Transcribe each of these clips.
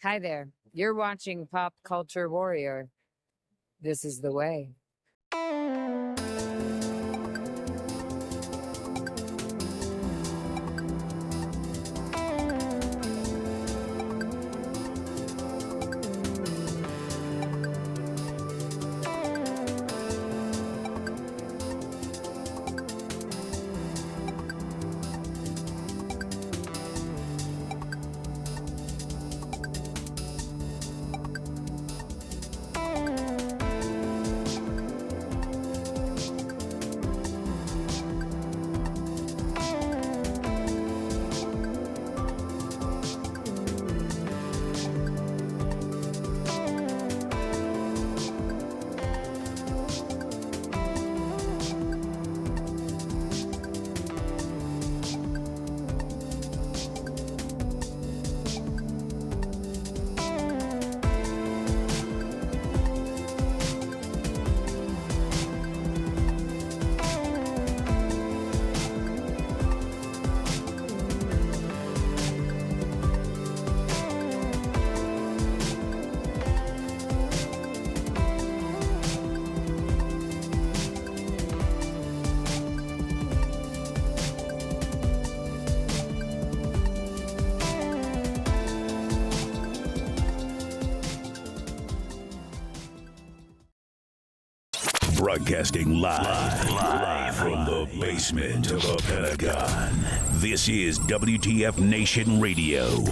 Hi there. You're watching Pop Culture Warrior. This is the way. Broadcasting live from the basement of the Pentagon. This is WTF Nation Radio.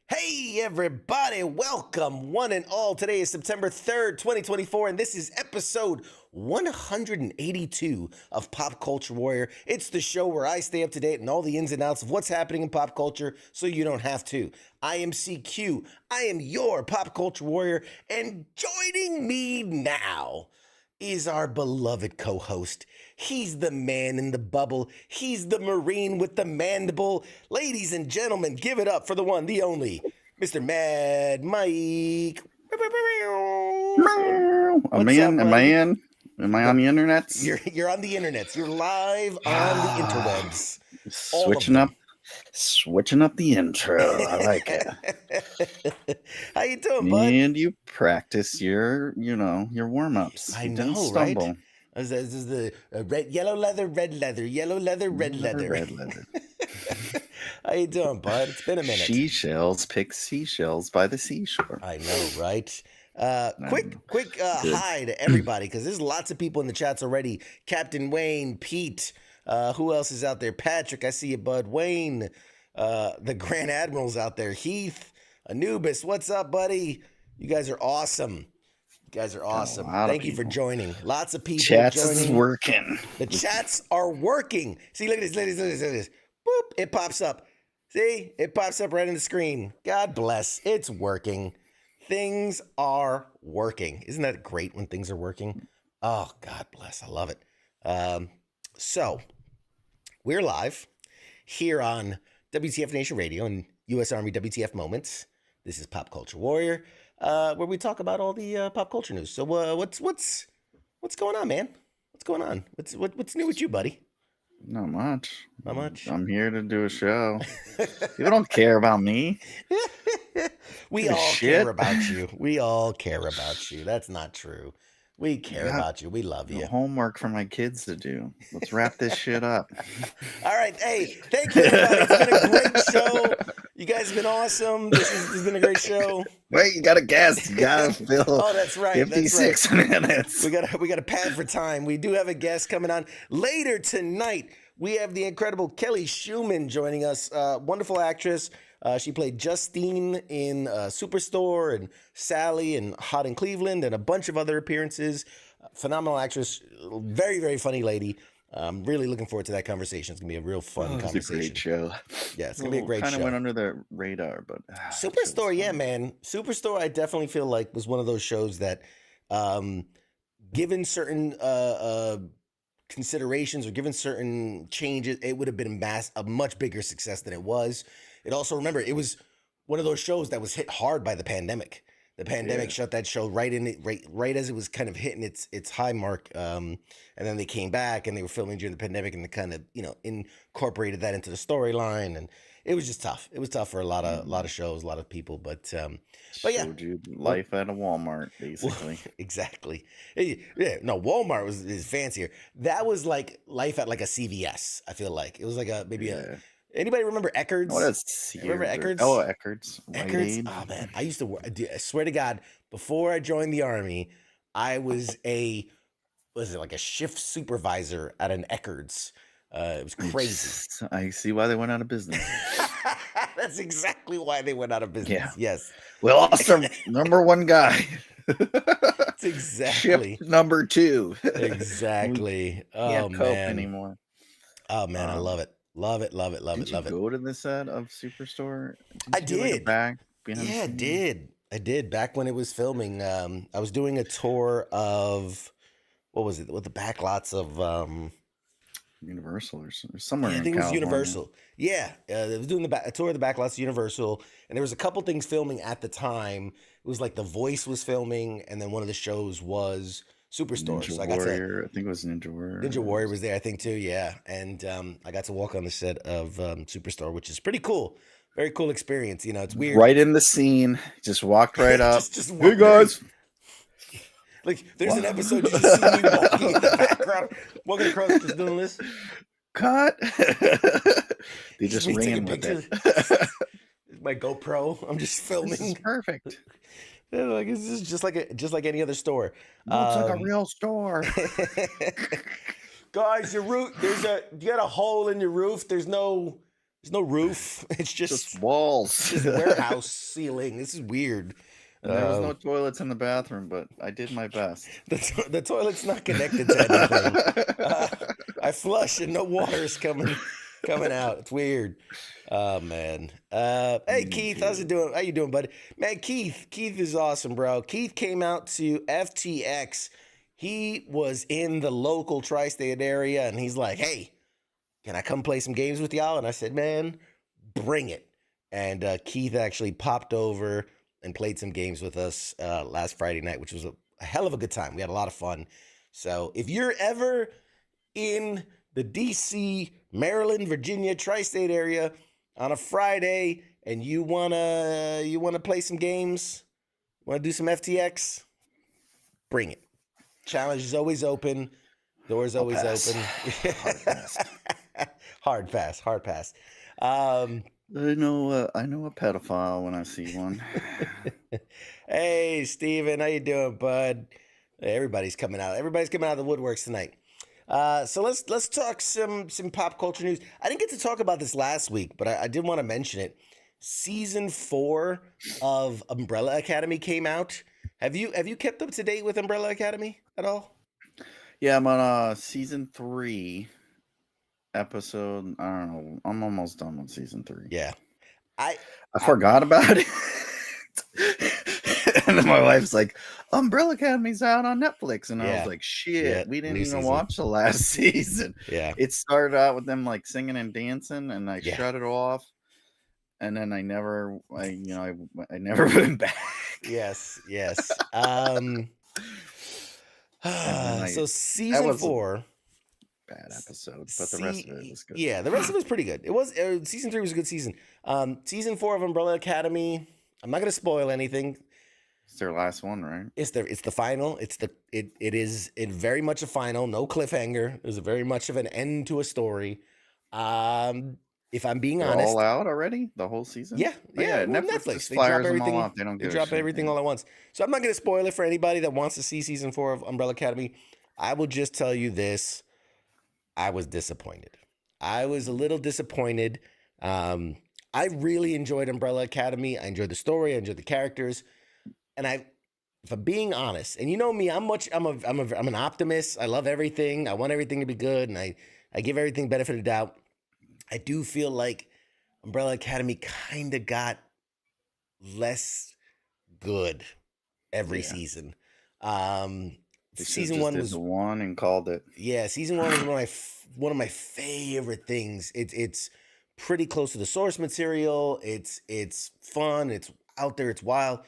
Hey everybody, welcome one and all. Today is September 3rd, 2024, and this is episode 182 of Pop Culture Warrior. It's the show where I stay up to date on all the ins and outs of what's happening in pop culture so you don't have to. I am CQ, I am your Pop Culture Warrior, and joining me now is our beloved co-host. He's the man in the bubble. He's the Marine with the mandible. Ladies and gentlemen, give it up for the one, the only, Mr. Mad Mike. Am I in? Am I in? Am I on the internet? You're on the internet. You're live on the interwebs. Switching up the intro. I like it. How you doing, bud? And you practice your warm-ups. I You know, didn't stumble. right? This is the yellow leather, red leather, yellow leather, red leather. Red leather. How you doing, bud? It's been a minute. Seashells pick seashells by the seashore. I know, right? Quick hi to everybody, because there's lots of people in the chats already. Captain Wayne, Pete, who else is out there? Patrick, I see you, bud. Wayne, the Grand Admiral's out there. Heath, Anubis, what's up, buddy? You guys are awesome. You guys are awesome. Thank you for joining. Lots of people Chats joining. is working. The chats are working. See, look at this, ladies, look at this. Boop, it pops up. See, it pops up right on the screen. God bless. It's working. Things are working. Isn't that great when things are working? Oh, God bless. I love it. So, we're live here on WTF Nation Radio and U.S. Army WTF Moments. This is Pop Culture Warrior, where we talk about all the pop culture news. So, what's going on, man? What's going on? What's new with you, buddy? Not much. Not much. I'm here to do a show. People don't care about me. We all care about you. We all care about you. That's not true. We care about you. We love you. Homework for my kids to do. Let's wrap this shit up. All right. Hey, thank you, everybody. It's been a great show. You guys have been awesome. This has been a great show. Wait, you got to guess. You got to fill. Oh, that's right. 56 minutes. We got to pad for time. We do have a guest coming on later tonight. We have the incredible Kelly Schumann joining us. Wonderful actress. She played Justine in Superstore and Sally and Hot in Cleveland and a bunch of other appearances. Phenomenal actress. Very, very funny lady. I'm really looking forward to that conversation. It's going to be a real fun conversation. It's a great show. Yeah, it's going to be a great show. Kind of went under the radar, but... Superstore, yeah, man. Superstore, I definitely feel like was one of those shows that, given certain considerations or given certain changes, it would have been a much bigger success than it was. It also, remember, it was one of those shows that was hit hard by the pandemic. The pandemic shut that show right as it was kind of hitting its high mark. And then they came back and they were filming during the pandemic and they kind of, incorporated that into the storyline. And it was just tough. It was tough for a lot of shows, a lot of people. But yeah. Showed you life at a Walmart, basically. Exactly. Yeah, no, Walmart is fancier. That was like life at like a CVS, I feel like. It was like anybody remember Eckerd's? What is Remember Eckerd's? Oh, Eckerd's. Eckerd's? Oh, man. I used to work. I swear to God, before I joined the Army, I was like a shift supervisor at an Eckerd's. It was crazy. I see why they went out of business. That's exactly why they went out of business. Yeah. Yes. We lost our number one guy. That's exactly. Shift number 2. Exactly. Can't cope anymore. Oh, man. I love it. Love it. Did you go to the set of Superstore? I did. I did. Back when it was filming, I was doing a tour of, what was it? With the back lots of Universal or somewhere. I think it was Universal. Yeah, I was doing a tour of the back lots of Universal, and there was a couple things filming at the time. It was like The Voice was filming, and then one of the shows was Superstore. Ninja Warrior. I think it was Ninja Warrior. Ninja Warrior was there, I think, too. Yeah, and I got to walk on the set of Superstore, which is pretty cool. Very cool experience. It's weird. Right in the scene, just walked right up. just hey guys. Like, there's an episode you just see me walking in the background, walking across, just doing this. Cut. They just ran with it. My GoPro. I'm just filming. This is perfect. Yeah, like it's just like any other store. Looks like a real store. Guys, your roof. You got a hole in your roof. There's no There's no roof. It's Just walls. just warehouse ceiling. This is weird. And there was no toilets in the bathroom, but I did my best. The toilet's not connected to anything. I flush and no water is coming out. It's weird. Oh man. Hey Keith, how's it doing? How you doing, buddy? Man, Keith is awesome, bro. Keith came out to FTX. He was in the local tri-state area, and he's like, "Hey, can I come play some games with y'all?" And I said, "Man, bring it." And Keith actually popped over and played some games with us last Friday night, which was a hell of a good time. We had a lot of fun. So if you're ever in the DC, Maryland, Virginia, tri-state area on a Friday and you wanna play some games, wanna do some FTX, bring it. Challenge is always open. Doors always open. Hard pass. I know a pedophile when I see one. Hey, Steven, how you doing, bud? Everybody's coming out. Everybody's coming out of the woodworks tonight. So let's talk some pop culture news. I didn't get to talk about this last week, but I did want to mention it. Season 4 of Umbrella Academy came out. Have you kept up to date with Umbrella Academy at all? Yeah, I'm on season 3 episode. I don't know. I'm almost done with season 3. Yeah. I forgot about it. And then my wife's like, Umbrella Academy's out on Netflix. And I was like, shit, we didn't even watch the last season. Yeah. It started out with them like singing and dancing, and I shut it off. And then I never went back. Yes. So season 4. Bad episode, but the rest of it was good. Yeah, the rest of it was pretty good. It was season 3 was a good season. Season 4 of Umbrella Academy. I'm not gonna spoil anything. It's their last one, right? It's the final. It is very much a final. No cliffhanger. There's very much of an end to a story. If I'm being honest, all out already, the whole season. Yeah. Netflix Just they drop drop everything. All off. They don't. They drop everything all at once. So I'm not gonna spoil it for anybody that wants to see season 4 of Umbrella Academy. I will just tell you this. I was disappointed. I was a little disappointed. I really enjoyed Umbrella Academy. I enjoyed the story. I enjoyed the characters. And if I'm being honest, and you know me, I'm an optimist. I love everything. I want everything to be good, and I give everything benefit of the doubt. I do feel like Umbrella Academy kind of got less good every season. Season 1 was the one and called it. Yeah, season 1 was one of my favorite things. It's pretty close to the source material. It's fun. It's out there. It's wild.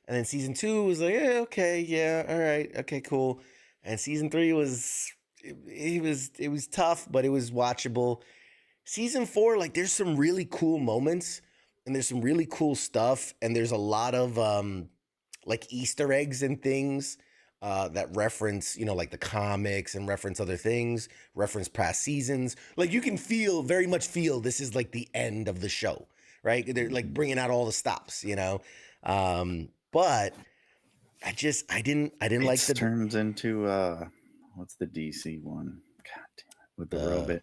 And then season 2 was like, all right, okay, cool. And season 3 was it was tough, but it was watchable. Season 4, like, there's some really cool moments, and there's some really cool stuff, and there's a lot of like Easter eggs and things that reference, like the comics and reference other things, reference past seasons. Like, you can very much feel this is like the end of the show, right? They're like bringing out all the stops, but I didn't like the turns into what's the DC one? God damn it, with the robot.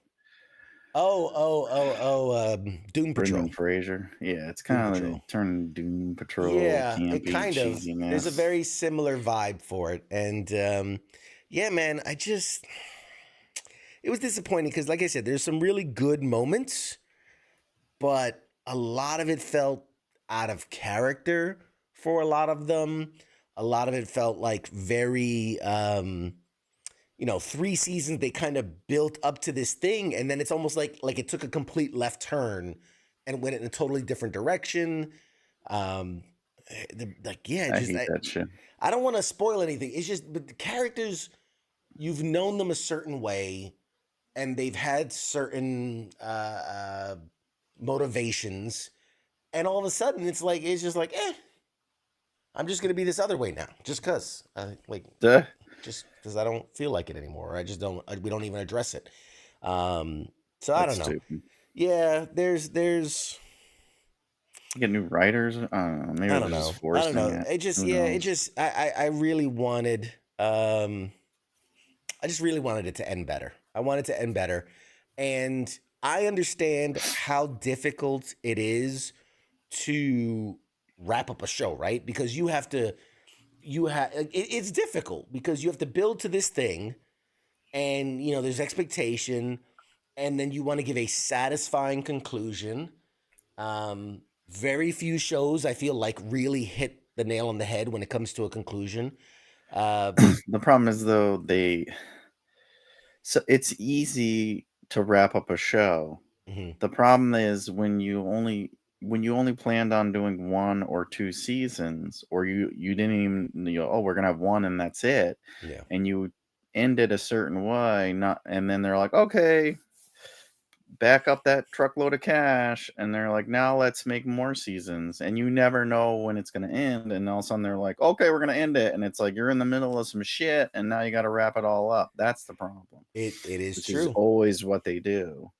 Doom Patrol. Brendan Fraser. Yeah, it's kind of like turning Doom Patrol. Yeah, campy, it kind of. cheesiness. There's a very similar vibe for it, and yeah, man, it was disappointing because, like I said, there's some really good moments, but a lot of it felt out of character for a lot of them. A lot of it felt like very 3 seasons, they kind of built up to this thing, and then it's almost like it took a complete left turn and went in a totally different direction. I hate that shit. I don't want to spoil anything. It's just, but the characters, you've known them a certain way, and they've had certain motivations, and all of a sudden, it's just like, I'm just gonna be this other way now, just cause just because I don't feel like it anymore. I just don't. We don't even address it. So I don't know. Stupid. Yeah, there's. You get new writers. I don't know. Maybe I don't know. I don't know. I really wanted. I just really wanted it to end better. I wanted to end better, and I understand how difficult it is to wrap up a show, right? Because it's difficult because you have to build to this thing, and there's expectation, and then you want to give a satisfying conclusion. Very few shows I feel like really hit the nail on the head when it comes to a conclusion. The problem is though so it's easy to wrap up a show. Mhm. The problem is when you only planned on doing 1 or 2 seasons, or you didn't even, oh, we're gonna have 1 and that's it, Yeah. and you end it a certain way, not and then they're like, okay, back up that truckload of cash, and they're like, now let's make more seasons, and you never know when it's gonna end, and all of a sudden they're like, okay, we're gonna end it, and it's like you're in the middle of some shit, and now you got to wrap it all up. That's the problem, It is which is true. always what they do.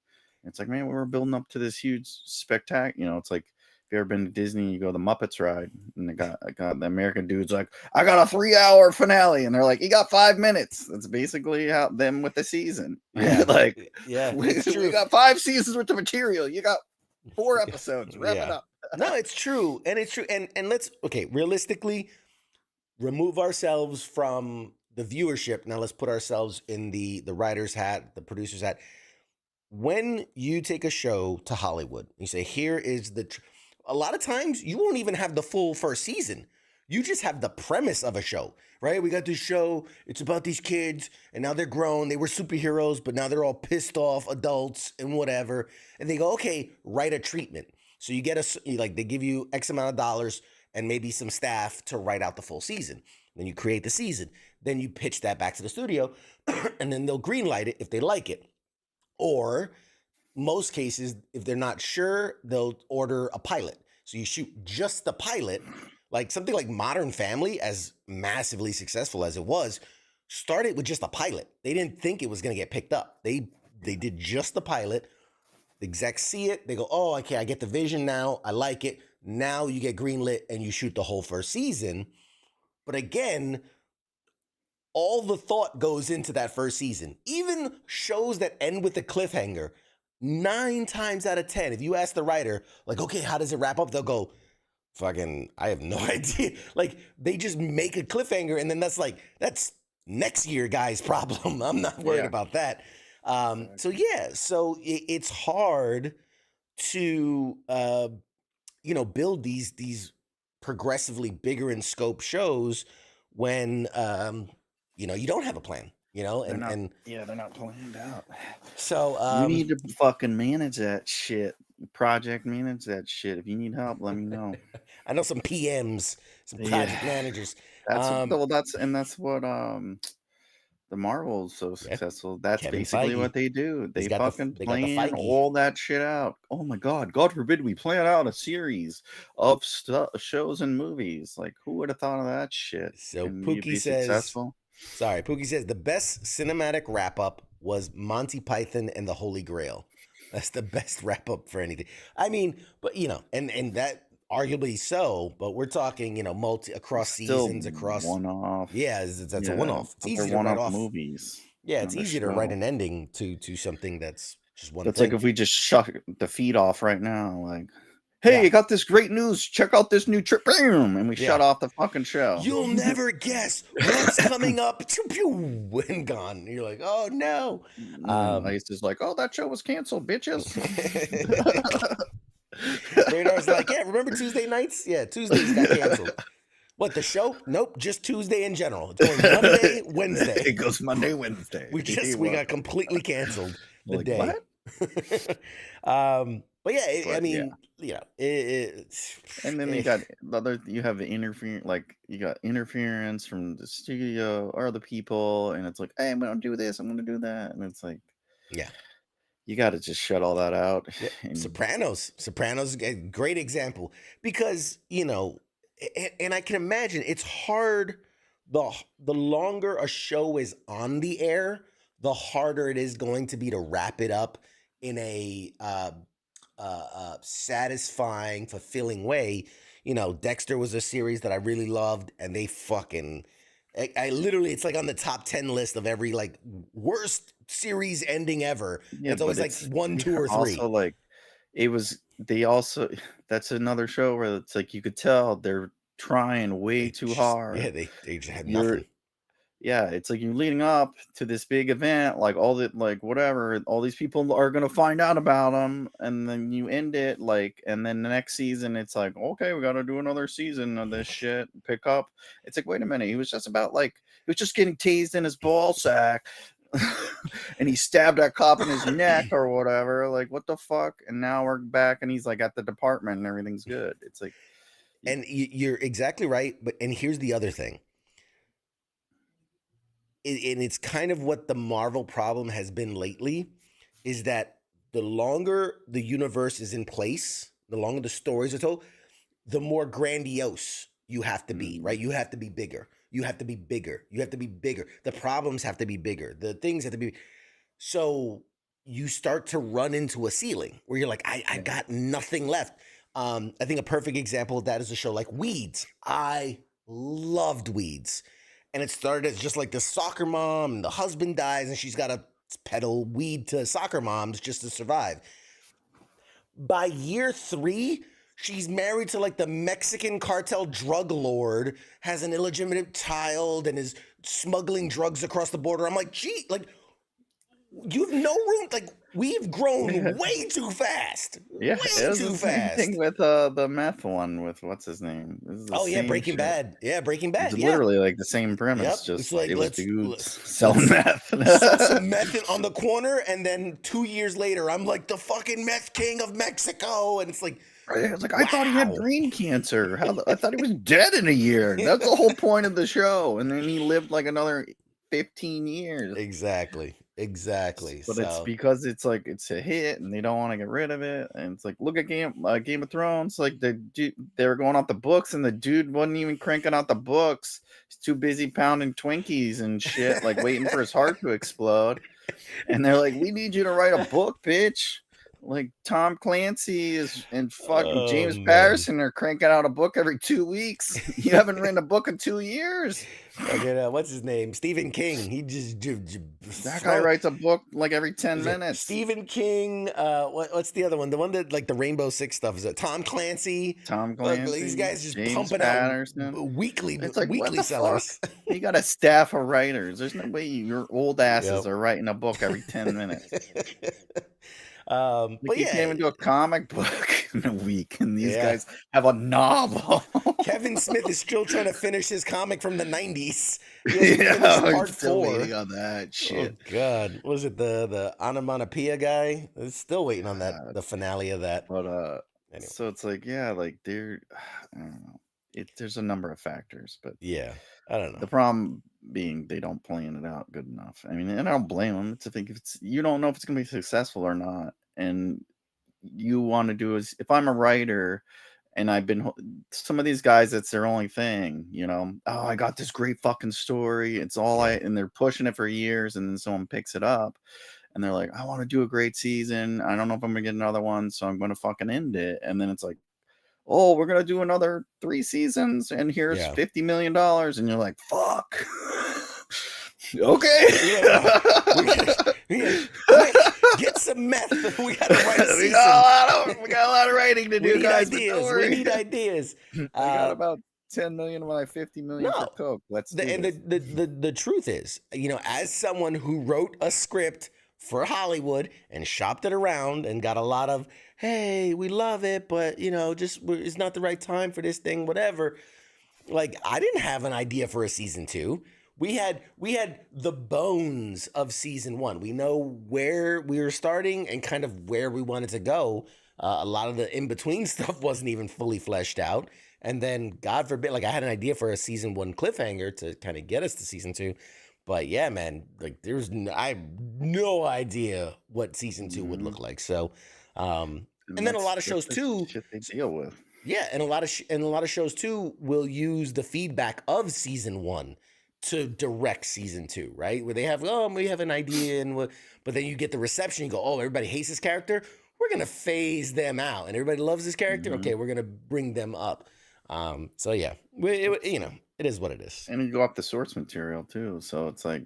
It's like, man, we were building up to this huge spectacle. It's like if you ever been to Disney, you go the Muppets ride, and I got the American dude's like, I got a 3-hour finale, and they're like, you got 5 minutes. That's basically how them with the season. Yeah. Like, Yeah, we it's true. got 5 seasons worth of material. You got 4 episodes. Wrap it Yeah. up. No, it's true. And it's true. And let's, okay, realistically, remove ourselves from the viewership. Now let's put ourselves in the writer's hat, the producer's hat. When you take a show to Hollywood, you say, here is a lot of times you won't even have the full first season. You just have the premise of a show, right? We got this show. It's about these kids, and now they're grown. They were superheroes, but now they're all pissed off adults and whatever. And they go, okay, write a treatment. So you get they give you X amount of dollars and maybe some staff to write out the full season. Then you create the season. Then you pitch that back to the studio, and then they'll greenlight it if they like it. Or most cases, if they're not sure, they'll order a pilot. So you shoot just the pilot, like something like Modern Family, as massively successful as it was, started with just a pilot. They didn't think it was going to get picked up. They did just the pilot. The execs see it. They go, oh, okay, I get the vision now. I like it. Now you get greenlit and you shoot the whole first season. But again, all the thought goes into that first season. Even shows that end with a cliffhanger, 9 times out of 10, if you ask the writer, like, okay, how does it wrap up? They'll go, fucking, I have no idea. Like, they just make a cliffhanger, and then that's next year guy's problem. I'm not worried about that. So it's hard to build these progressively bigger in scope shows when you don't have a plan, they're not planned out. So You need to fucking manage that shit. Project manage that shit. If you need help, let me know. I know some PMs, some project managers. That's what the Marvel's so successful. That's Kevin basically Feige. what they do. They got fucking they got the plan Feige. all that shit out. Oh my god, God forbid we plan out a series of shows and movies. Like, who would have thought of that shit? So And you'd Pookie be says, successful. Pookie says the best cinematic wrap up was Monty Python and the Holy Grail. That's the best wrap up for anything. I mean, but and that arguably so, but we're talking, across seasons, across one-off. Yeah, that's a one-off. It's easy to write off movies. Yeah, it's easy to write an ending to something that's just one That's thing. like if we just shut the feed off right now, like, hey, I got this great news. Check out this new trip. Boom, and we shut off the fucking show. You'll never guess what's coming up. Pew, pew, and gone. You're like, oh no. Ice is like, oh, that show was canceled, bitches. Radar's like, yeah, remember Tuesday nights? Yeah, Tuesdays got canceled. What, the show? Nope, just Tuesday in general. It's going Monday, Wednesday. It goes Monday, Wednesday. We got completely canceled the like, day. What? But yeah, and then you have the interference, like you got interference from the studio or the people, and it's like, hey, I'm gonna do this, I'm gonna do that, and it's like, yeah, you got to just shut all that out. Yeah. Sopranos is a great example because and I can imagine it's hard. The longer a show is on the air, the harder it is going to be to wrap it up in a satisfying, fulfilling way. Dexter was a series that I really loved, and they fucking I literally, it's like on the top 10 list of every like worst series ending ever. Yeah, It's always but like it's 1, 2, or 3. also like it was. They also that's another show where it's like you could tell they're trying way too Yeah, hard. they just had You're nothing. Yeah, it's like you're leading up to this big event, like all the like whatever, all these people are gonna find out about them, and then you end it like, and then the next season it's like, okay, we got to do another season of this shit. Pick up. It's like, wait a minute, he was just about like he was just getting tased in his ball sack, and he stabbed that cop in his neck or whatever. Like, what the fuck? And now we're back, and he's like at the department, and everything's good. It's like, And you're exactly right. And here's the other thing. And it's kind of what the Marvel problem has been lately, is that the longer the universe is in place, the longer the stories are told, the more grandiose you have to be, right? You have to be bigger. You have to be bigger. You have to be bigger. The problems have to be bigger. The things have to be. So you start to run into a ceiling where you're like, I got nothing left. I think a perfect example of that is a show like Weeds. I loved Weeds. And it started as just like the soccer mom, and the husband dies, and she's got to peddle weed to soccer moms just to survive. By year 3, she's married to like the Mexican cartel drug lord, has an illegitimate child, and is smuggling drugs across the border. I'm like, gee, like, you have no room. Like, we've grown way too fast. yeah, Way it was too the same fast. thing with the meth one with what's his name. This is the Oh, yeah, same Breaking shit. Bad. Yeah, Breaking It's Bad. Yeah. literally like the same Yep. premise, just It's like, it was let's dudes selling meth. sell some meth on the corner, and then 2 years later, I'm like the fucking meth king of Mexico, and it's like, Right, it's like, I thought he had wow. brain cancer. I thought he was dead in a year. That's the whole point of the show. And then he lived like another 15 years. Exactly. But it's So because it's like it's a hit and they don't want to get rid of it. And it's like, look at Game of Thrones. Like they were going out the books, and the dude wasn't even cranking out the books. He's too busy pounding Twinkies and shit, like waiting for his heart to explode. And they're like, we need you to write a book, bitch. Like Tom Clancy and fucking James Patterson are cranking out a book every 2 weeks. You haven't written a book in 2 years. what's his name? Stephen King. He just That guy writes a book like every 10 minutes. Stephen King. What's the other one? The one that like the Rainbow Six stuff is it? Tom Clancy. Tom Clancy. These guys just James pumping Patterson. out weekly. It's like, what the sellers. fuck? You got a staff of writers. There's no way your old asses are writing a book every 10 minutes. But you yeah, can't even do a comic book in a week, and these guys have a novel. Kevin Smith is still trying to finish his comic from the 90s. Part 4 waiting on that shit. Oh god, was it the onomatopoeia guy? It's still waiting on that the finale of that. But anyway. So it's like, yeah, like I don't know. There's a number of factors, but yeah, I don't know. The problem being they don't plan it out good enough. I mean, and I don't blame them. It's a thing. You don't know if it's going to be successful or not, and you want to do is if I'm a writer and I've been some of these guys, it's their only thing, you know. Oh, I got this great fucking story. It's all and they're pushing it for years, and then someone picks it up, and they're like, I want to do a great season. I don't know if I'm gonna get another one, so I'm gonna fucking end it. And then it's like, oh, we're gonna do another 3 seasons, and here's $50 million, and you're like, fuck. Okay. Get some meth. We gotta write a season. We got a lot of writing to do, guys. We need ideas. I got about 10 million of my 50 million for Coke. The truth is, you know, as someone who wrote a script for Hollywood and shopped it around and got a lot of, hey, we love it, but you know, just it's not the right time for this thing, whatever. Like, I didn't have an idea for a season 2. We had the bones of season 1. We know where we were starting and kind of where we wanted to go. A lot of the in-between stuff wasn't even fully fleshed out. And then, God forbid, like I had an idea for a season 1 cliffhanger to kind of get us to season 2. But yeah, man, like I have no idea what season 2 would look like. So, and then a lot of shows too. Shit they deal with. Yeah, and a lot of shows too will use the feedback of season 1 to direct season 2, right? Where they have, we have an idea, but then you get the reception. You go, oh, everybody hates this character. We're gonna phase them out, and everybody loves this character. Okay, we're gonna bring them up. So yeah, It is what it is. And you go off the source material too. So it's like,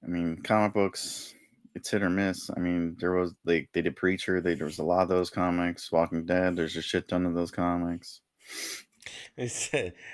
I mean, comic books, it's hit or miss. I mean, they did Preacher. There was a lot of those comics. Walking Dead. There's a shit ton of those comics.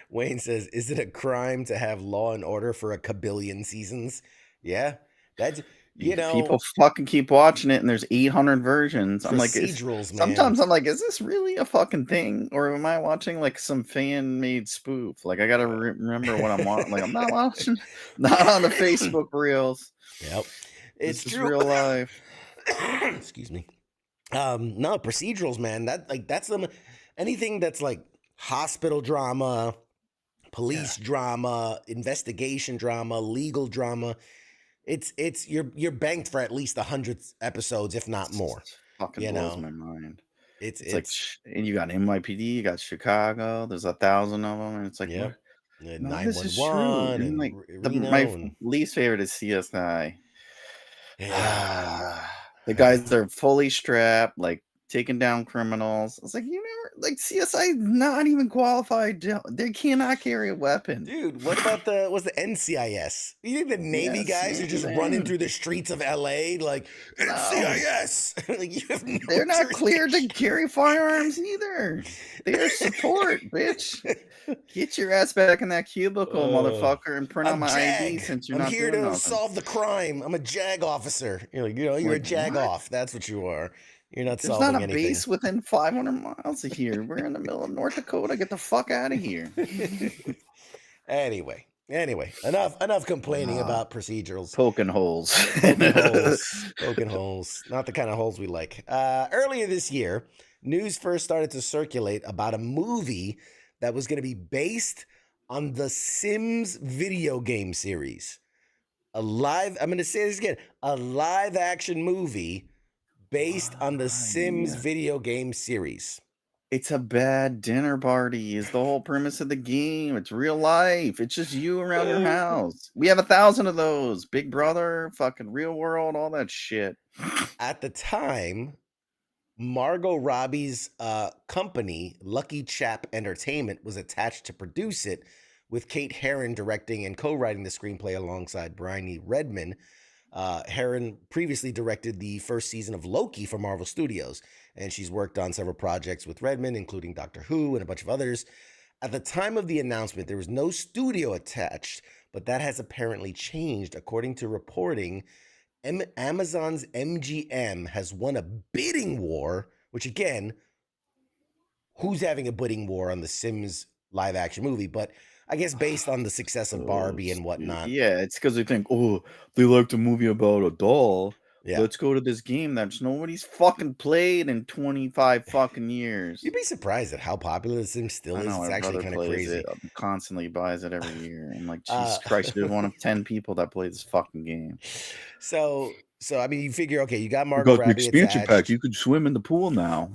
Wayne says, "Is it a crime to have Law and Order for a kabillion seasons?" Yeah, that's People fucking keep watching it, and there's 800 versions. I'm like, procedurals, man. sometimes I'm like, is this really a fucking thing, or am I watching like some fan made spoof? Like, I gotta remember what I'm watching. Like, I'm not watching, not on the Facebook reels. Yep, It's just real life. Excuse me. No, procedurals, man. That's them. Anything that's like hospital drama, police drama, investigation drama, legal drama. It's you're banked for at least 100 episodes, if not more. Fucking blows my mind. It's like, and you got NYPD, you got Chicago. There's 1,000 of them, and it's like, yep. No, this is true. And like my least favorite is CSI. Yeah. The guys are fully strapped, like taking down criminals. It's like, like CSI not even qualified. They cannot carry a weapon. Dude, what about the NCIS? You think the Navy guys are just running through the streets of LA like NCIS? Like, you have no They're not cleared to carry firearms either. They're support, bitch. Get your ass back in that cubicle, motherfucker, and print out my ID since you're not here doing to nothing. solve the crime. I'm a JAG officer. You're like, you're a JAG off. That's what you are. You're not There's solving not a anything. base within 500 miles of here. We're in the middle of North Dakota. Get the fuck out of here. Anyway, enough complaining about procedurals. Poking holes. Poking holes. Not the kind of holes we like. Earlier this year, news first started to circulate about a movie that was going to be based on the Sims video game series. I'm going to say this again, a live action movie based on the Sims video game series. It's a bad dinner party is the whole premise of the game. It's real life. It's just you around your house. We have 1,000 of those. Big Brother, fucking Real World, all that shit. At the time, Margot Robbie's company, Lucky Chap Entertainment, was attached to produce it, with Kate Herron directing and co-writing the screenplay alongside Bryony Redman. Herron previously directed the first season of Loki for Marvel Studios, and she's worked on several projects with Redman, including Doctor Who and a bunch of others. At the time of the announcement, there was no studio attached, but that has apparently changed. According to reporting, Amazon's MGM has won a bidding war, which again, who's having a bidding war on the Sims live action movie? But I guess based on the success of Barbie and whatnot. Yeah, it's because they think, they liked a movie about a doll. Yeah. Let's go to this game that nobody's fucking played in 25 fucking years. You'd be surprised at how popular The Sims still is. It's actually kind of crazy. It, constantly buys it every year. I'm like, Jesus Christ, you're one of 10 people that play this fucking game. So I mean, you figure, okay, you got Margot Robbie the expansion pack. You could swim in the pool now.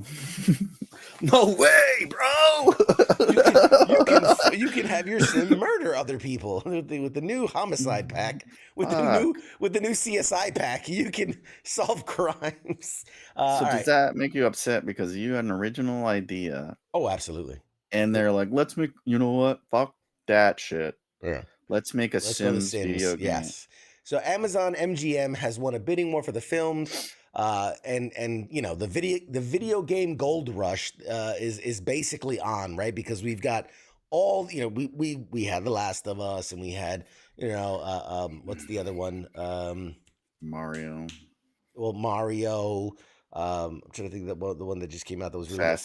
No way, bro. you can have your Sim murder other people with the new homicide pack, with the new CSI pack. You can solve crimes. So does that make you upset because you had an original idea? Oh, absolutely. And they're like, let's make, you know what? Fuck that shit. Yeah. Let's make a Sims video game. Yes. So Amazon MGM has won a bidding war for the film. And you know, the video game gold rush is basically on, right? Because we've got all, you know, we had The Last of Us, and we had, you know, what's the other one? Mario. Well, Mario. I'm trying to think of the one that just came out that was really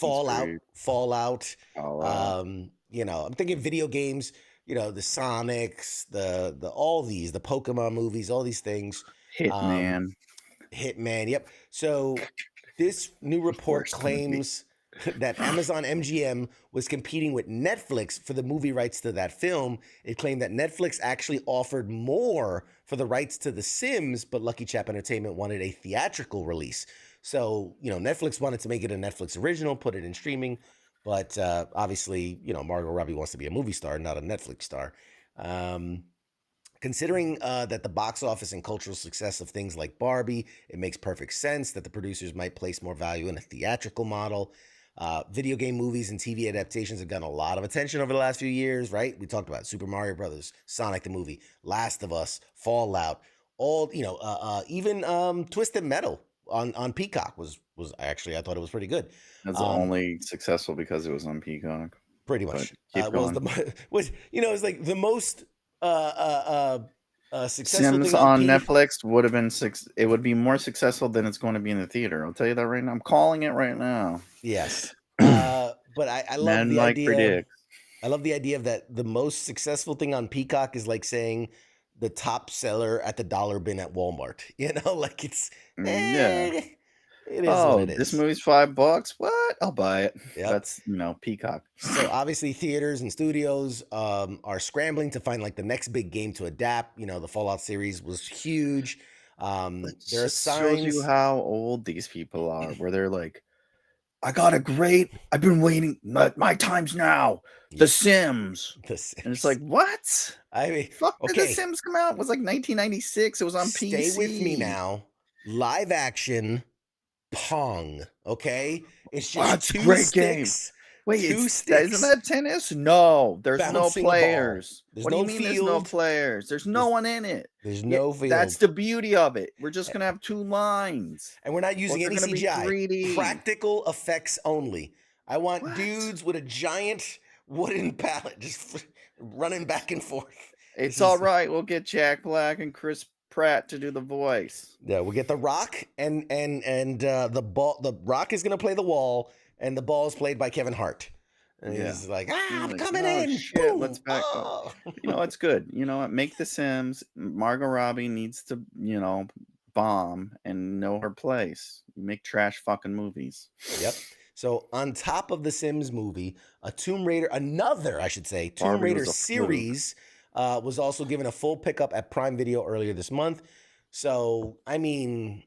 Fallout. You know, I'm thinking video games. You know, the Sonics, the all these, the Pokemon movies, all these things. Hitman, yep. So this new report claims that Amazon MGM was competing with Netflix for the movie rights to that film. It claimed that Netflix actually offered more for the rights to The Sims, but Lucky Chap Entertainment wanted a theatrical release. So, you know, Netflix wanted to make it a Netflix original, put it in streaming. But obviously, you know, Margot Robbie wants to be a movie star, not a Netflix star. Considering that the box office and cultural success of things like Barbie, it makes perfect sense that the producers might place more value in a theatrical model. Video game movies and TV adaptations have gotten a lot of attention over the last few years, right? We talked about Super Mario Brothers, Sonic the movie, Last of Us, Fallout, all even Twisted Metal on Peacock was actually, I thought it was pretty good. It's only successful because it was on Peacock. Pretty But much. keep going. It's like the most successful Sims thing on Netflix would have been it would be more successful than it's going to be in the theater. I'll tell you that right now. I'm calling it right now. Yes. But I love And the Mike idea. predicts. I love the idea of that the most successful thing on Peacock is like saying the top seller at the dollar bin at Walmart. You know, like it's Yeah. it is what it is. This movie's $5. What? I'll buy it. Yep. That's Peacock. So obviously theaters and studios are scrambling to find like the next big game to adapt. You know, the Fallout series was huge. There are signs. Shows you how old these people are, where they're like, I've been waiting. My time's now. The Sims. And it's like, what? I mean, did The Sims come out? It was like 1996. It was on PC. Stay with me now. Live action Pong. Okay, it's just two great sticks. Game. Wait, sticks. Isn't that tennis? No, there's no players. There's what no do you mean field. there's no players? There's no one in it. There's no field. That's the beauty of it. We're just gonna have 2 lines, and we're not using any CGI. 3D. Practical effects only. I want dudes with a giant wooden pallet just running back and forth. It's all right. We'll get Jack Black and Chris Pratt to do the voice. Yeah, we'll get The Rock and the ball. The Rock is gonna play the wall, and the ball is played by Kevin Hart. And he's like, I'm coming in. Shit, boom. let's back up. It's good. You know what? Make The Sims. Margot Robbie needs to, bomb and know her place. Make trash fucking movies. Yep. So on top of the Sims movie, Tomb Raider series was also given a full pickup at Prime Video earlier this month. So, I mean,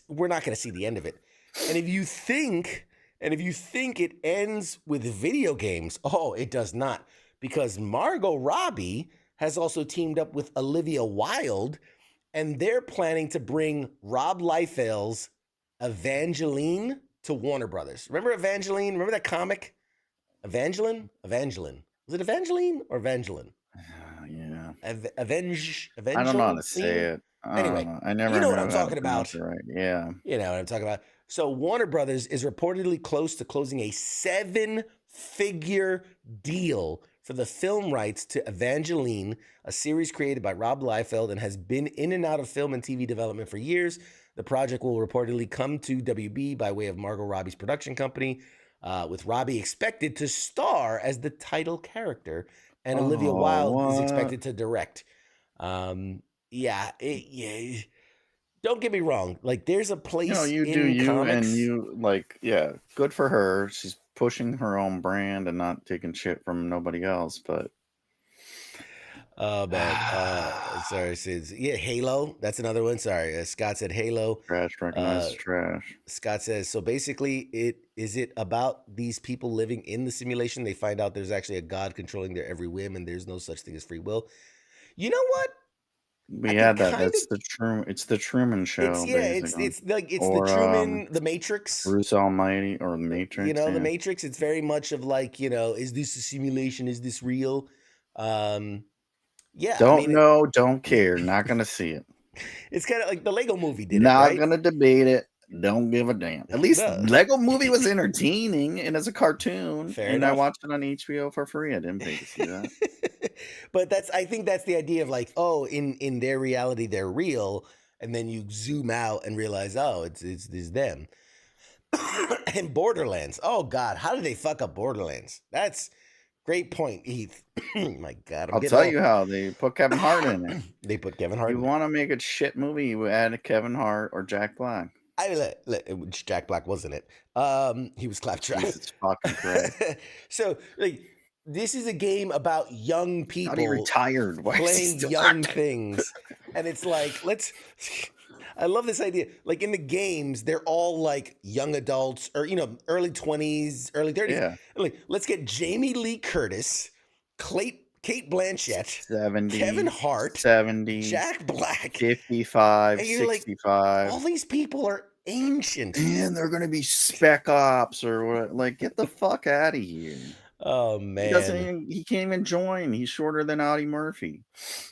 we're not going to see the end of it. And if you think it ends with video games, it does not. Because Margot Robbie has also teamed up with Olivia Wilde, and they're planning to bring Rob Liefeld's Evangeline to Warner Brothers. Remember Evangeline? Remember that comic? Evangeline? Was it Evangeline or Evangeline? Yeah. Evangeline? I don't know how to say it. Anyway, I never you know what I'm talking about. Right. Yeah. You know what I'm talking about. So Warner Brothers is reportedly close to closing a 7-figure deal for the film rights to Evangeline, a series created by Rob Liefeld and has been in and out of film and TV development for years. The project will reportedly come to WB by way of Margot Robbie's production company, with Robbie expected to star as the title character, and Olivia Wilde is expected to direct. Don't get me wrong. Like, there's a place in comics. And good for her. She's pushing her own brand and not taking shit from nobody else. But oh man, sorry, Sids. Yeah, Halo. That's another one. Sorry, Scott said Halo. Trash recognizes trash. Scott says so. Basically, is it about these people living in the simulation? They find out there's actually a god controlling their every whim, and there's no such thing as free will. You know what? We had that. That's the Truman. It's the Truman Show. It's the Truman, the Matrix, Bruce Almighty, or the Matrix. The Matrix. It's very much of like, is this a simulation? Is this real? Don't care. Not gonna see it. It's kind of like the Lego Movie did. Not gonna debate it. Don't give a damn. At least Lego Movie was entertaining and as a cartoon. Fair enough. I watched it on HBO for free. I didn't pay to see that. But I think that's the idea of like, in their reality they're real, and then you zoom out and realize, it's them. And Borderlands. Oh God, how did they fuck up Borderlands? That's great point, Heath. My God, I'll tell you how they put Kevin Hart in it. They put Kevin Hart. You want to make a shit movie? You add Kevin Hart or Jack Black. Jack Black wasn't it. He was Claptrap. Jesus fucking Christ. So, like, this is a game about young people. He retired. Playing young things. And it's like, I love this idea. Like, in the games, they're all like young adults or, early 20s, early 30s. Yeah. Like, let's get Jamie Lee Curtis, Kate Blanchett, 70, Kevin Hart, 70, Jack Black, 55, and you're 65. Like, all these people are ancient. And they're gonna be spec ops or what? Like, get the fuck out of here. Oh man. He can't even join. He's shorter than Audie Murphy.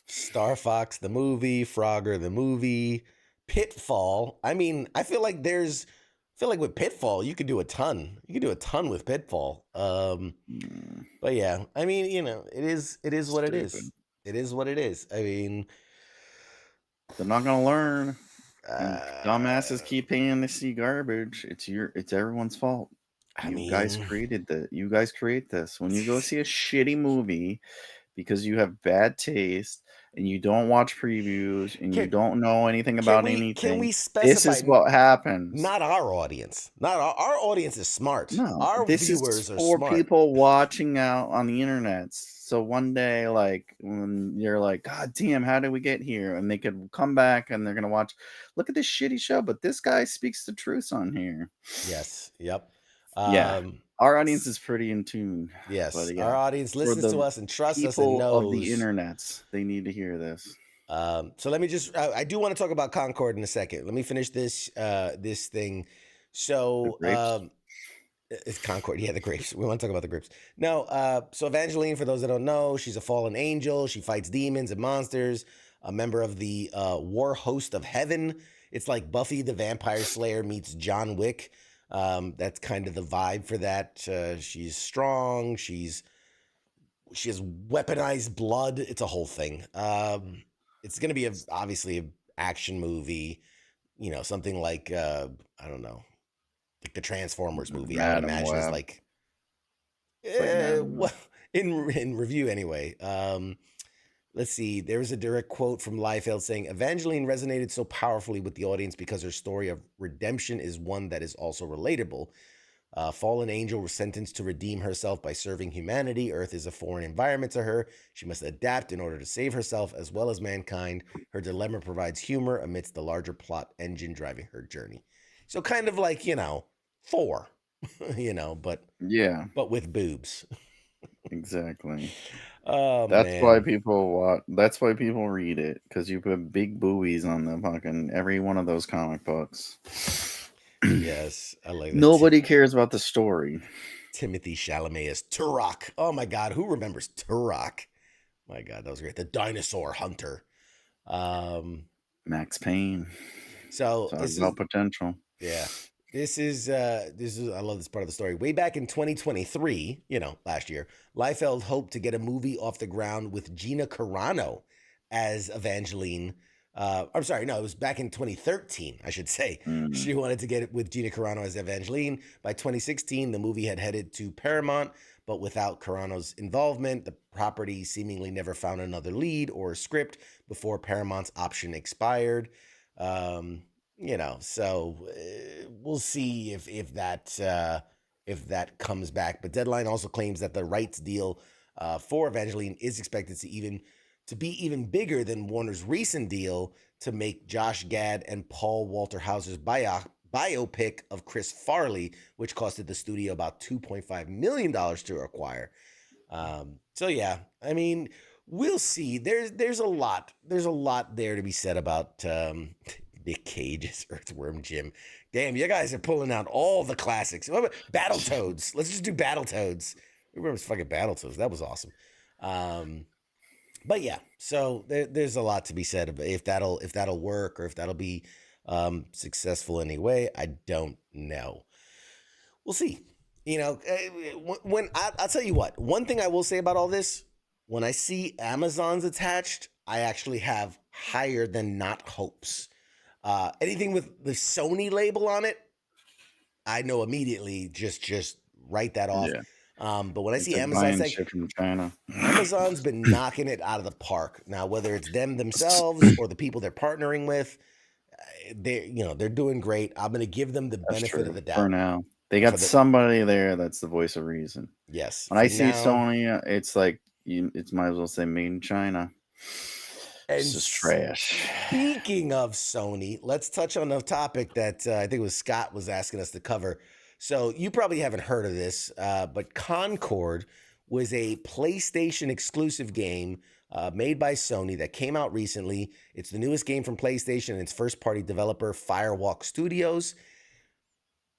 Star Fox the movie, Frogger the movie, Pitfall. I mean, I feel like with Pitfall you could do a ton. You could do a ton with Pitfall. But yeah, I mean, it is what it is. Stupid. It is what it is. I mean, They're not gonna learn. And dumbasses keep paying to see garbage. It's everyone's fault. You guys created that. You guys create this. When you go see a shitty movie because you have bad taste and you don't watch previews and you don't know anything about anything, can we specify this is what happens. Not our audience. Not our audience is smart. No, our this viewers is are for smart. people watching out on the internet. So one day, like when you're like, God damn, how did we get here? And they could come back and they're gonna watch. Look at this shitty show, but this guy speaks the truth on here. Yes. Yep. Yeah. Our audience is pretty in tune. Yes, but yeah, our audience listens to us and trusts us and people knows. of the internets, they need to hear this. So let me just, I do want to talk about Concord in a second. Let me finish this thing. So it's Concord. Yeah, the grapes. We want to talk about the grapes. No, so Evangeline, for those that don't know, she's a fallen angel. She fights demons and monsters, a member of the war host of heaven. It's like Buffy the Vampire Slayer meets John Wick. That's kind of the vibe for that. She's strong. She has weaponized blood. It's a whole thing. It's going to be obviously an action movie, something like, I don't know, like the Transformers movie. I would imagine it's like, well, in review anyway. Let's see. There's a direct quote from Liefeld saying, Evangeline resonated so powerfully with the audience because her story of redemption is one that is also relatable. Fallen angel was sentenced to redeem herself by serving humanity. Earth is a foreign environment to her. She must adapt in order to save herself as well as mankind. Her dilemma provides humor amidst the larger plot engine driving her journey. So kind of like, Thor, but with boobs. Exactly. Oh, that's why people read it, because you put big boobies on the fucking every one of those comic books. Yes, I like that. Nobody cares about the story. Timothy Chalamet as Turok. Oh my God, who remembers Turok? My God, that was great. The dinosaur hunter. Max Payne. So this is potential. Yeah. This is I love this part of the story. Way back in 2023, last year, Liefeld hoped to get a movie off the ground with Gina Carano as Evangeline. I'm sorry, no, it was back in 2013, I should say. Mm-hmm. She wanted to get it with Gina Carano as Evangeline. By 2016, the movie had headed to Paramount, but without Carano's involvement, the property seemingly never found another lead or a script before Paramount's option expired. So we'll see if that comes back. But Deadline also claims that the rights deal for Evangeline is expected to be even bigger than Warner's recent deal to make Josh Gad and Paul Walter Hauser's biopic of Chris Farley, which costed the studio about $2.5 million to acquire. So yeah, I mean, we'll see. There's a lot there to be said about Nick Cage's Earthworm Jim. Damn, you guys are pulling out all the classics. What about Battletoads? Let's just do Battletoads. Who remembers fucking Battletoads? That was awesome. But yeah, so there's a lot to be said about if that'll work or if that'll be successful anyway. I don't know. We'll see. When I'll tell you what. One thing I will say about all this, when I see Amazon's attached, I actually have higher than not hopes. Anything with the Sony label on it, I know immediately. Just write that off. Yeah. But when I see Amazon, shit from China. Amazon's been knocking it out of the park. Now, whether it's them themselves or the people they're partnering with, they're doing great. I'm going to give them the benefit of the doubt. For now, they got somebody there that's the voice of reason. Yes. When I see Sony, it's like it might as well say made in China. It's just trash. Speaking of Sony, let's touch on a topic that I think it was Scott was asking us to cover. So you probably haven't heard of this, but Concord, was a PlayStation exclusive game made by Sony that came out recently. It's the newest game from PlayStation and its first-party developer, Firewalk Studios.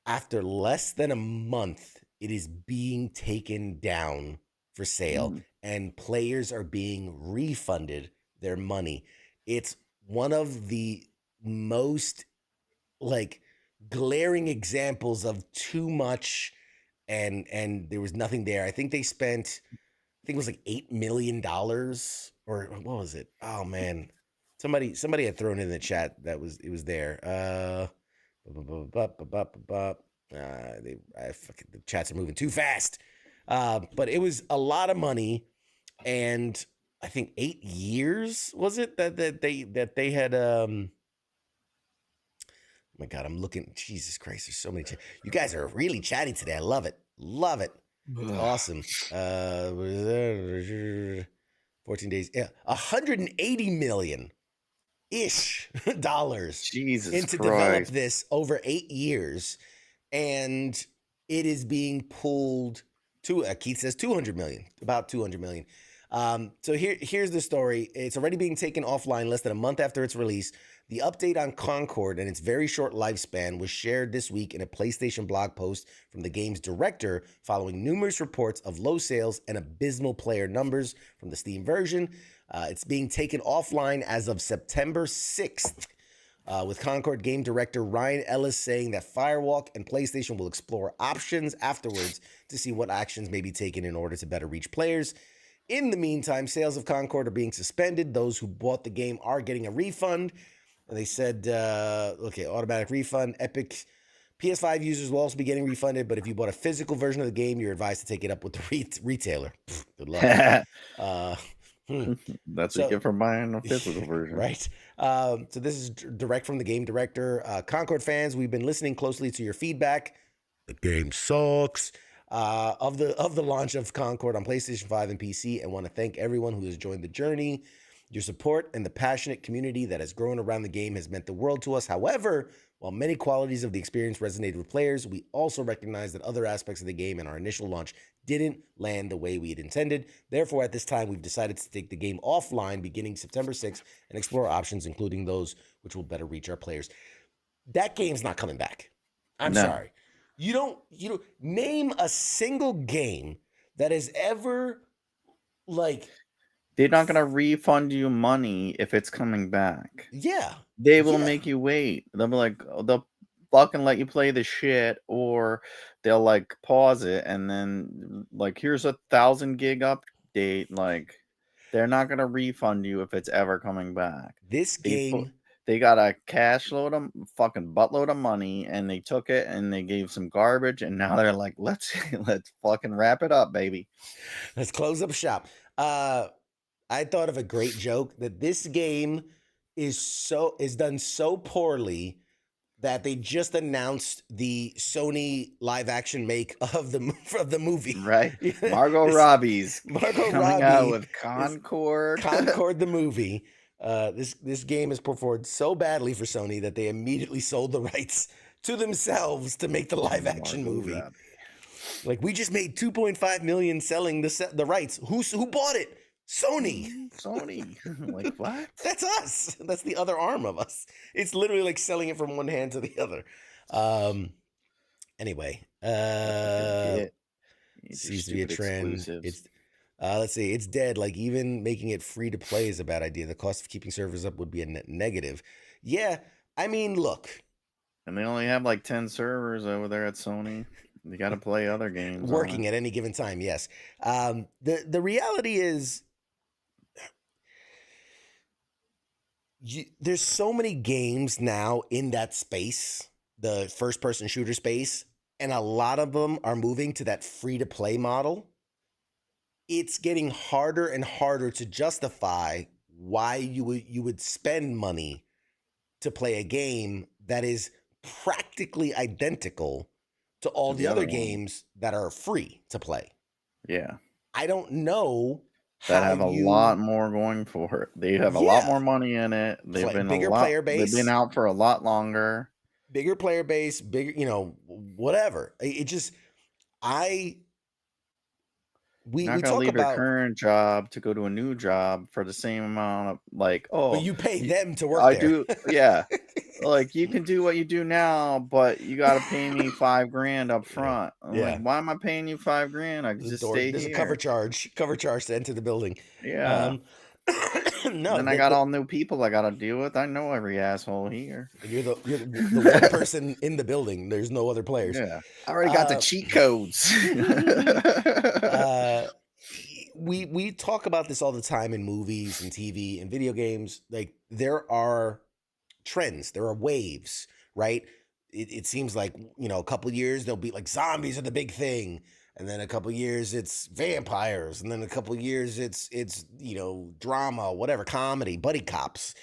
After less than a month, it is being taken down for sale, and players are being refunded their money. It's one of the most like glaring examples of too much, and there was nothing there. I think they spent, I think it was like $8 million, or what was it? Oh man, somebody had thrown in the chat that it was there. The chats are moving too fast. But it was a lot of money, and I think 8 years was it that they had. Oh my God, I'm looking. Jesus Christ, there's so many. You guys are really chatty today. I love it. Love it. It's awesome. 14 days. Yeah, 180 million ish dollars Jesus into Christ. develop this over 8 years, and it is being pulled to Keith says 200 million, about 200 million. So here's the story. It's already being taken offline less than a month after its release. The update on Concord and its very short lifespan was shared this week in a PlayStation blog post from the game's director, following numerous reports of low sales and abysmal player numbers from the Steam version. It's being taken offline as of September 6th, with Concord game director Ryan Ellis saying that Firewalk and PlayStation will explore options afterwards to see what actions may be taken in order to better reach players. In the meantime, sales of Concord are being suspended. Those who bought the game are getting a refund. And they said, okay, automatic refund. Epic PS5 users will also be getting refunded, but if you bought a physical version of the game, you're advised to take it up with the retailer. Good luck. That's what you get for buying a physical version. Right. So this is direct from the game director. Concord fans, we've been listening closely to your feedback. The game sucks. Of the launch of Concord on PlayStation 5 and PC, and want to thank everyone who has joined the journey. Your support and the passionate community that has grown around the game has meant the world to us. However, while many qualities of the experience resonated with players, we also recognize that other aspects of the game and our initial launch didn't land the way we had intended. Therefore, at this time, we've decided to take the game offline beginning September 6th and explore options, including those which will better reach our players. That game's not coming back. I'm sorry. You don't name a single game that has ever they're not gonna refund you money if it's coming back. Yeah. They will make you wait. They'll be like, they'll fucking let you play the shit, or they'll like pause it and then like, here's a 1,000 gig update. Like, they're not gonna refund you if it's ever coming back. This game, they got a fucking buttload of money, and they took it and they gave some garbage, and now they're like, let's fucking wrap it up, baby. Let's close up shop. I thought of a great joke that this game is done so poorly that they just announced the Sony live action make of the movie. Right. Margot Robbie's coming out with Concord. Concord the movie. This game has performed so badly for Sony that they immediately sold the rights to themselves to make the live action movie. Like, we just made $2.5 million selling the rights. Who bought it? Sony. Like, what? That's us. That's the other arm of us. It's literally like selling it from one hand to the other. Anyway, it seems to be a trend. Exclusives. It's let's see, it's dead. Like, even making it free to play is a bad idea. The cost of keeping servers up would be a net negative. Yeah, I mean, look. And they only have like 10 servers over there at Sony. You got to play other games. Working at any given time, yes. The reality is, there's so many games now in that space, the first-person shooter space, and a lot of them are moving to that free-to-play model. It's getting harder and harder to justify why you would spend money to play a game that is practically identical to all the other games that are free to play. Yeah. I don't know that have a lot more going for it. They have a lot more money in it. They've been bigger player base. They've been out for a lot longer. Bigger player base, bigger, whatever. It just, we You're not gonna talk leave your about, current job to go to a new job for the same amount of like, but oh, you pay y- them to work I there. do, yeah. Like you can do what you do now, but you got to pay me $5,000 up Yeah. front. I'm like, Yeah. why am I paying you $5,000? I could There's a just door. stay There's a cover here. charge to enter the building. Yeah. No, Then I got all new people I got to deal with. I know every asshole here. you're the one person in the building. There's no other players. Yeah, I already got the cheat codes. We talk about this all the time in movies and TV and video games. Like there are trends, there are waves, right? It seems like, a couple years there'll be like zombies are the big thing, and then a couple years it's vampires, and then a couple years it's drama, whatever, comedy, buddy cops.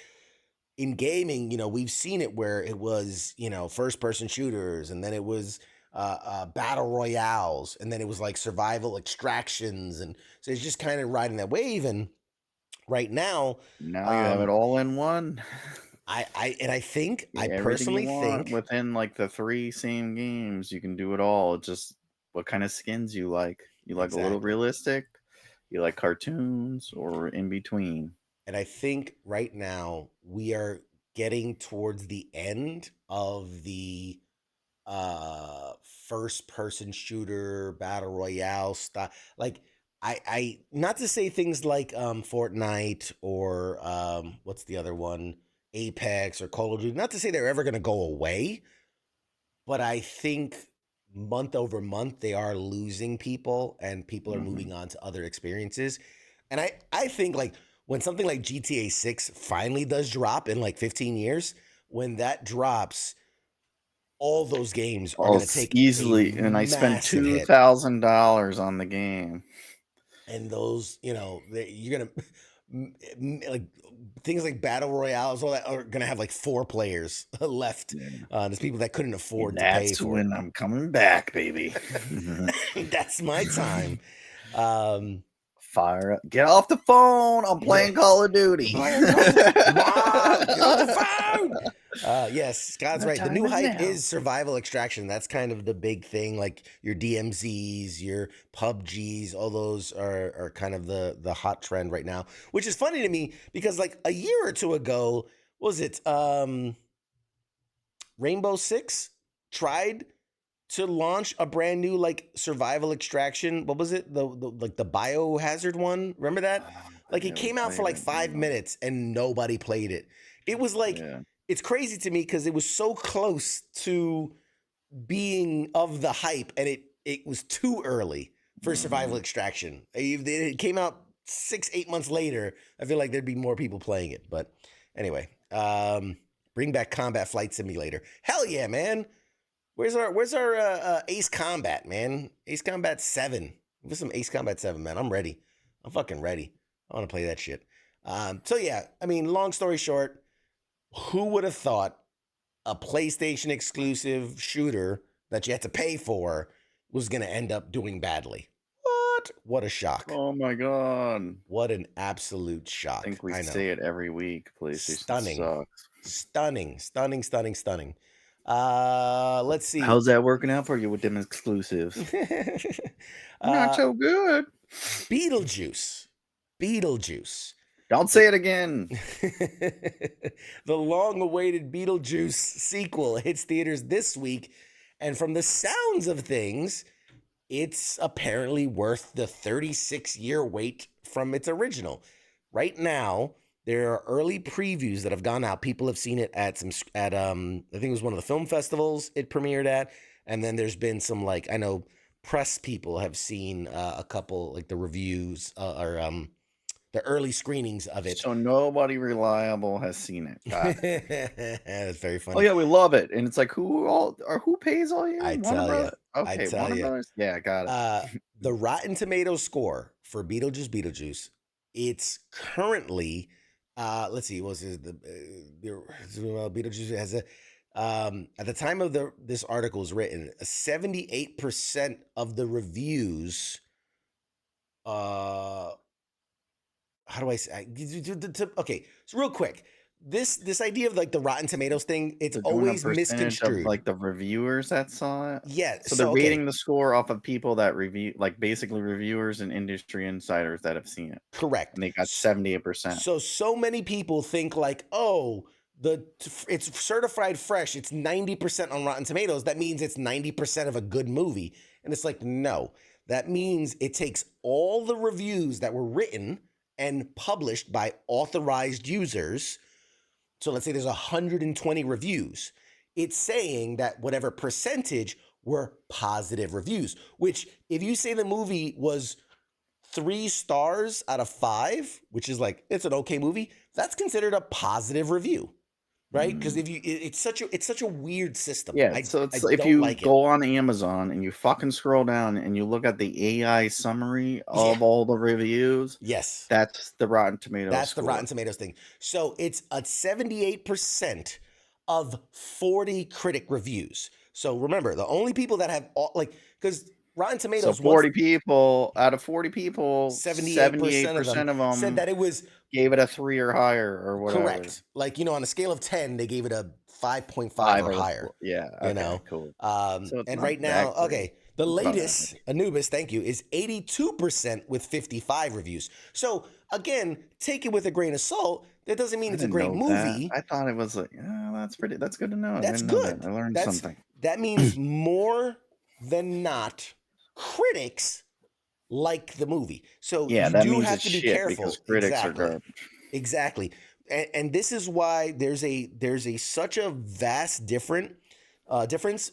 In gaming, we've seen it where it was, first person shooters, and then it was battle royales, and then it was like survival extractions, and so it's just kind of riding that wave. And right now, Now you have it all in one. I think, I Everything you personally want think, within like the 3 same games, you can do it all. Just what kind of skins you like. You like a little exactly. realistic? You like cartoons or in between? And I think right now we are getting towards the end of the first person shooter battle royale style. Like I not to say things like Fortnite or what's the other one, Apex or Call of Duty, not to say they're ever going to go away, but I think month over month they are losing people, and people are moving on to other experiences. And I think like when something like GTA 6 finally does drop in like 15 years, when that drops, all those games are going to take Easily, a and I spent massive hit. $2,000 on the game. And those, you're going to like things like battle royales, all that are going to have like 4 players left. There's people that couldn't afford to pay That's for when I'm coming back, baby. it. That's my time. Fire up. Get off the phone. I'm playing Call of Duty. Mom, get off the phone. Yes, Scott's The right. The time new is hype now. is survival extraction. That's kind of the big thing. Like your DMZs, your PUBGs, all those are kind of the hot trend right now. Which is funny to me because like a year or two ago, what was it? Rainbow Six tried to launch a brand new like survival extraction. What was it? The like the biohazard one. Remember that? Like it came out for like 5 minutes and nobody played it. It was like it's crazy to me because it was so close to being of the hype, and it was too early for survival extraction. It came out 6-8 months later. I feel like there'd be more people playing it. But anyway, bring back Combat Flight Simulator. Hell yeah, man. Where's our Ace Combat, man? Ace Combat 7. Give us some Ace Combat 7, man. I'm ready. I'm fucking ready. I want to play that shit. So yeah, I mean, long story short, who would have thought a PlayStation exclusive shooter that you had to pay for was going to end up doing badly? What a shock. Oh my god. What an absolute shock. I think we know. say it every week. PlayStation Stunning. sucks. Stunning. Let's see. How's that working out for you with them exclusives? Not so good. Beetlejuice. Don't say it again. The long-awaited Beetlejuice sequel hits theaters this week, and from the sounds of things, it's apparently worth the 36-year wait from its original. Right now, there are early previews that have gone out. People have seen it at I think it was one of the film festivals it premiered at, and then there's been some like I know press people have seen a couple like the reviews or the early screenings of it. So nobody reliable has seen it. Got it. That's very funny. Oh yeah, we love it, and it's like who pays all you? I tell you. Okay, Warner Brothers. Yeah, got it. The Rotten Tomatoes score for Beetlejuice. It's currently, let's see, Beetlejuice has a, at the time of this article was written, 78% of the reviews, how do I say? Okay, so real quick, this idea of like the Rotten Tomatoes thing, it's They're doing a always percentage of misconstrued. like the reviewers that saw it. Yeah. So they're So okay, rating the score off of people that review, like basically reviewers and industry insiders that have seen it, correct. and they got 78%. So many people think like, oh, it's certified fresh. It's 90% on Rotten Tomatoes. That means it's 90% of a good movie. And it's like, no, that means it takes all the reviews that were written and published by authorized users. So let's say there's 120 reviews. It's saying that whatever percentage were positive reviews, which if you say the movie was 3 stars out of 5, which is like, it's an okay movie, that's considered a positive review, right? Because if you, it's such a weird system. Yeah, I so it's don't if you like it. go on Amazon and you fucking scroll down and you look at the AI summary of all the reviews, Yes, that's the Rotten Tomatoes that's the score. Rotten Tomatoes thing. So it's a 78% of 40 critic reviews. So remember, the only people that have all, like, because Rotten So Tomatoes, 40 people out of 40 people, 78% of them said that it was gave it a 3 or higher or whatever. correct. Like, on a scale of 10, they gave it a 5.5 5 or higher. Yeah, You okay, know? cool. So it's and not right that now, great. okay, the It's about latest Anubis, thank you, is 82% with 55 reviews. So again, take it with a grain of salt. That doesn't mean I it's a didn't great know that. movie. I thought it was like, that's good to know. That's I didn't know good. that. I learned That's something. that means more than not, critics like the movie. So Yeah, you that do means have it's to be shit careful. because critics Exactly. are garbage. Exactly. And this is why there's such a vast difference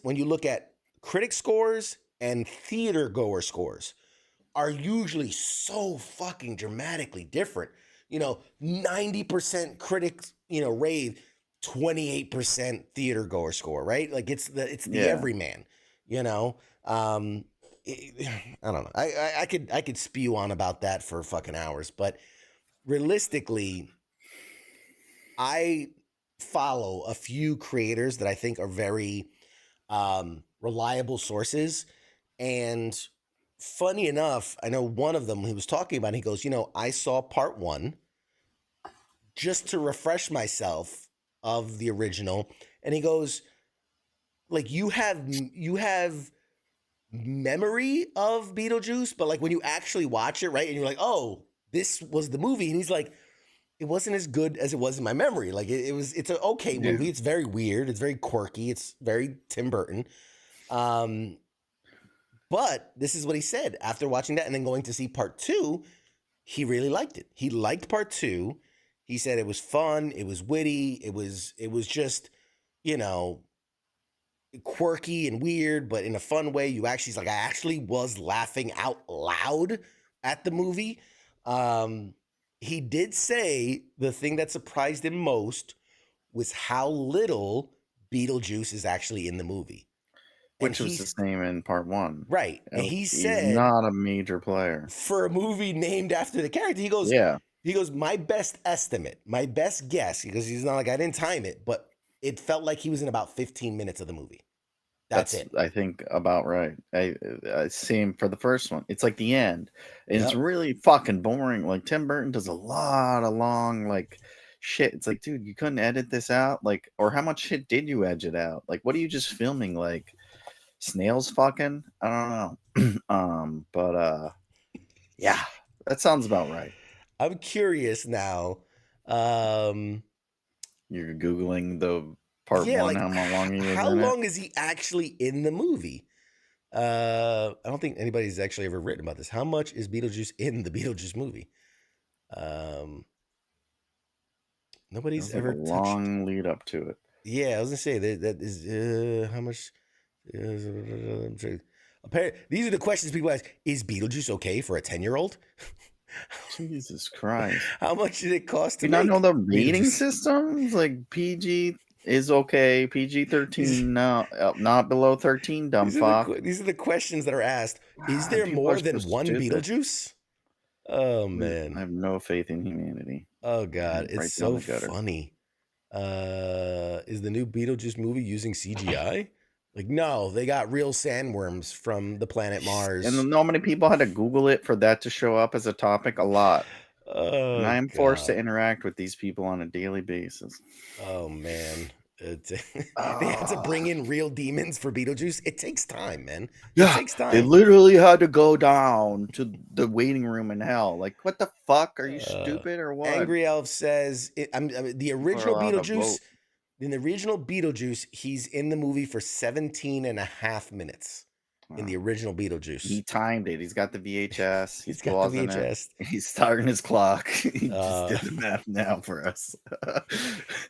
when you look at critic scores and theater goer scores are usually so fucking dramatically different. 90% critics, rave, 28% theater goer score, right? Like it's the Yeah. everyman, I don't know. I could spew on about that for fucking hours, but realistically, I follow a few creators that I think are very reliable sources. And funny enough, I know one of them, he was talking about, he goes, I saw part 1 just to refresh myself of the original. And he goes, like, you have memory of Beetlejuice, but like when you actually watch it, right, and you're like, oh, this was the movie. And he's like, it wasn't as good as it was in my memory. Like it's an okay movie. It's very weird. It's very quirky. It's very Tim Burton. But this is what he said after watching that and then going to see part 2. He really liked it. He liked part 2. He said it was fun. It was witty. It was just, quirky and weird, but in a fun way. I actually was laughing out loud at the movie. He did say the thing that surprised him most was how little Beetlejuice is actually in the movie. Which was the same in part 1. Right. And he said, he's not a major player. For a movie named after the character, he goes, my best estimate, my best guess, because he's not like, I didn't time it, but it felt like he was in about 15 minutes of the movie. That's it. I think about right. Same for the first one. It's like the end. And it's really fucking boring. Like Tim Burton does a lot of long like shit. It's like, dude, you couldn't edit this out? Like, or how much shit did you edit out? Like, what are you just filming? Like snails fucking? I don't know. But yeah, that sounds about right. I'm curious now. You're Googling the part 1, like, how long he was how in long is he actually in the movie? I don't think anybody's actually ever written about this. How much is Beetlejuice in the Beetlejuice movie? Nobody's ever a long lead up to it. Yeah, I was gonna say that is how much. Apparently, these are the questions people ask. Is Beetlejuice okay for a 10-year-old? Jesus Christ! How much did it cost to you make? not know the rating systems? Like PG is okay, PG-13 no, not below 13. Dumb fuck. These are the questions that are asked. Is there more than one Beetlejuice? Oh man, I have no faith in humanity. Oh god, it's so funny. Is the new Beetlejuice movie using CGI? Like, no, they got real sandworms from the planet Mars. And how many people had to Google it for that to show up as a topic? A lot. Oh, And I am forced to God. interact with these people on a daily basis. Oh, man. They had to bring in real demons for Beetlejuice. It takes time, man. It Yeah, takes they time. literally had to go down to the waiting room in hell. Like, what the fuck? Are you stupid or what? Angry Elf says the People are original allowed to Beetlejuice. vote. In the original Beetlejuice, he's in the movie for 17 and a half minutes. In the original Beetlejuice, He timed it. He's got the VHS. he's got the pausing VHS. it. He's starting his clock. He just did the math now for us.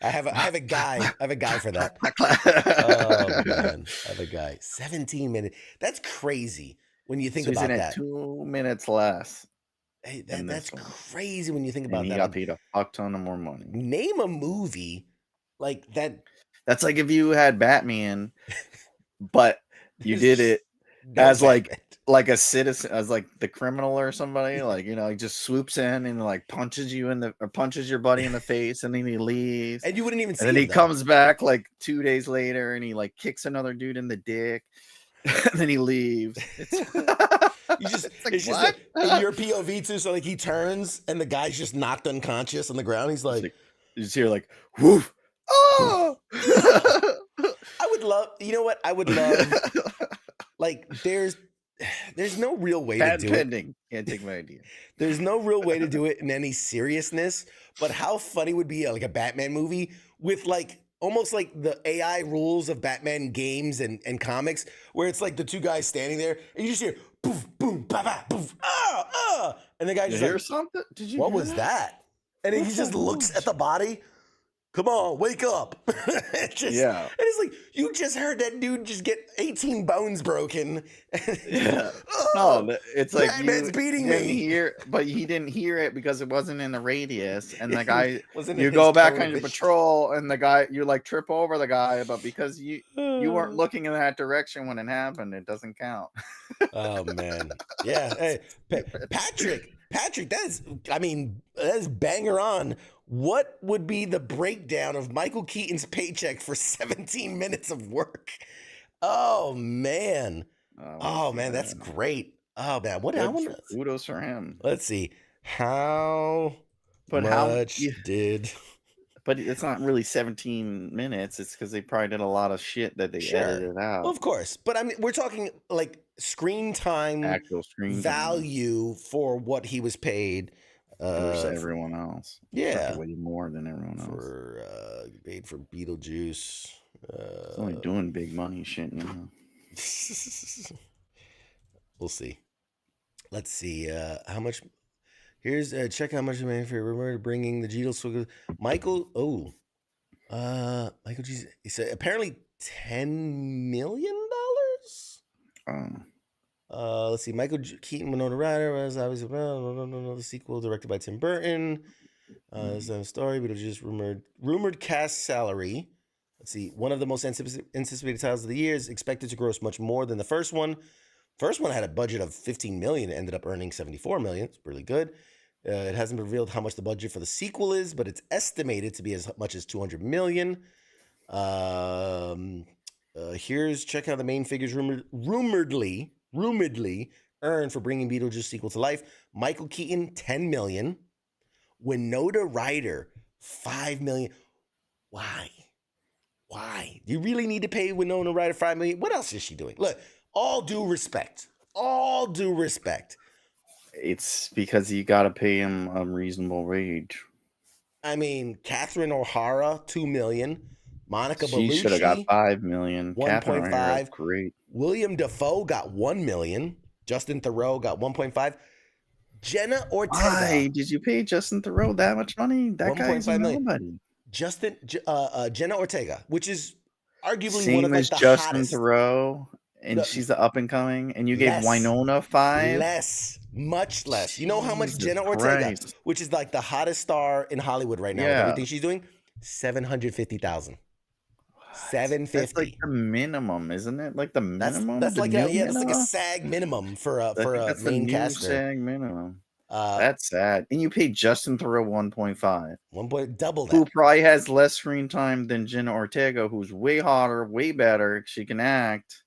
I have a guy for that. Oh man, I have a guy. 17 minutes. That's crazy when you think So he's about in it that. 2 minutes less. Hey, in that's this one. crazy when you think about And he that. got Like, paid a fuck ton of more money. name a movie like that. That's like if you had Batman, but you There's did it no as Batman. like a citizen, as like the criminal or somebody, like, you know, he just swoops in and like punches you or punches your buddy in the face, and then he leaves. And you wouldn't even see And then him, he though. comes back like 2 days later and he like kicks another dude in the dick. And then he leaves. You just It's like, what? in your POV too. So like he turns and the guy's just knocked unconscious on the ground. He's like, you just hear like, woof. Oh, I would love, you know what? I would love, like, there's no real way to do pending. Can't take my idea. There's no real way to do it in any seriousness, but how funny would be like a Batman movie with like almost like the AI rules of Batman games and comics, where it's like the two guys standing there and you just hear poof, boom, ba ba, poof, and the guy Did just you hear like, something? Did you what hear was that? And then he just looks at the body. Come on, wake up. Yeah. And it's like, you just heard that dude just get 18 bones broken. Yeah. Oh, No, it's like Batman's beating me. But he didn't hear it because it wasn't in the radius. And the guy, Wasn't you in go his back cone on of your vision. patrol, and the guy, you like trip over the guy, but because you weren't looking in that direction when it happened, it doesn't count. Oh man, yeah. Hey, Patrick, that's banger on. What would be the breakdown of Michael Keaton's paycheck for 17 minutes of work? Oh man, that's great. Oh man, Kudos for him. Let's see. How But much did? But it's not really 17 minutes. It's because they probably did a lot of shit that they edited out. Well, of course, but I mean, we're talking like screen time, Actual screen value for what he was paid versus everyone else. Yeah, way more than everyone else. For paid for Beetlejuice. It's only doing big money shit now. We'll see. Let's see how much. Here's check how much you made for remember bringing the Beatles. Michael. Michael G. He said apparently $10 million. Let's see. Michael Keaton, Winona Ryder was obviously the sequel directed by Tim Burton. There's a story, but it was just rumored cast salary. Let's see. One of the most anticipated titles of the year is expected to gross much more than the first one. First one had a budget of $15 million, ended up earning $74 million. It's really good. It hasn't been revealed how much the budget for the sequel is, but it's estimated to be as much as $200 million. Here's check out the main figures rumoredly earned for bringing Beetlejuice sequel to life. Michael Keaton, $10 million. Winona Ryder, $5 million. Why? Do you really need to pay Winona Ryder $5 million? What else is she doing? Look, all due respect. It's because you got to pay him a reasonable wage. I mean, Catherine O'Hara, $2 million. Monica Bellucci, she should have got $5 million. 1.5. Great. William Dafoe got $1 million. Justin Theroux got 1.5. Jenna Ortega. Why did you pay Justin Theroux that much money? That guy's nobody. Jenna Ortega, which is arguably Same one of like as the Justin hottest. Theroux, and she's the up and coming. And you gave Winona 5. Much less. You know how much Jenna Ortega, which is like the hottest star in Hollywood right now, with everything she's doing, $750,000. $750,000. That's like the minimum, isn't it? Like the minimum. That's like that's like a SAG minimum for a main caster. SAG minimum. That's sad. And you paid Justin Theroux 1.5. Double that. Who probably has less screen time than Jenna Ortega, who's way hotter, way better. She can act.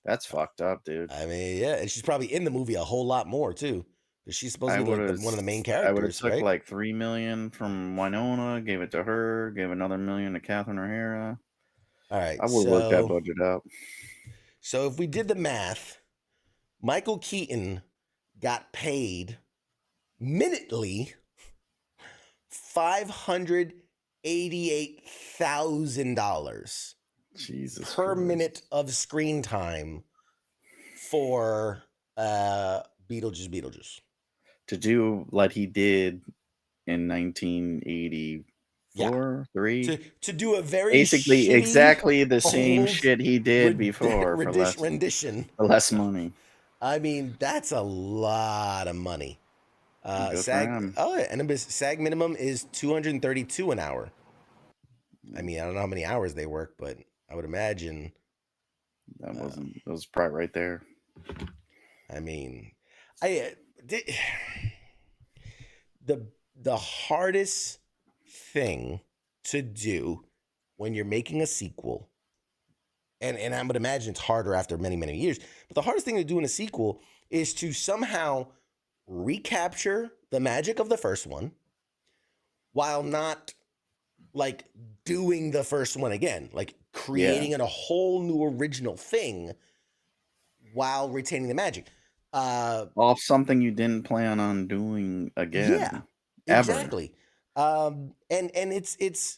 That's fucked up, dude. I mean, yeah, and she's probably in the movie a whole lot more too. because she's supposed I to be would like have. one of the main I would have characters, took right? like $3 million from Winona, gave it to her, gave another $1 million to Catherine O'Hara. All right, I would have worked that budget out. so if we did the math, Michael Keaton got paid minutely $588,000 Jesus per Christ. minute of screen time for Beetlejuice. To do like he did in 1984, 3. To do a very Basically shitty, exactly the same old shit he did before for rendition. less money. I mean, that's a lot of money. Good for SAG him. and SAG minimum is $232 an hour. I mean, I don't know how many hours they work, but I would imagine That was probably right there. I mean, the hardest thing to do when you're making a sequel, and I would imagine it's harder after many, many years, but the hardest thing to do in a sequel is to somehow recapture the magic of the first one while not like doing the first one again, like creating a whole new original thing while retaining the magic. Off something you didn't plan on doing again. Yeah, ever. exactly. And it's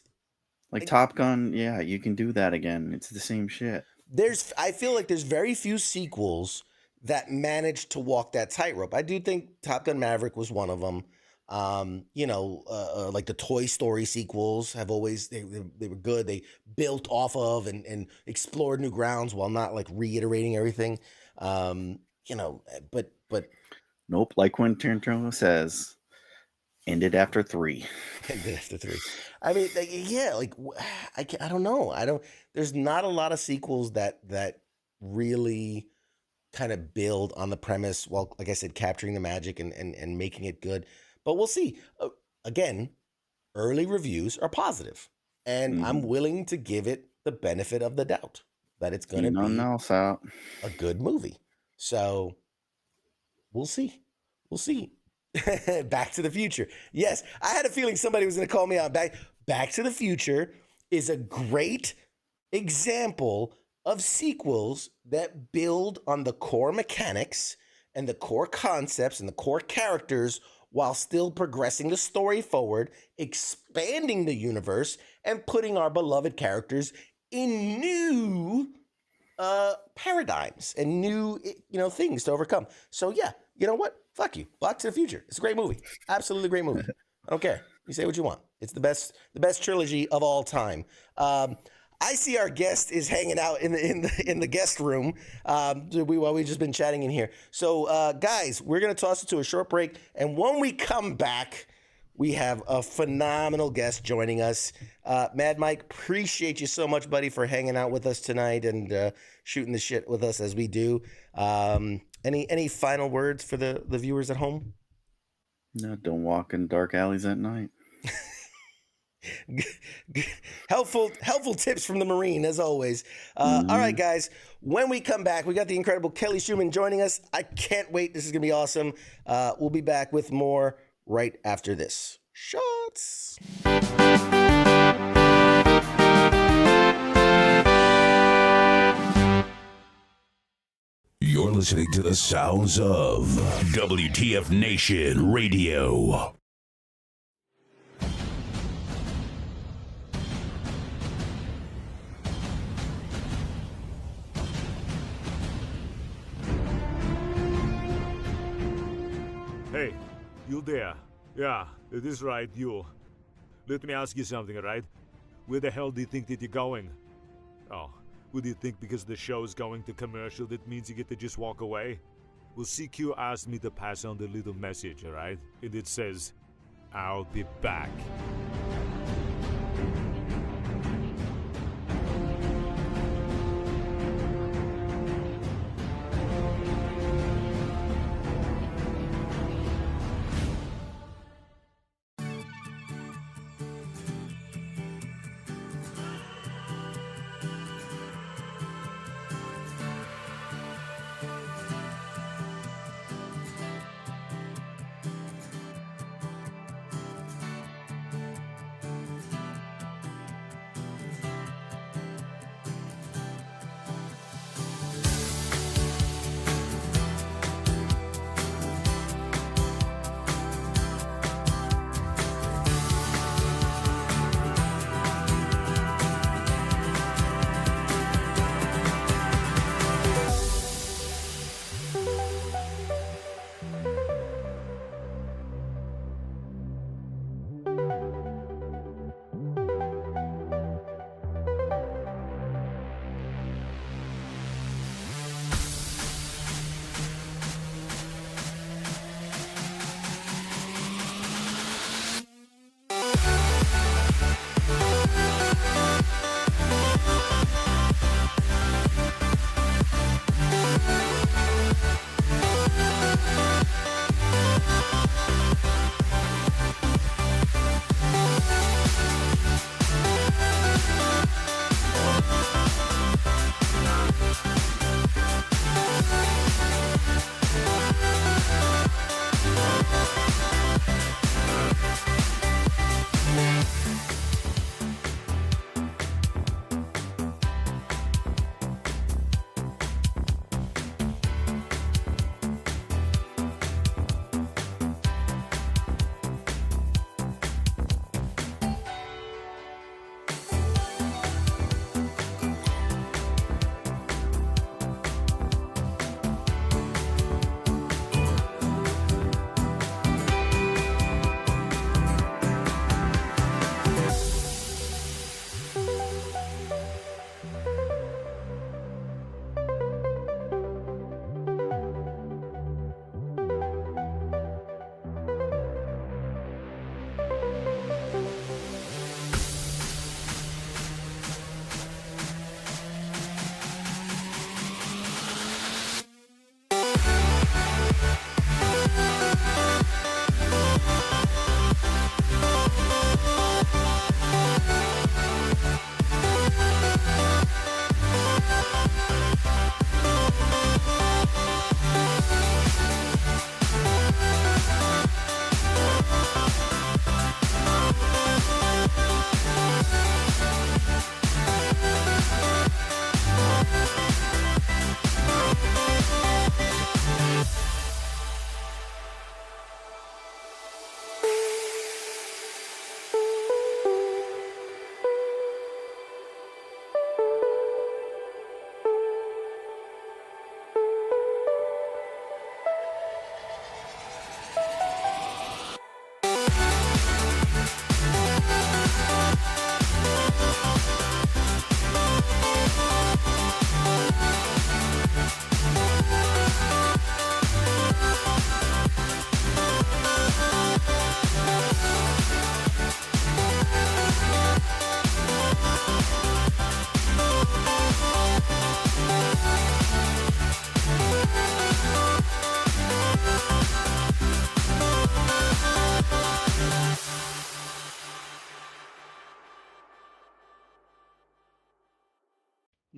like Top Gun. Yeah, you can do that again. It's the same shit. I feel like there's very few sequels that managed to walk that tightrope. I do think Top Gun Maverick was one of them. Like the Toy Story sequels have always they were good. They built off of and explored new grounds while not like reiterating everything. But nope. Like when Tarantino says, ended after 3. Ended after 3. I mean, I don't know. There's not a lot of sequels that really kind of build on the premise while, like I said, capturing the magic and making it good. But we'll see. Again, early reviews are positive, and I'm willing to give it the benefit of the doubt that it's going to be a good movie. So we'll see. We'll see. Back to the Future. Yes, I had a feeling somebody was going to call me out. Back to the Future is a great example of sequels that build on the core mechanics and the core concepts and the core characters while still progressing the story forward, expanding the universe, and putting our beloved characters in new paradigms and new things to overcome. So yeah, you know what? Fuck you. Back to the Future. It's a great movie. Absolutely great movie. I don't care. You say what you want. It's the best trilogy of all time. I see our guest is hanging out in the guest room while we've just been chatting in here. So, guys, we're going to toss it to a short break. And when we come back, we have a phenomenal guest joining us. Mad Mike, appreciate you so much, buddy, for hanging out with us tonight and shooting the shit with us as we do. Any final words for the viewers at home? No, don't walk in dark alleys at night. helpful tips from the Marine, as always. All right, guys, when we come back, we got the incredible Kelly Schumann joining us. I can't wait. This is going to be awesome. We'll be back with more right after this. Shots. You're listening to the sounds of WTF Nation Radio. Hey, you there? Yeah, it is right, you. Let me ask you something, alright? Where the hell do you think that you're going? Oh, would you think because the show is going to commercial that means you get to just walk away? Well, CQ asked me to pass on the little message, alright? And it says, I'll be back.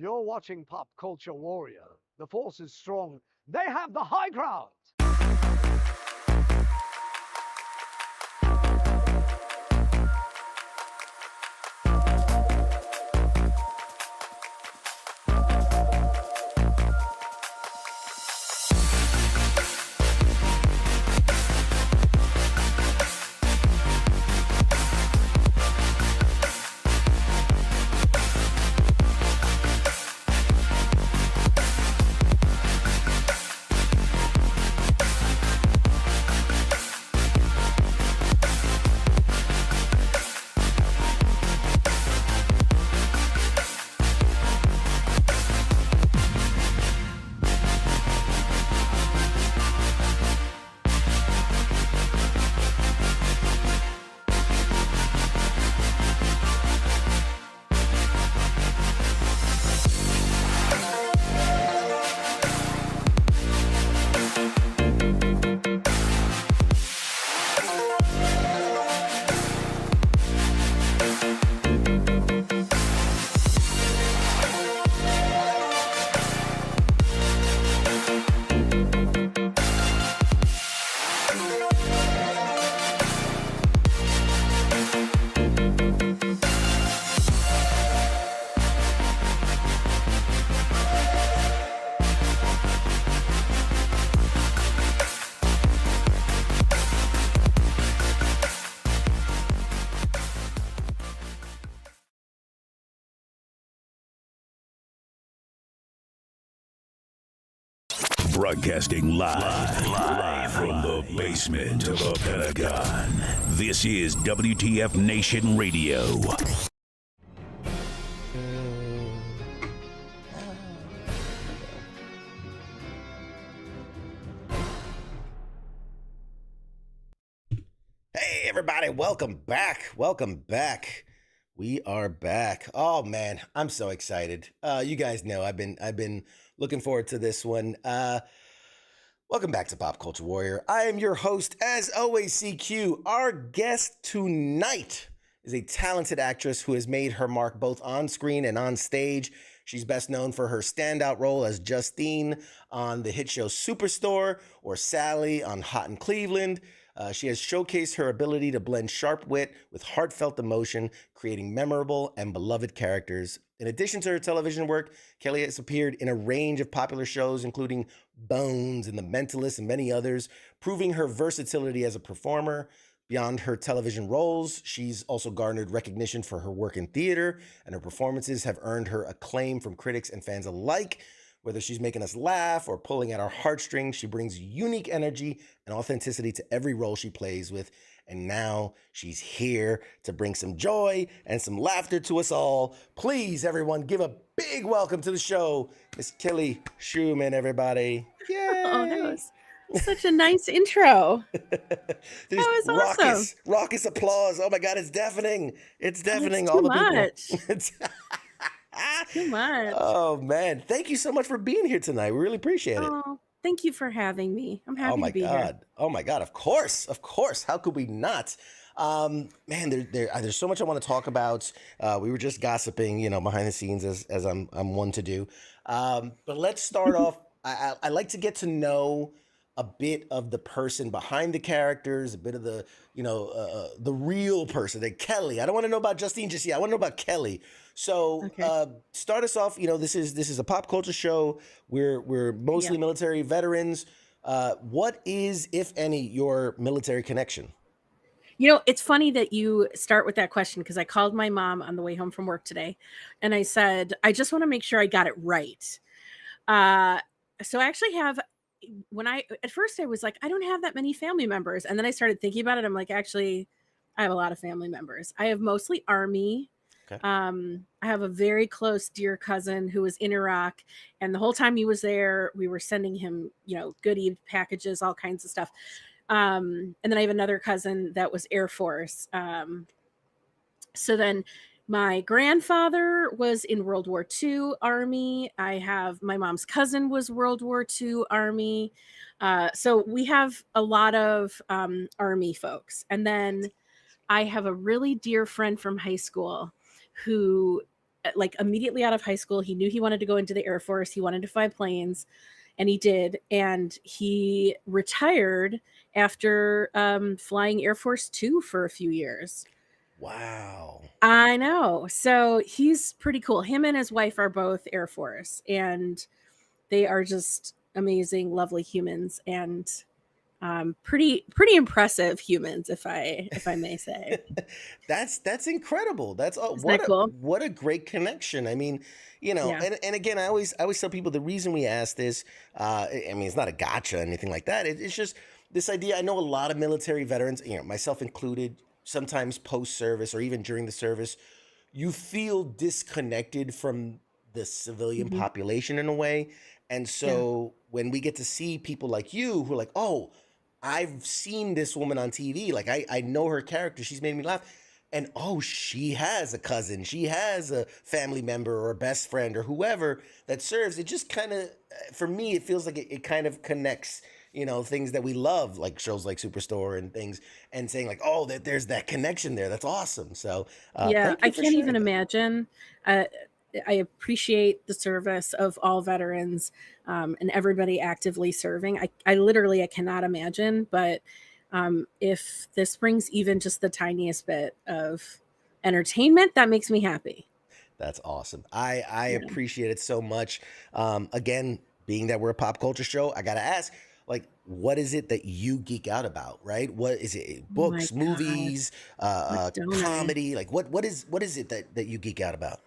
You're watching Pop Culture Warrior. The force is strong. They have the high ground. Broadcasting live from the basement of the Pentagon. This is WTF Nation Radio. Hey, everybody, welcome back. Welcome back. We are back. Oh man, I'm so excited. You guys know I've been looking forward to this one. Welcome back to Pop Culture Warrior. I am your host, as always, CQ. Our guest tonight is a talented actress who has made her mark both on screen and on stage. She's best known for her standout role as Justine on the hit show Superstore, or Sally on Hot in Cleveland. She has showcased her ability to blend sharp wit with heartfelt emotion, creating memorable and beloved characters. In addition to her television work, Kelly has appeared in a range of popular shows, including Bones and The Mentalist and many others, proving her versatility as a performer. Beyond her television roles, she's also garnered recognition for her work in theater, and her performances have earned her acclaim from critics and fans alike. Whether she's making us laugh or pulling at our heartstrings, she brings unique energy and authenticity to every role she plays with. And now she's here to bring some joy and some laughter to us all. Please, everyone, give a big welcome to the show, Miss Kelly Schumann, everybody. Yay! Oh, that was such a nice intro. There's was awesome. raucous applause. Oh my God, it's deafening. It's deafening. It's All too the people. much. It's Too much. Oh man, thank you so much for being here tonight. We really appreciate it. Oh, thank you for having me. I'm happy to be here. Oh my God, of course. How could we not? Man, there's so much I want to talk about. We were just gossiping, behind the scenes as I'm one to do. But let's start off. I like to get to know a bit of the person behind the characters, a bit of the real person, the Kelly. I don't want to know about Justine just yet. I want to know about Kelly. So Okay. start us off. This is a pop culture show. We're mostly Yeah. military veterans. What is, if any, your military connection? It's funny that you start with that question because I called my mom on the way home from work today and I said, I just want to make sure I got it right. So I actually have, at first I was like, I don't have that many family members. And then I started thinking about it. I'm like, actually, I have a lot of family members. I have mostly Army. Okay. I have a very close dear cousin who was in Iraq, and the whole time he was there, we were sending him, goodie packages, all kinds of stuff. And then I have another cousin that was Air Force. So then my grandfather was in World War II Army. I have my mom's cousin was World War II Army. So we have a lot of Army folks. And then I have a really dear friend from high school who like immediately out of high school, he knew he wanted to go into the Air Force. He wanted to fly planes, and he did. And he retired after flying Air Force Two for a few years. Wow. I know. So he's pretty cool. Him and his wife are both Air Force, and they are just amazing, lovely humans, and pretty impressive humans, if I may say. That's incredible. That's Isn't that cool? what a great connection. I mean, you know, Yeah. and again, I always tell people the reason we ask this, I mean, it's not a gotcha or anything like that. It's just this idea. I know a lot of military veterans, you know, myself included, sometimes post service or even during the service, you feel disconnected from the civilian Hmm. population in a way. And Yeah. so when we get to see people like you who are like, oh, I've seen this woman on TV, like I know her character, she's made me laugh. And oh, she has a cousin, she has a family member or a best friend or whoever that serves. It just kind of, for me, it feels like it kind of connects, you know, things that we love, like shows like Superstore and things, and saying like, oh, there's that connection there. That's awesome. So Yeah, thank I you for can't even sharing that. imagine. Uh, I appreciate the service of all veterans, and everybody actively serving. I literally I cannot imagine, but if this brings even just the tiniest bit of entertainment, that makes me happy. That's awesome. I Yeah. appreciate it so much. Again, being that we're a pop culture show, I gotta ask, like, what is it that you geek out about, right? What is it? Oh my Books, God, movies, what don't I? comedy? Like, what is it that you geek out about?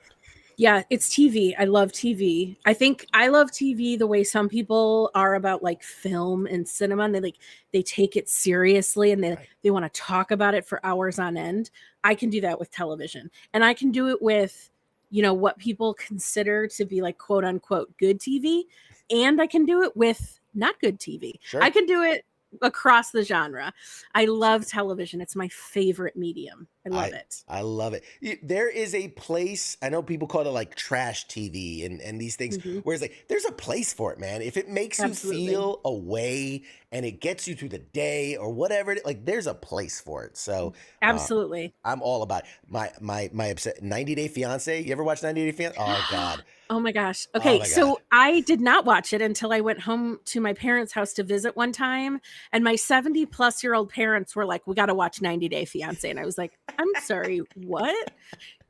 Yeah, it's TV. I love TV. I think I love TV the way some people are about like film and cinema, and they take it seriously, and Right. they want to talk about it for hours on end. I can do that with television. And I can do it with, what people consider to be like quote unquote good TV, and I can do it with not good TV. I Sure. can do it across the genre. I love television. It's my favorite medium. I love I it. I love it. There is a place. I know people call it like trash TV and these things. Hmm. Where it's like there's a place for it, man. If it makes you Absolutely. feel a way and it gets you through the day or whatever, like there's a place for it. So uh, Absolutely. I'm all about it. My upset 90 Day Fiance. You ever watch 90 Day Fiance? Oh God. Oh my gosh. Oh Okay, my God. so I did not watch it until I went home to my parents' house to visit one time, and my 70-plus-year-old parents were like, "We got to watch 90 Day Fiance." And I was like, "I'm sorry, what?"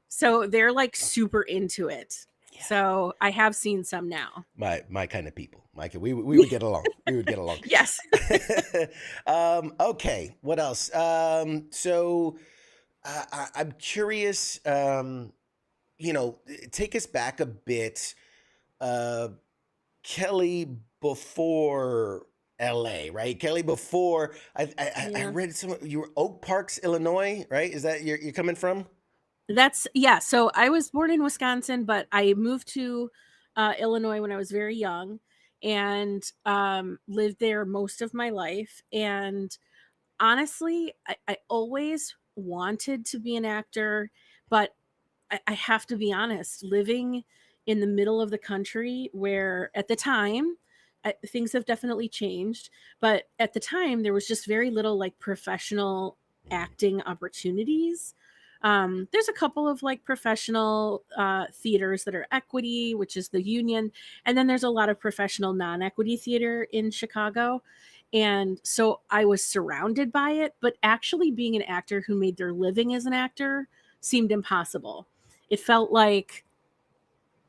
So they're like super into it. Yeah. So I have seen some now. My kind of people. We would get along. We would get along. Yes. Okay. What else? So I'm curious. Take us back a bit. Uh, Kelly before LA, right? Kelly before I Yeah. read some. You were Oak Parks, Illinois, right? Is that you're coming from? Yeah. So I was born in Wisconsin, but I moved to Illinois when I was very young, and lived there most of my life. And honestly, I always wanted to be an actor, but I have to be honest, living in the middle of the country where at the time, things have definitely changed, but at the time there was just very little like professional acting opportunities. There's a couple of like professional theaters that are equity, which is the union, and then there's a lot of professional non-equity theater in Chicago. And so I was surrounded by it, but actually being an actor who made their living as an actor seemed impossible. It felt like,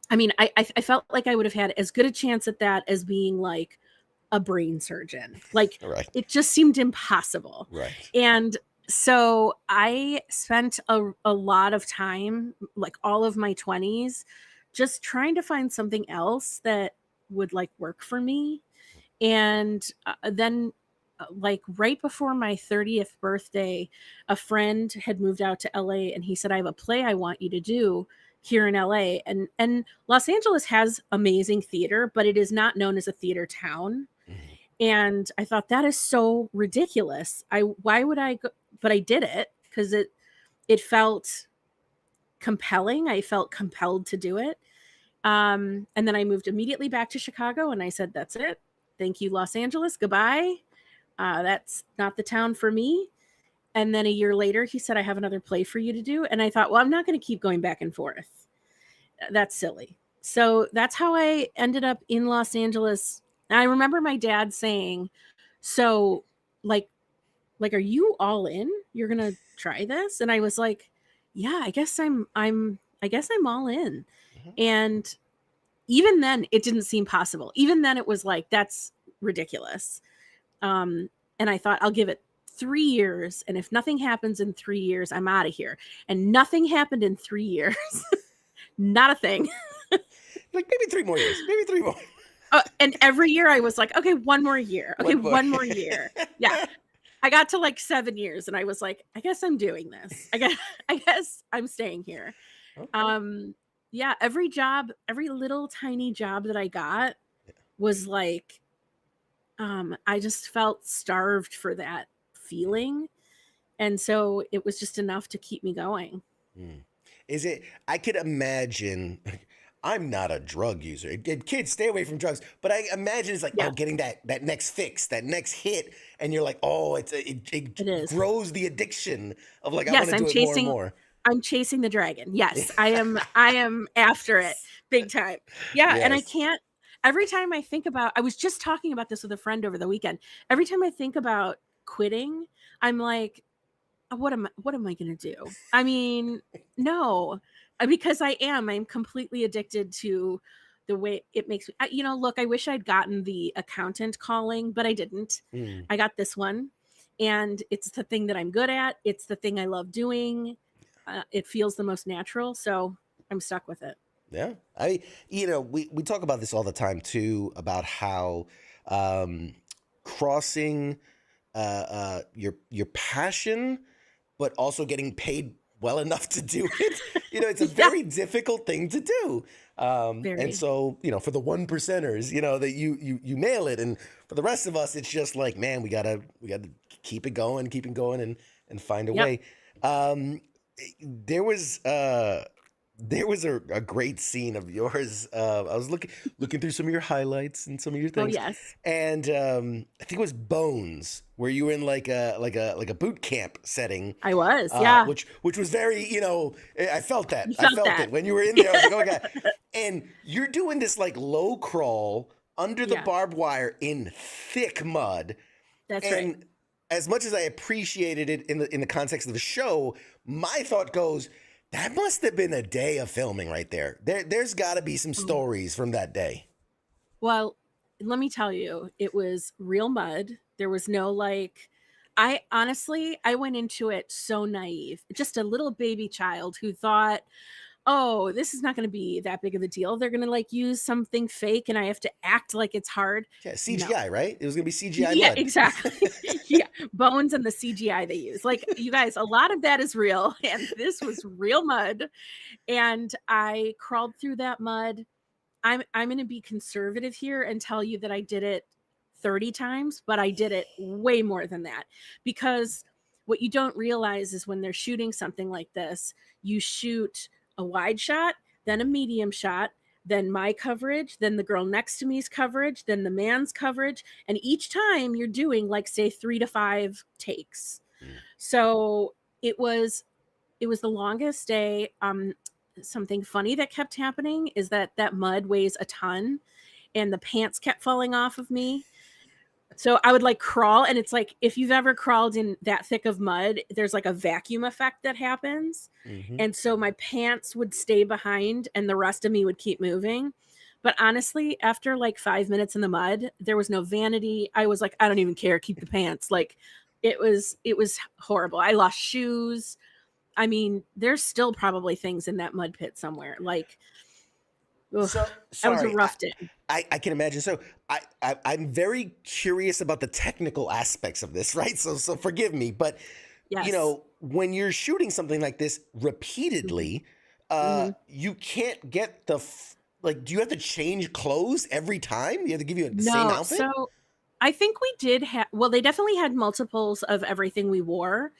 I mean, I felt like I would have had as good a chance at that as being like a brain surgeon. Like Right. it just seemed impossible. Right. And so I spent a lot of time, like all of my 20s, just trying to find something else that would like work for me. And then, like right before my 30th birthday, a friend had moved out to LA, and he said, "I have a play I want you to do here in LA." And Los Angeles has amazing theater, but it is not known as a theater town. Mhm. And I thought that is so ridiculous. Why would I go? But I did it because it felt compelling. I felt compelled to do it. And then I moved immediately back to Chicago, and I said, "That's it. Thank you, Los Angeles. Goodbye. That's not the town for me." And then a year later, he said, "I have another play for you to do." And I thought, well, I'm not going to keep going back and forth. That's silly. So that's how I ended up in Los Angeles. And I remember my dad saying, so like, are you all in? You're going to try this? And I was like, yeah, I guess I'm all in. And even then it didn't seem possible. Even then it was like, that's ridiculous. And I thought, I'll give it 3 years. And if nothing happens in 3 years, I'm out of here. And nothing happened in 3 years. Not a thing. Like maybe 3 more years. Maybe 3 more. And every year I was like, okay, 1 more year. Okay, one more year. Yeah. I got to like 7 years and I was like, I guess I'm doing this. I guess I'm staying here. Okay. Yeah, every little tiny job that I got was like, I just felt starved for that feeling. And so it was just enough to keep me going. Is it? I could imagine. I'm not a drug user. Kids, stay away from drugs. But I imagine it's like, Yeah. oh, getting that next fix, that next hit, and you're like, oh, it is. grows the addiction of like, I Yes, want to do it more and more. I'm chasing the dragon. Yes, I am after it big time. Yeah, and I Yes. can't. Every time I think about, I was just talking about this with a friend over the weekend. Every time I think about quitting, I'm like, what am I going to do? I mean, no, because I'm completely addicted to the way it makes me, look, I wish I'd gotten the accountant calling, but I didn't. I got this one, and it's the thing that I'm good at. It's the thing I love doing. It feels the most natural. So I'm stuck with it. Yeah. We talk about this all the time too, about how crossing your passion, but also getting paid well enough to do it. It's a very difficult thing to do. And so, for the 1%ers, that you nail it. And for the rest of us, it's just like, man, we gotta keep it going and find a way. There was a great scene of yours. I was looking through some of your highlights and some of your Oh, things. yes. And I think it was Bones, where you were in like a boot camp setting. I was, yeah. Which was very, I felt that. You I felt felt that. it when you were in there. I was like, oh my God. And you're doing this like low crawl under the barbed wire in thick mud. That's and right. As much as I appreciated it in the context of the show, my thought goes, that must have been a day of filming right there. There's got to be some stories from that day. Well, let me tell you, it was real mud. There was no I went into it so naive, just a little baby child who thought, oh, this is not going to be that big of a deal. They're going to use something fake and I have to act like it's hard. Yeah, CGI, right? It was going to be CGI Yeah, mud. exactly. Yeah, Bones and the CGI they use. You guys, a lot of that is real. And this was real mud. And I crawled through that mud. I'm going to be conservative here and tell you that I did it 30 times, but I did it way more than that, because what you don't realize is when they're shooting something like this, you shoot a wide shot, then a medium shot, then my coverage, then the girl next to me's coverage, then the man's coverage. And each time you're doing say 3 to 5 takes. So it was the longest day. Something funny that kept happening is that mud weighs a ton and the pants kept falling off of me. So I would crawl, and it's like, if you've ever crawled in that thick of mud, there's a vacuum effect that happens. And so my pants would stay behind and the rest of me would keep moving. But honestly, after 5 minutes in the mud, there was no vanity. I was like, I don't even care. Keep the pants. It was horrible. I lost shoes. I mean, there's still probably things in that mud pit somewhere. So, that was a rough day. I can imagine. So I'm very curious about the technical aspects of this, right? So forgive me, but yes. When you're shooting something like this repeatedly, you can't get do you have to change clothes every time? You have to give you the same outfit? So I think we did have, they definitely had multiples of everything we wore.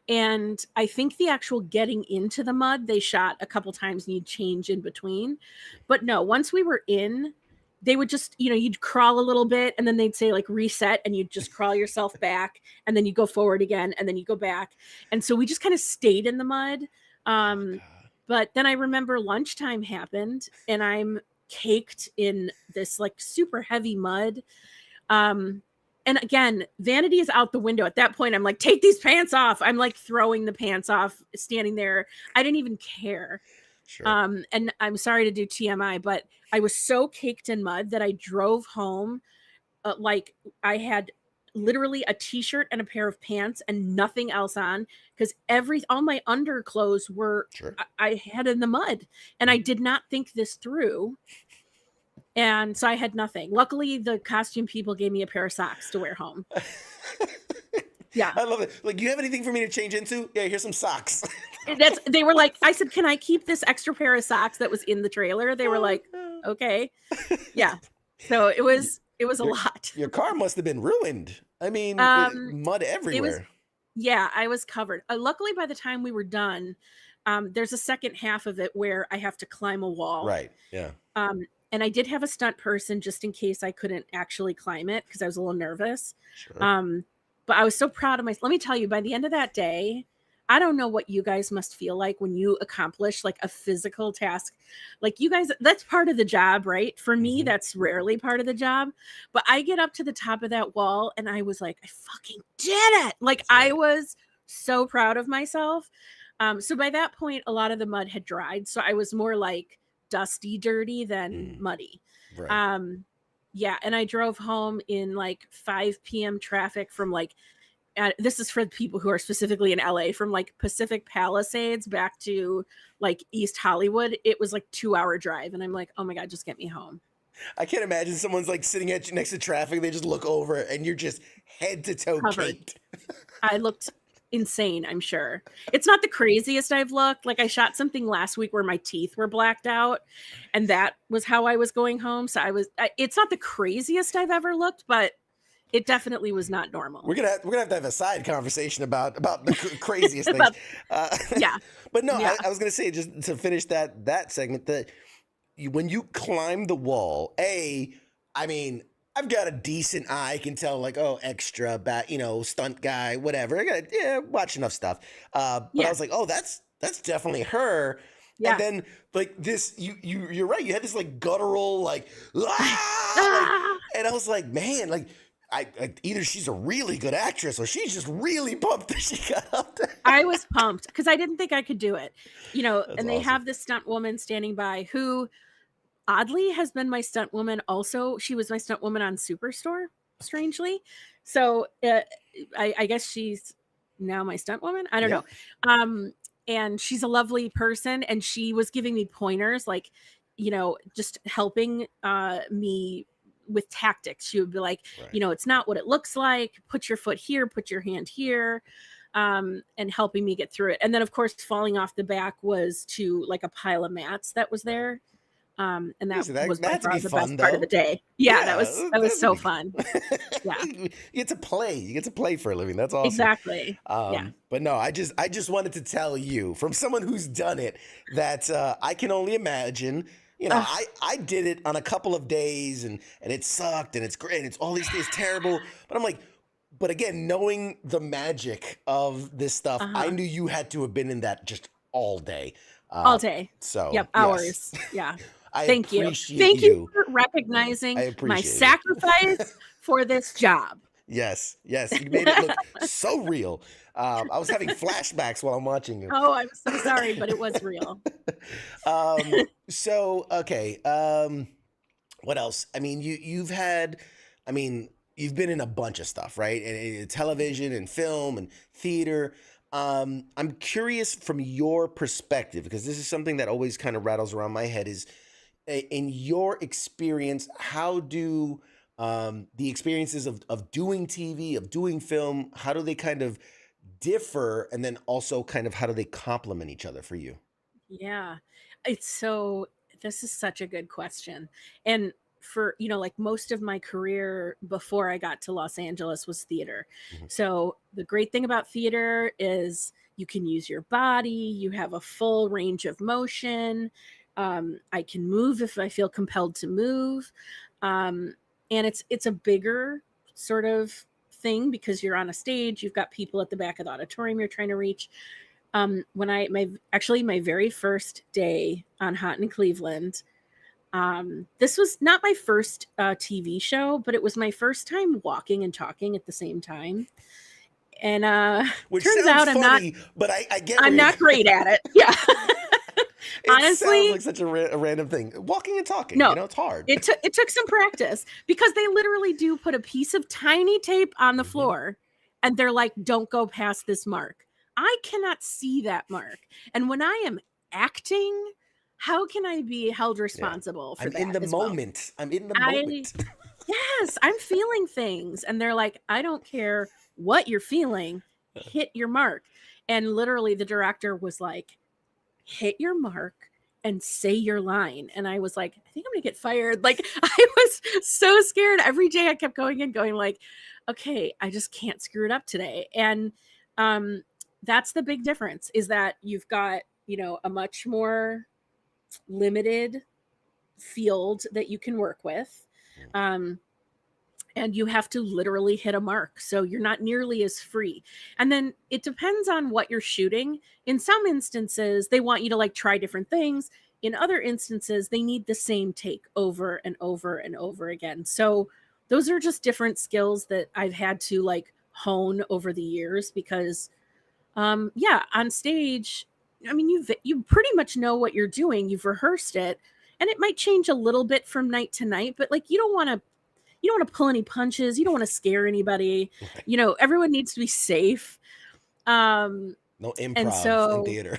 And I think the actual getting into the mud, they shot a couple times and you'd change in between. But no, once we were in, they would just, you'd crawl a little bit and then they'd say reset, and you'd just crawl yourself back, and then you go forward again and then you go back. And so we just kind of stayed in the mud. But then I remember lunchtime happened and I'm caked in this like super heavy mud. And again, vanity is out the window. At that point, I'm like, take these pants off. I'm like throwing the pants off, standing there. I didn't even care. Sure. And I'm sorry to do TMI, but I was so caked in mud that I drove home. Like I had literally a t-shirt and a pair of pants and nothing else on because all my underclothes were Sure. I had in the mud, and I did not think this through. And so I had nothing. Luckily, the costume people gave me a pair of socks to wear home. Yeah. I love it. Like, you have anything for me to change into? Yeah, here's some socks. They were like, I said, can I keep this extra pair of socks that was in the trailer? They were like, okay. Yeah. So it was a lot. Your car must have been ruined. I mean, mud everywhere. Yeah, I was covered. Luckily, by the time we were done, there's a second half of it where I have to climb a wall. Right. Yeah. And I did have a stunt person just in case I couldn't actually climb it because I was a little nervous. Sure. But I was so proud of myself. Let me tell you, by the end of that day, I don't know what you guys must feel like when you accomplish like a physical task. Like you guys, that's part of the job, right? For me, that's rarely part of the job. But I get up to the top of that wall and I was like, I fucking did it. Like I was so proud of myself. So by that point, a lot of the mud had dried. So I was more like dusty, dirty than muddy. Right. Yeah. And I drove home in like 5 p.m. traffic from like, this is for the people who are specifically in LA, from like Pacific Palisades back to like East Hollywood. It was like 2-hour drive. And I'm like, oh my God, just get me home. I can't imagine someone's like sitting at you next to traffic. They just look over and you're just head to toe caked. I looked insane, I'm sure. It's not the craziest I've looked. Like I shot something last week where my teeth were blacked out and that was how I was going home. So it's not the craziest I've ever looked, but it definitely was not normal. We're gonna have to have a side conversation about the craziest things. Yeah. But no, yeah. I was gonna say, just to finish that segment, that when you climb the wall, I mean, I've got a decent eye. I can tell, like, oh, extra, stunt guy, whatever. I got watch enough stuff. But I was like, oh, that's definitely her. Yeah. And then like this, you're right. You had this like guttural like, and I was like, man, like. Either she's a really good actress or she's just really pumped that she got up there. I was pumped because I didn't think I could do it, That's and they have this stunt woman standing by who oddly has been my stunt woman. Also, she was my stunt woman on Superstore, strangely. So I guess she's now my stunt woman. I don't know. And she's a lovely person. And she was giving me pointers, like, just helping me with tactics. She would be like, it's not what it looks like. Put your foot here, put your hand here, and helping me get through it. And then of course, falling off the back was to like a pile of mats that was there. And that was by far the best part of the day. Yeah, that was so fun. Yeah. You get to play. You get to play for a living. That's awesome. Exactly. But no, I just wanted to tell you, from someone who's done it, that I can only imagine. I did it on a couple of days and it sucked and it's great and it's all these days terrible. But I'm like, but again, knowing the magic of this stuff, I knew you had to have been in that just all day. All day. So yep, hours. Yeah. Thank you. Thank you for recognizing my sacrifice for this job. Yes. You made it look so real. I was having flashbacks while I'm watching you. Oh, I'm so sorry, but it was real. So, okay. What else? I mean, you've been in a bunch of stuff, right? And television and film and theater. I'm curious from your perspective, because this is something that always kind of rattles around my head, is in your experience, how do the experiences of doing TV, of doing film, how do they kind of differ? And then also kind of how do they complement each other for you? Yeah, this is such a good question. And for, like most of my career before I got to Los Angeles was theater. So the great thing about theater is you can use your body, you have a full range of motion. I can move if I feel compelled to move. And it's a bigger sort of thing because you're on a stage, you've got people at the back of the auditorium you're trying to reach. When my very first day on Hot in Cleveland, this was not my first TV show, but it was my first time walking and talking at the same time. And Which turns sounds out funny, but I get I'm where not great at it. Yeah. it Honestly, sounds like such a random thing. Walking and talking, no, you know, it's hard. it took some practice because they literally do put a piece of tiny tape on the floor and they're like, don't go past this mark. I cannot see that mark. And when I am acting, how can I be held responsible for I'm that? in the as well? moment. I'm in the moment. Yes, I'm feeling things. And they're like, I don't care what you're feeling, hit your mark. And literally the director was like, hit your mark and say your line. And I was like, I think I'm gonna get fired. Like, I was so scared. Every day I kept going and going, like, okay, I just can't screw it up today. And that's the big difference, is that you've got, you know, a much more limited field that you can work with. And you have to literally hit a mark. So you're not nearly as free. And then it depends on what you're shooting. In some instances, they want you to like try different things. In other instances, they need the same take over and over and over again. So those are just different skills that I've had to like hone over the years because yeah, on stage, I mean, you pretty much know what you're doing. You've rehearsed it, and it might change a little bit from night to night, but like you don't want to pull any punches. You don't want to scare anybody. You know, everyone needs to be safe. No improv in theater.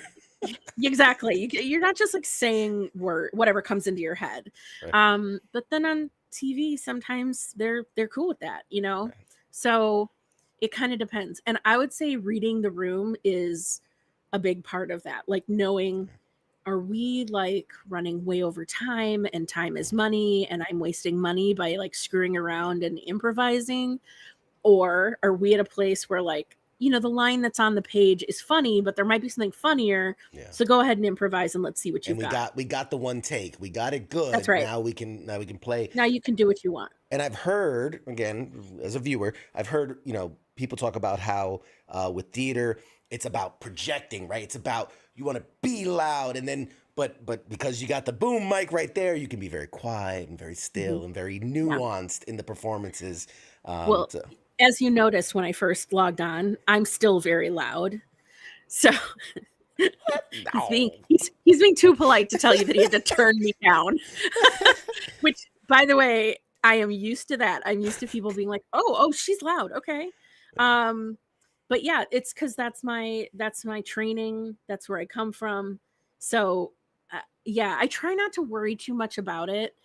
Exactly. You're not just like saying whatever comes into your head. Right. But then on TV, sometimes they're cool with that, you know? Right. So it kind of depends. And I would say reading the room is a big part of that. Like knowing, are we like running way over time and time is money and I'm wasting money by like screwing around and improvising? Or are we at a place where like, you know, the line that's on the page is funny, but there might be something funnier. Yeah. So go ahead and improvise and let's see what you've got. We got the one take. We got it good. That's right. Now we can play. Now you can do what you want. And I've heard, again, as a viewer, you know, people talk about how with theater, it's about projecting, right? It's about, you want to be loud, and then, but because you got the boom mic right there, you can be very quiet and very still and very nuanced in the performances. Well, as you noticed when I first logged on, I'm still very loud. So he's being too polite to tell you that he had to turn me down. Which, by the way, I am used to that. I'm used to people being like, oh, she's loud. Okay. But yeah, it's because that's my training. That's where I come from. So yeah, I try not to worry too much about it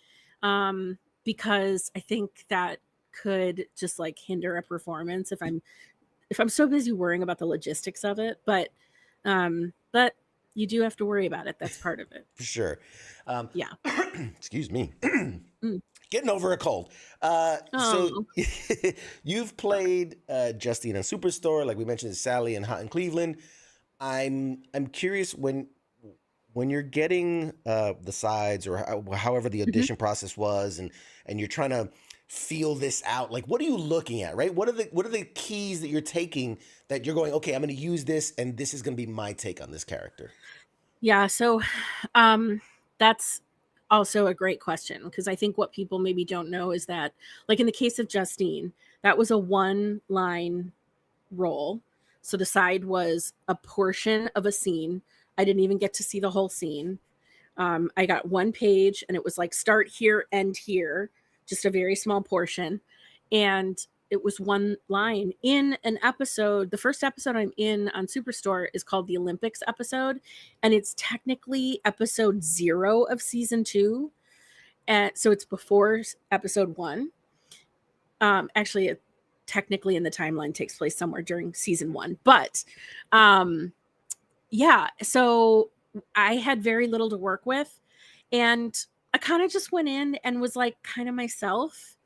because I think that could just like hinder a performance if I'm so busy worrying about the logistics of it. But you do have to worry about it. That's part of it. For sure. Yeah. Excuse me. Getting over a cold. So you've played Justine on Superstore, like we mentioned, Sally and Hot in Cleveland. I'm curious when you're getting the sides or however the audition process was, and you're trying to feel this out. Like, what are you looking at, right? What are the keys that you're taking that you're going, okay, I'm going to use this, and this is going to be my take on this character? Yeah. So that's also a great question, because I think what people maybe don't know is that, like in the case of Justine, that was a one-line role. So the side was a portion of a scene. I didn't even get to see the whole scene. I got one page, and it was like start here, end here, just a very small portion. And it was one line in an episode. The first episode I'm in on Superstore is called the Olympics episode. And it's technically episode 0 of season 2. And so it's before episode 1. Actually, it technically in the timeline takes place somewhere during season 1. But yeah, so I had very little to work with. And I kind of just went in and was like kind of myself.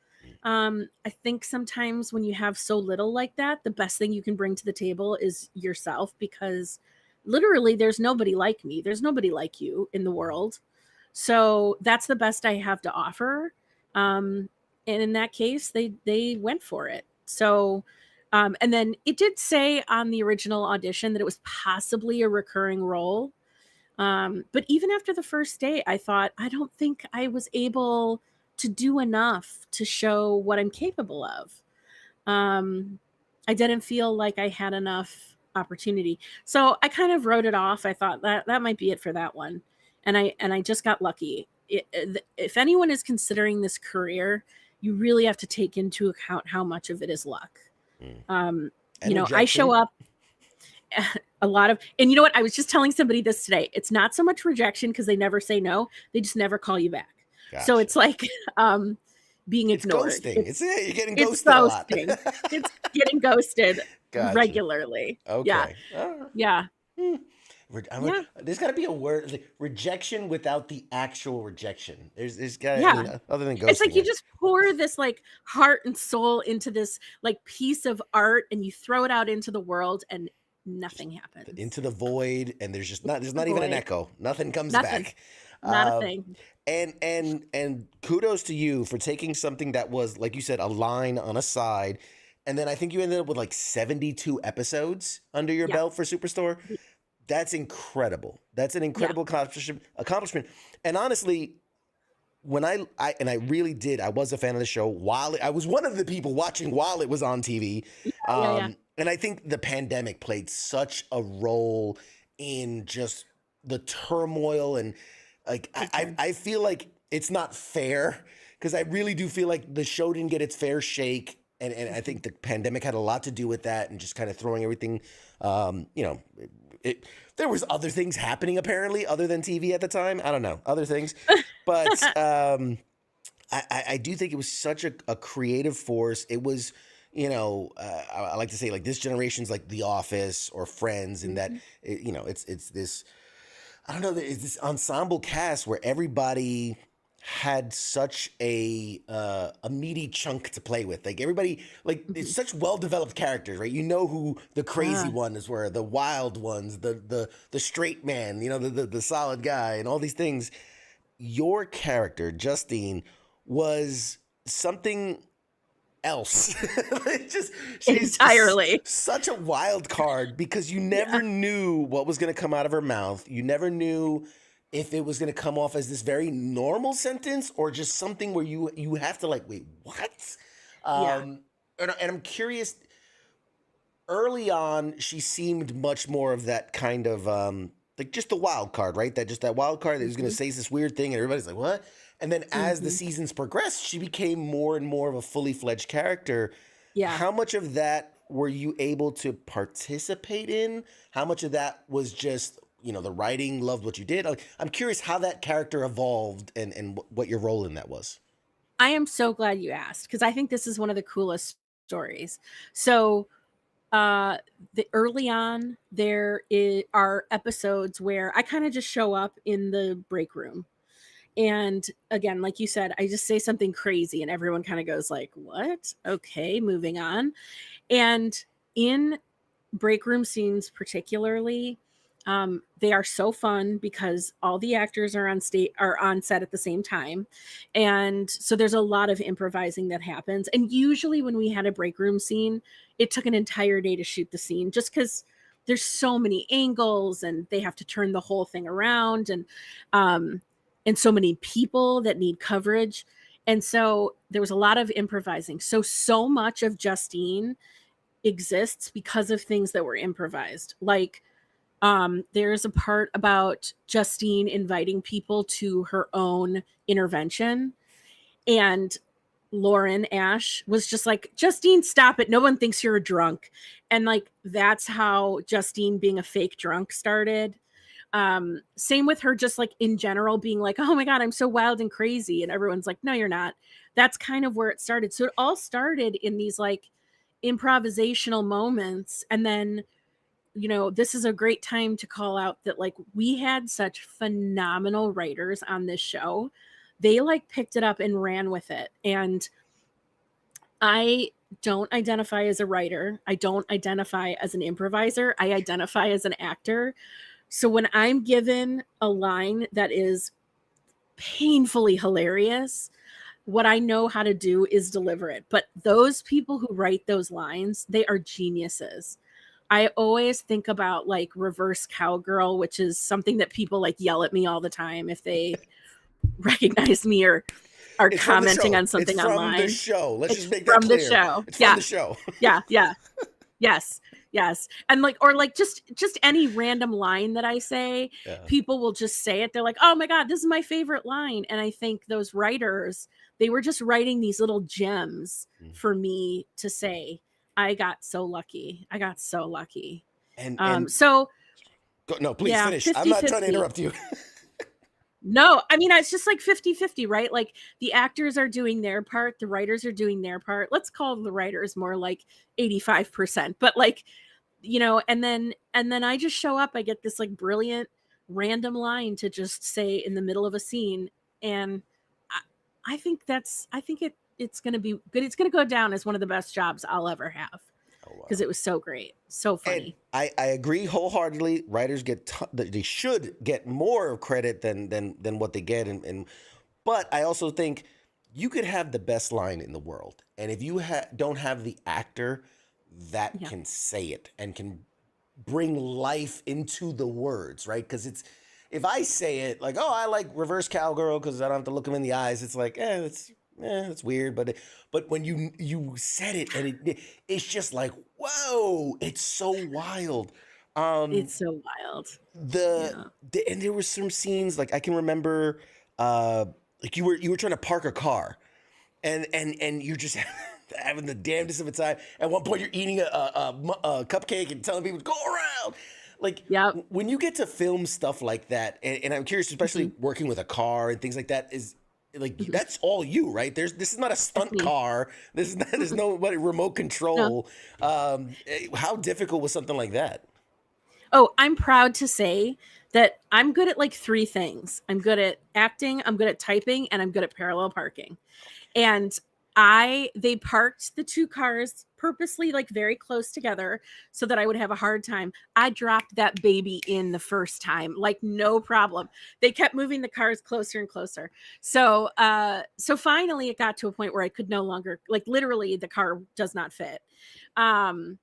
I think sometimes when you have so little like that, the best thing you can bring to the table is yourself, because literally there's nobody like me. There's nobody like you in the world. So that's the best I have to offer. And in that case, they went for it. So And then it did say on the original audition that it was possibly a recurring role. But even after the first day, I thought, I don't think I was able to do enough to show what I'm capable of. I didn't feel like I had enough opportunity. So I kind of wrote it off. I thought that might be it for that one. And I just got lucky. If anyone is considering this career, you really have to take into account how much of it is luck. And I show up a lot of, and you know what? I was just telling somebody this today. It's not so much rejection because they never say no. They just never call you back. Gotcha. So it's like being ignored. It's ghosting. You're getting It's ghosted a lot. it's getting ghosted Gotcha. regularly. Okay. Yeah. There's got to be a word, like rejection without the actual rejection. There's got to, Yeah. other than ghosting. It's like you just pour this like heart and soul into this like piece of art and you throw it out into the world and nothing happens. Into the void, and there's not even an echo. Nothing comes back. Not a thing. And kudos to you for taking something that was, like you said, a line on a side, and then I think you ended up with like 72 episodes under your belt for Superstore. That's incredible. That's an incredible accomplishment. And honestly, when I really did, I was a fan of the show while I was one of the people watching while it was on TV. And I think the pandemic played such a role in just the turmoil, and like I feel like it's not fair because I really do feel like the show didn't get its fair shake. And I think the pandemic had a lot to do with that, and just kind of throwing everything, there was other things happening apparently other than TV at the time. I don't know, other things. But I do think it was such a creative force. It was, I like to say like this generation's like The Office or Friends, in that, it's this, I don't know, it's this ensemble cast where everybody had such a meaty chunk to play with. Like everybody, like it's such well-developed characters, right? You know who the crazy ones were, the wild ones, the straight man, the solid guy, and all these things. Your character, Justine, was something else. She's entirely such a wild card because you never knew what was going to come out of her mouth. You never knew if it was going to come off as this very normal sentence or just something where you have to like, wait, what? And I'm curious, early on, she seemed much more of that kind of, like just the wild card, right? That wild card that was going to say this weird thing and everybody's like, what? And then as the seasons progressed, she became more and more of a fully fledged character. Yeah. How much of that were you able to participate in? How much of that was just, the writing, loved what you did? I'm curious how that character evolved and what your role in that was. I am so glad you asked, because I think this is one of the coolest stories. So the early on, there are episodes where I kind of just show up in the break room. And again, like you said, I just say something crazy and everyone kind of goes like, what? Okay, moving on. And in break room scenes particularly, they are so fun because all the actors are on set at the same time. And so there's a lot of improvising that happens. And usually when we had a break room scene, it took an entire day to shoot the scene just because there's so many angles and they have to turn the whole thing around, and so many people that need coverage. And so there was a lot of improvising. So much of Justine exists because of things that were improvised. Like, there's a part about Justine inviting people to her own intervention, and Lauren Ash was just like, Justine, stop it. No one thinks you're a drunk. And like, that's how Justine being a fake drunk started. Same with her, just like in general being like, oh my God, I'm so wild and crazy. And everyone's like, no, you're not. That's kind of where it started. So it all started in these like improvisational moments. And then, this is a great time to call out that like we had such phenomenal writers on this show. They like picked it up and ran with it. And I don't identify as a writer. I don't identify as an improviser. I identify as an actor. So when I'm given a line that is painfully hilarious, what I know how to do is deliver it. But those people who write those lines, they are geniuses. I always think about like reverse cowgirl, which is something that people like yell at me all the time if they recognize me or are It's from the commenting show. on something It's from online. the show. Let's It's just make that from the clear. show. It's Yeah. from the show. Yeah. Yes. And like, or like just any random line that I say, Yeah. people will just say it. They're like, oh my God, this is my favorite line. And I think those writers, they were just writing these little gems for me to say, I got so lucky. And So no, please yeah, finish. I'm not trying to 50-50. interrupt you. No, I mean, it's just like 50-50, right? Like the actors are doing their part, the writers are doing their part. Let's call the writers more like 85%. But like, you know, and then I just show up, I get this like brilliant random line to just say in the middle of a scene. And I think it's going to be good. It's going to go down as one of the best jobs I'll ever have. Because it was so great, so funny. And I agree wholeheartedly. Writers they should get more credit than what they get, but I also think you could have the best line in the world, and if you don't have the actor that can say it and can bring life into the words, right? Because if I say it like, oh, I like reverse cowgirl because I don't have to look him in the eyes, it's like, it's weird, but when you said it and it's just like, whoa, it's so wild. It's so wild. And there were some scenes like I can remember, like you were trying to park a car, and you're just having the damnedest of a time. At one point, you're eating a cupcake and telling people to go around. Like when you get to film stuff like that, and I'm curious, especially working with a car and things like that, is like that's all you, right? This is not a stunt car. There's no remote control. No. How difficult was something like that? Oh, I'm proud to say that I'm good at like 3 things. I'm good at acting, I'm good at typing, and I'm good at parallel parking. And they parked the 2 cars purposely like very close together so that I would have a hard time. I dropped that baby in the first time, like no problem. They kept moving the cars closer and closer. So finally it got to a point where I could no longer, like literally the car does not fit. I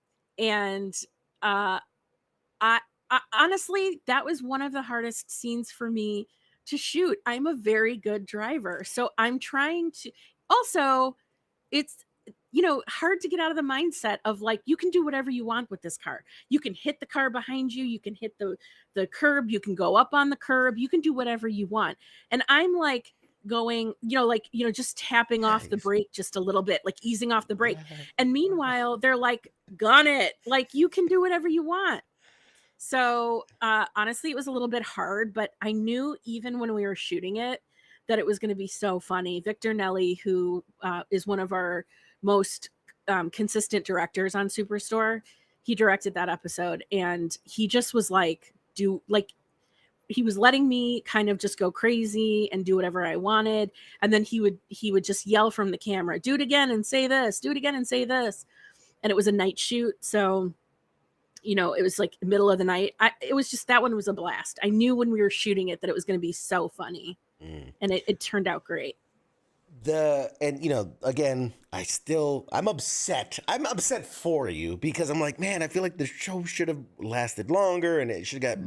honestly, that was one of the hardest scenes for me to shoot. I'm a very good driver. So I'm trying to also, it's, hard to get out of the mindset of like, you can do whatever you want with this car. You can hit the car behind you. You can hit the curb. You can go up on the curb. You can do whatever you want. And I'm like going, just tapping off the brake just a little bit, like easing off the brake. And meanwhile, they're like, gun it. Like you can do whatever you want. So honestly, it was a little bit hard, but I knew even when we were shooting it that it was going to be so funny. Victor Nelly, who is one of our most consistent directors on Superstore, he directed that episode, and he just was like, he was letting me kind of just go crazy and do whatever I wanted, and then he would just yell from the camera, "Do it again and say this. Do it again and say this." And it was a night shoot, so. It was like middle of the night. It was just, that one was a blast. I knew when we were shooting it that it was going to be so funny, and it turned out great. Again, I'm upset. I'm upset for you because I'm like, man, I feel like the show should have lasted longer and it should have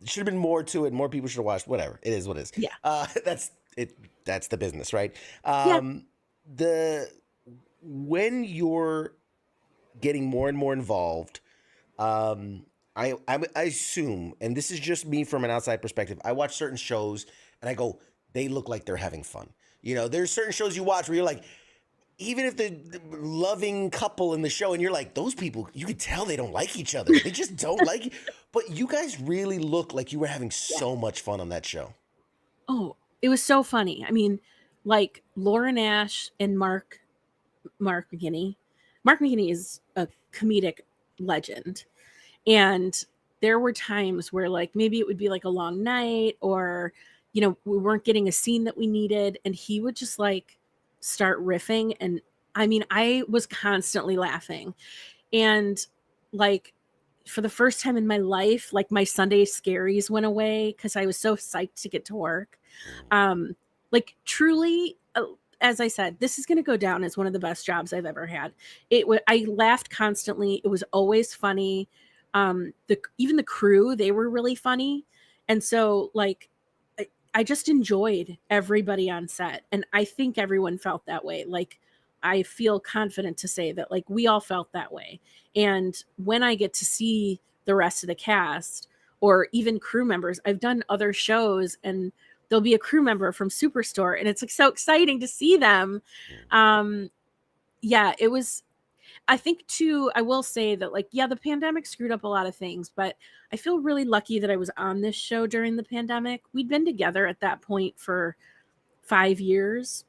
should have been more to it. More people should have watched. Whatever, it is what it is. Yeah, that's it. That's the business, right? When you're getting more and more involved. I assume, and this is just me from an outside perspective, I watch certain shows and I go, they look like they're having fun. There's certain shows you watch where you're like, even if the loving couple in the show and you're like, those people, you could tell they don't like each other. They just don't like you. But you guys really look like you were having so much fun on that show. Oh, it was so funny. I mean, like Lauren Ash and Mark McGinney. Mark McGinney is a comedic legend. And there were times where like maybe it would be like a long night or we weren't getting a scene that we needed, and he would just like start riffing, and I mean I was constantly laughing. And like for the first time in my life, like my Sunday scaries went away because I was so psyched to get to work. Like truly as I said, this is going to go down as one of the best jobs I've ever had. I laughed constantly. It was always funny. Even the crew, they were really funny. And so like, I just enjoyed everybody on set. And I think everyone felt that way. Like, I feel confident to say that like we all felt that way. And when I get to see the rest of the cast or even crew members, I've done other shows and there'll be a crew member from Superstore and it's like so exciting to see them. Yeah, it was, I think too, I will say that like, yeah, the pandemic screwed up a lot of things, but I feel really lucky that I was on this show during the pandemic. We'd been together at that point for 5 years.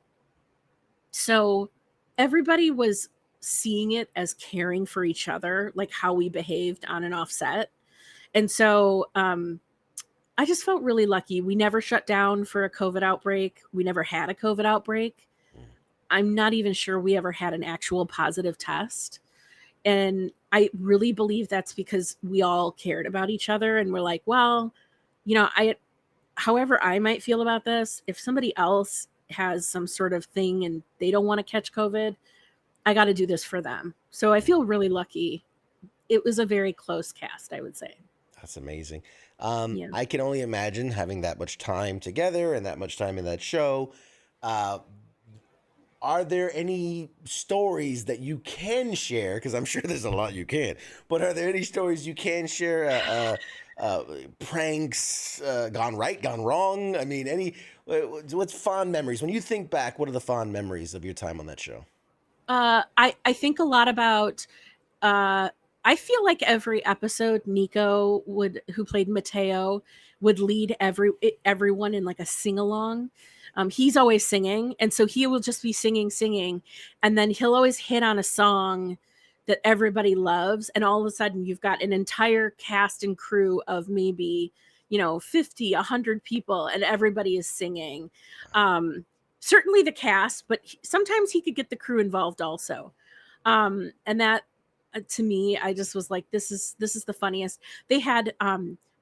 So everybody was seeing it as caring for each other, like how we behaved on and off set. And so I just felt really lucky. We never shut down for a COVID outbreak. We never had a COVID outbreak. I'm not even sure we ever had an actual positive test. And I really believe that's because we all cared about each other and we're like, well, you know, however I might feel about this, if somebody else has some sort of thing and they don't want to catch COVID, I got to do this for them. So I feel really lucky. It was a very close cast, I would say. That's amazing. Yeah. I can only imagine having that much time together and that much time in that show. Are there any stories that you can share? Because I'm sure there's a lot you can. But are there any stories you can share? Pranks gone right, gone wrong? I mean, what's fond memories? When you think back, what are the fond memories of your time on that show? I think a lot about. I feel like every episode, Nico who played Mateo, would lead everyone in like a sing along. He's always singing, and so he will just be singing, and then he'll always hit on a song that everybody loves, and all of a sudden you've got an entire cast and crew of maybe 50, 100 people, and everybody is singing. Certainly the cast, but sometimes he could get the crew involved also, and that. To me, I just was like, this is the funniest. They had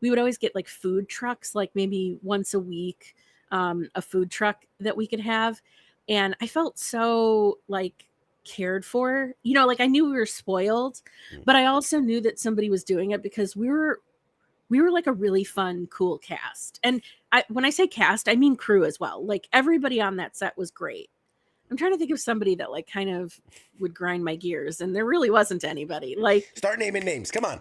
we would always get like food trucks, like maybe once a week, a food truck that we could have, and I felt so like cared for, like I knew we were spoiled, but I also knew that somebody was doing it because we were like a really fun, cool cast. And when I say cast, I mean crew as well. Like everybody on that set was great. I'm trying to think of somebody that like kind of would grind my gears, and there really wasn't anybody. Like, start naming names. Come on.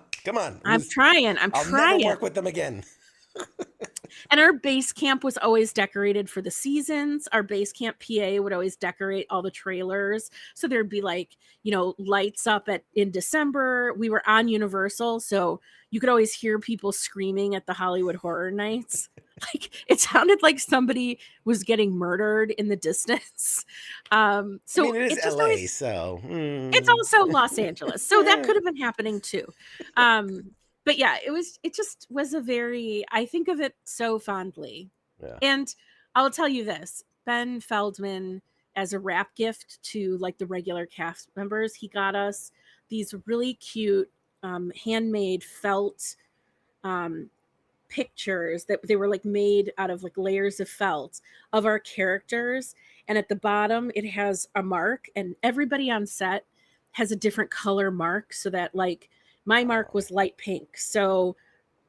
I'm trying. I'll never work with them again. And our base camp was always decorated for the seasons. Our base camp PA would always decorate all the trailers. So there'd be like, lights up in December. We were on Universal, so you could always hear people screaming at the Hollywood Horror Nights. Like it sounded like somebody was getting murdered in the distance. So I mean, it is LA, so it's also Los Angeles, so that could have been happening too. But yeah, it just was I think of it so fondly. Yeah. And I'll tell you this, Ben Feldman, as a wrap gift to like the regular cast members, he got us these really cute handmade felt pictures that they were like made out of like layers of felt of our characters. And at the bottom, it has a mark, and everybody on set has a different color mark, so that like my mark was light pink. So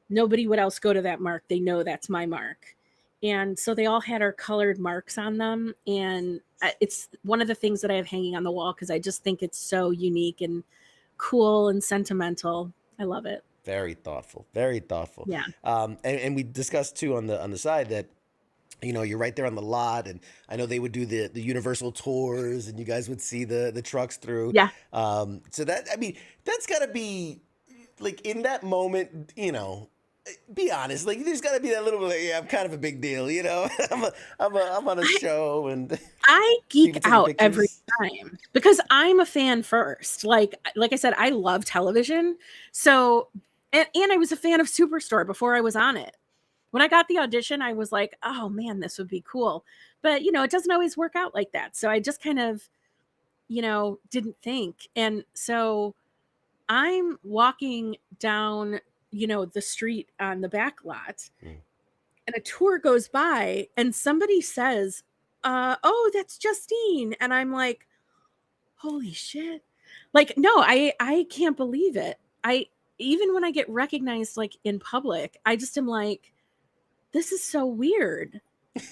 nobody would else go to that mark. They know that's my mark. And so they all had our colored marks on them. And it's one of the things that I have hanging on the wall because I just think it's so unique and cool and sentimental. I love it. Very thoughtful. Very thoughtful. Yeah. And we discussed too on the side that, you're right there on the lot, and I know they would do the Universal tours, and you guys would see the trucks through. Yeah. So that's got to be like in that moment, be honest. Like there's got to be that little like, yeah, I'm kind of a big deal, I'm on a show, and I geek out every time because I'm a fan first. Like I said, I love television. So and I was a fan of Superstore before I was on it. When I got the audition, I was like, oh man, this would be cool. But it doesn't always work out like that. So I just kind of, didn't think. And so I'm walking down, the street on the back lot, and a tour goes by, and somebody says, oh, that's Justine. And I'm like, holy shit. Like, no, I can't believe it. Even when I get recognized like in public, I just am like, this is so weird. They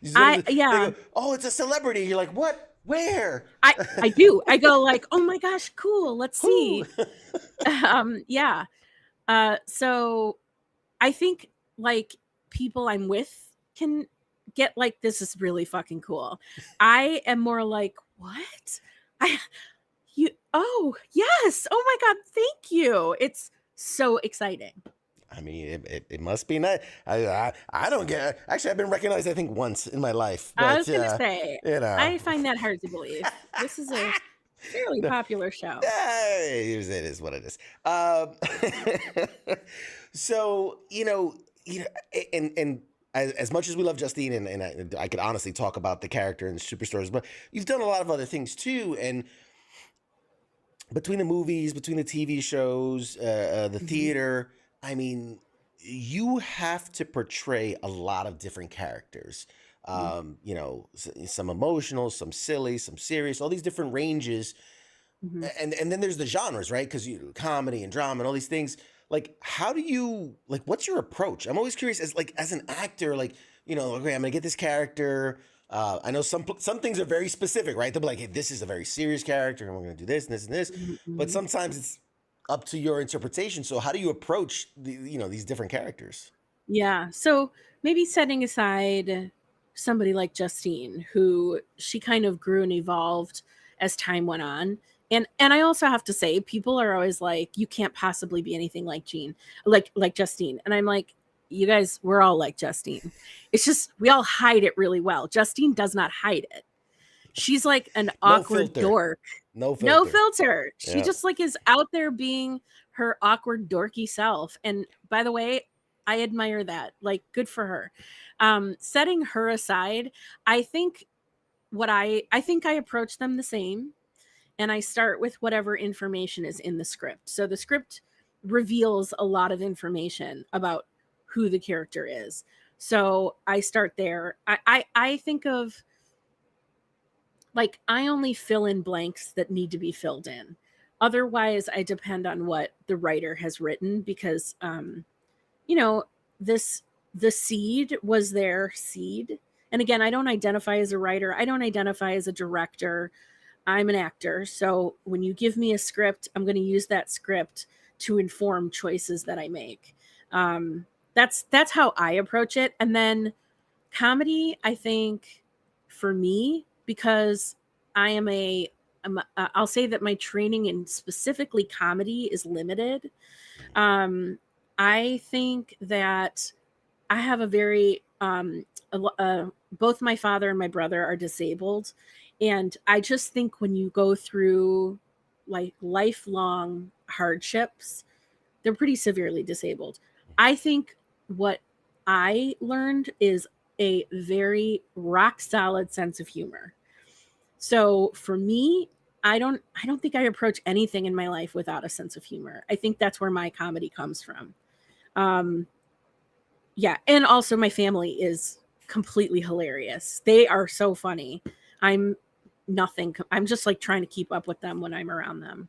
Yeah, go, oh, it's a celebrity. You're like, what? Where? I do. I go like, oh my gosh, cool. Let's Who? see. Yeah. So I think like people I'm with can get like, this is really fucking cool. I am more like, what? I oh yes, oh my god, thank you. It's so exciting. I mean, it must be nice. I don't get. Actually, I've been recognized, I think, once in my life, I but was gonna say, you know, I find that hard to believe. This is a fairly No, popular show. it is what it is. So and as much as we love Justine, and I could honestly talk about the character in Superstores, but you've done a lot of other things too, and between the movies, between the TV shows, the Mhm. theater, I mean, you have to portray a lot of different characters. Some emotional, some silly, some serious, all these different ranges, Mhm. and then there's the genres, right? Because you comedy and drama and all these things. Like, how do you like? What's your approach? I'm always curious as an actor, like okay, I'm gonna get this character. I know some things are very specific, right? They'll be like, hey, this is a very serious character, and we're gonna do this and this and this. Mhm. But Mhm. sometimes it's up to your interpretation. So how do you approach these different characters? Yeah. So maybe setting aside somebody like Justine, who she kind of grew and evolved as time went on. And I also have to say, people are always like, you can't possibly be anything like like Justine. And I'm like, you guys, we're all like Justine. It's just we all hide it really well. Justine does not hide it. She's like an No awkward filter. dork. No No filter. filter. She Yeah. just like is out there being her awkward dorky self. And by the way, I admire that. Like, good for her. Setting her aside, I think I think I approach them the same, and I start with whatever information is in the script. So the script reveals a lot of information about who the character is. So I start there. I think of like, I only fill in blanks that need to be filled in. Otherwise, I depend on what the writer has written because you know, this the seed was their seed. And again, I don't identify as a writer. I don't identify as a director. I'm an actor. So when you give me a script, I'm going to use that script to inform choices that I make. That's how I approach it. And then comedy, I think, for me, because I am I'll say that my training in specifically comedy is limited. I think that I have a very both my father and my brother are disabled, and I just think when you go through like lifelong hardships, they're pretty severely disabled. I think what I learned is a very rock solid sense of humor. So for me, I don't think I approach anything in my life without a sense of humor. I think that's where my comedy comes from. Um, yeah, and also my family is completely hilarious. They are so funny. I'm nothing. I'm just like trying to keep up with them when I'm around them.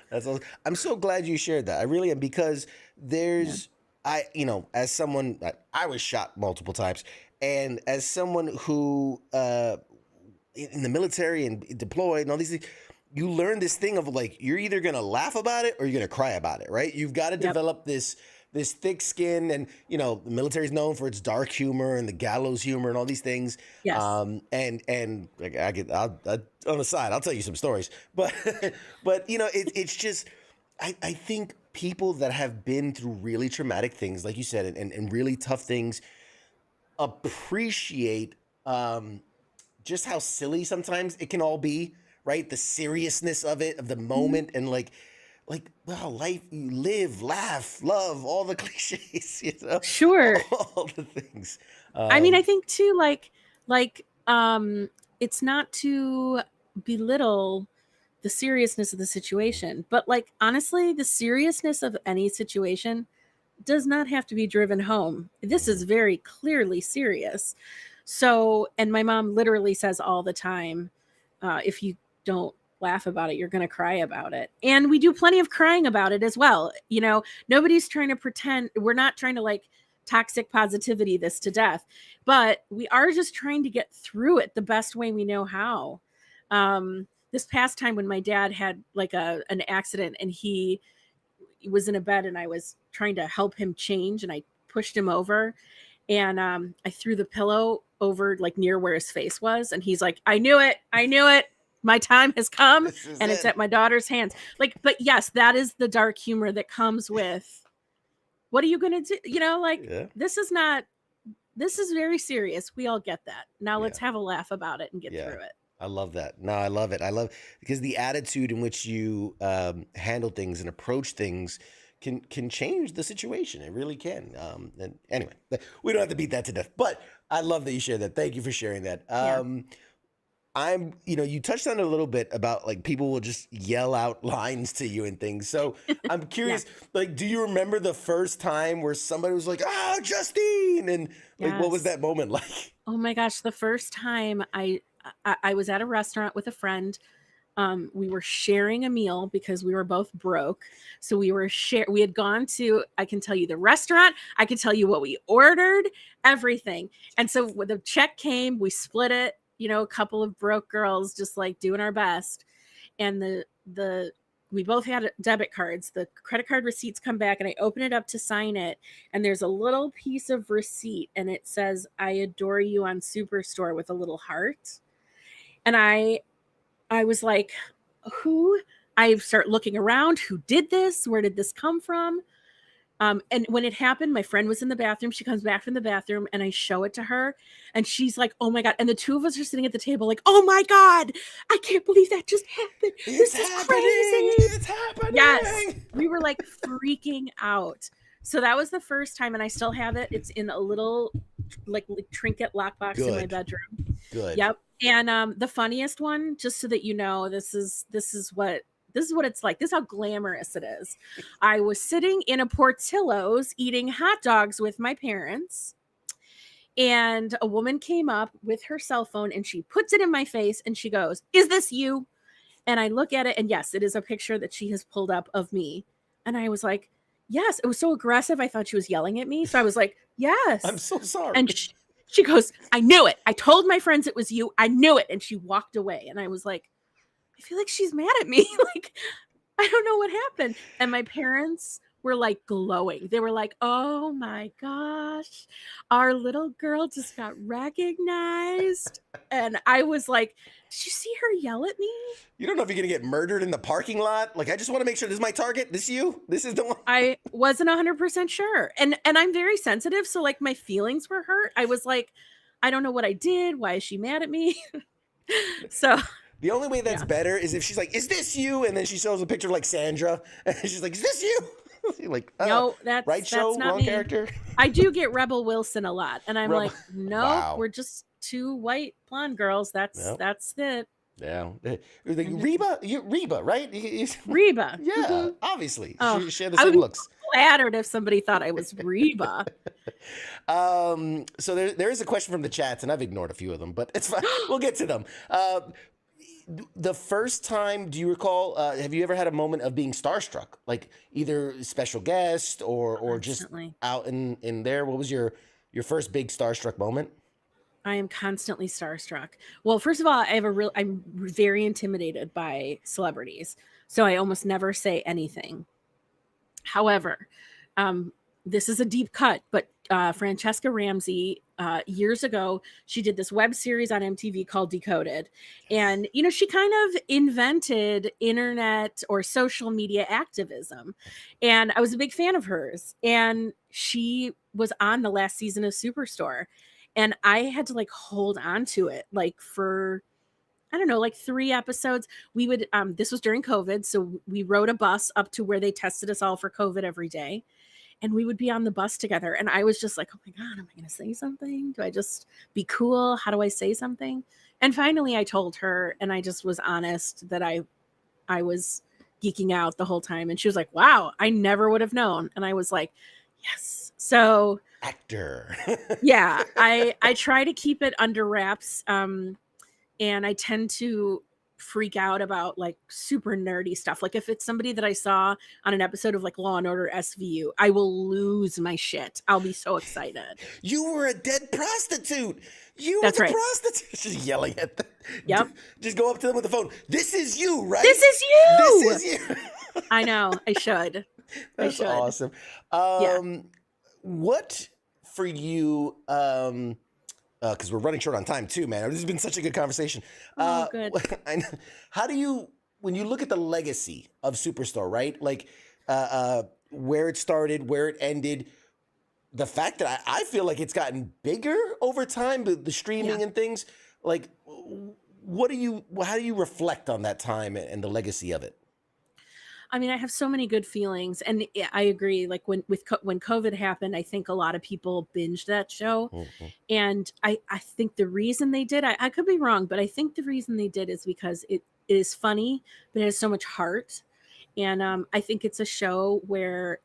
That's awesome. I'm so glad you shared that. I really am because Yeah. as someone I was shot multiple times, and as someone who in the military and deployed and all these things, you learn this thing of like you're either gonna laugh about it or you're gonna cry about it, right? You've got to Yep. develop this thick skin, and the military is known for its dark humor and the gallows humor and all these things. Yes. And like, on the side, I'll tell you some stories, but it's just I think people that have been through really traumatic things, like you said, and really tough things, appreciate just how silly sometimes it can all be, right? The seriousness of it, of the Mhm. moment, and like wow, life, you live, laugh, love, all the cliches, Sure. all the things. I mean, I think too, like it's not to belittle the seriousness of the situation, but like honestly, the seriousness of any situation does not have to be driven home. This is very clearly serious. So, and my mom literally says all the time, if you don't laugh about it, you're going to cry about it. And we do plenty of crying about it as well. You know, nobody's trying to pretend, we're not trying to like toxic positivity this to death, but we are just trying to get through it the best way we know how. This past time when my dad had like an accident and he was in a bed and I was trying to help him change and I pushed him over and I threw the pillow over like near where his face was. And he's like, I knew it. My time has come and it's at my daughter's hands. Like, but yes, that is the dark humor that comes with what are you going to do? You know, like this is very serious. We all get that. Now let's have a laugh about it and get through it. I love that. No, I love it. Because the attitude in which you handle things and approach things can change the situation. It really can. And anyway, we don't have to beat that to death, but I love that you shared that. Thank you for sharing that. You touched on it a little bit about like people will just yell out lines to you and things. So I'm curious, like, do you remember the first time where somebody was like, "Oh, Justine," and like, what was that moment like? Oh my gosh, the first time I was at a restaurant with a friend. We were sharing a meal because we were both broke. So we had gone to, I can tell you the restaurant, I can tell you what we ordered, everything. And so when the check came, we split it, a couple of broke girls just like doing our best. And we both had debit cards. The credit card receipts come back and I open it up to sign it. And there's a little piece of receipt and it says, "I adore you" on Superstore with a little heart. And I was like, who? I start looking around. Who did this? Where did this come from? And when it happened, my friend was in the bathroom. She comes back from the bathroom and I show it to her. And she's like, "Oh my God." And the two of us are sitting at the table like, "Oh my God, I can't believe that just happened. This is crazy. It's happening." Yes. We were like freaking out. So that was the first time. And I still have it. It's in a little like trinket lockbox in my bedroom. Good. Yep. And the funniest one, just so that you know, this is what it's like. This is how glamorous it is. I was sitting in a Portillo's eating hot dogs with my parents, and a woman came up with her cell phone and she puts it in my face and she goes, "Is this you?" And I look at it and yes, it is a picture that she has pulled up of me. And I was like, yes. It was so aggressive. I thought she was yelling at me. So I was like, yes. I'm so sorry. And she goes, "I knew it. I told my friends it was you. I knew it." And she walked away. And I was like, I feel like she's mad at me. Like, I don't know what happened. And my parents were like glowing. They were like, "Oh my gosh, our little girl just got recognized." And I was like, "Did you see her yell at me?" You don't know if you're going to get murdered in the parking lot. Like, I just want to make sure this is my target. This you? This is the one? I wasn't 100% sure. And I'm very sensitive. So like my feelings were hurt. I was like, I don't know what I did. Why is she mad at me? So the only way that's better is if she's like, "Is this you?" And then she shows a picture of like Sandra and she's like, "Is this you?" Like, no, that's show, not wrong me. character. I do get Rebel Wilson a lot. And I'm like, no, we're just two white blonde girls. That's it. Yeah. Like, Reba, right? Reba. Yeah, obviously. Oh, She had the same looks. Flattered if somebody thought I was Reba. So there is a question from the chats, and I've ignored a few of them, but it's fine. We'll get to them. The first time, do you recall, have you ever had a moment of being starstruck? Like either special guest or just out in there? What was your first big starstruck moment? I am constantly starstruck. Well, first of all, I'm very intimidated by celebrities. So I almost never say anything. However, this is a deep cut, but Francesca Ramsey, years ago, she did this web series on MTV called Decoded. And, she kind of invented internet or social media activism. And I was a big fan of hers. And she was on the last season of Superstore. And I had to like hold on to it like for, I don't know, like 3 episodes. We would, this was during COVID. So we rode a bus up to where they tested us all for COVID every day. And we would be on the bus together. And I was just like, "Oh my God, am I going to say something? Do I just be cool? How do I say something?" And finally I told her, and I just was honest that I was geeking out the whole time. And she was like, "Wow, I never would have known." And I was like, yes. So actor. Yeah, I try to keep it under wraps, and I tend to freak out about like super nerdy stuff. Like if it's somebody that I saw on an episode of like Law and Order SVU, I will lose my shit. I'll be so excited. You were a dead prostitute. You were That's the right. prostitute. Just yelling at them. Yep. Just go up to them with the phone. This is you, right? This is you. This is you. I know. I should. That's awesome. Yeah. What for you? Because we're running short on time too, man. This has been such a good conversation. Good. How do you, when you look at the legacy of Superstore, right? Like where it started, where it ended, the fact that I feel like it's gotten bigger over time, the streaming and things. Like, how do you reflect on that time and the legacy of it? I mean, I have so many good feelings, and I agree. Like when COVID happened, I think a lot of people binged that show, and I think the reason they did, I could be wrong, but I think the reason they did is because it is funny, but it has so much heart, and I think it's a show where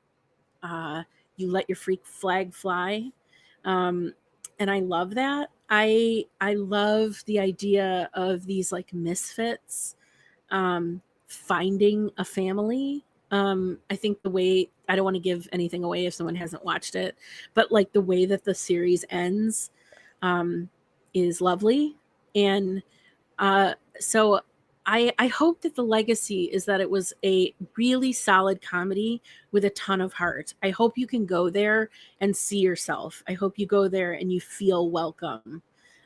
you let your freak flag fly, and I love that. I love the idea of these like misfits. Finding a family. I think the way, I don't want to give anything away if someone hasn't watched it, but like the way that the series ends is lovely. And so I hope that the legacy is that it was a really solid comedy with a ton of heart. I hope you can go there and see yourself. I hope you go there and you feel welcome.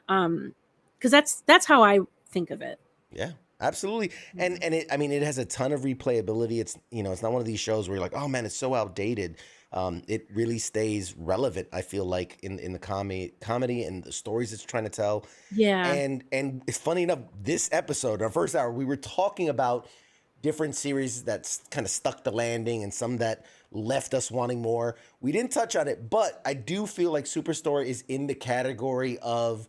Because that's how I think of it. Yeah. Absolutely. And it, I mean, it has a ton of replayability. It's, it's not one of these shows where you're like, oh man, it's so outdated. It really stays relevant, I feel like, in the comedy and the stories it's trying to tell. Yeah. And it's funny enough, this episode, our first hour, we were talking about different series that's kind of stuck the landing and some that left us wanting more. We didn't touch on it, but I do feel like Superstore is in the category of,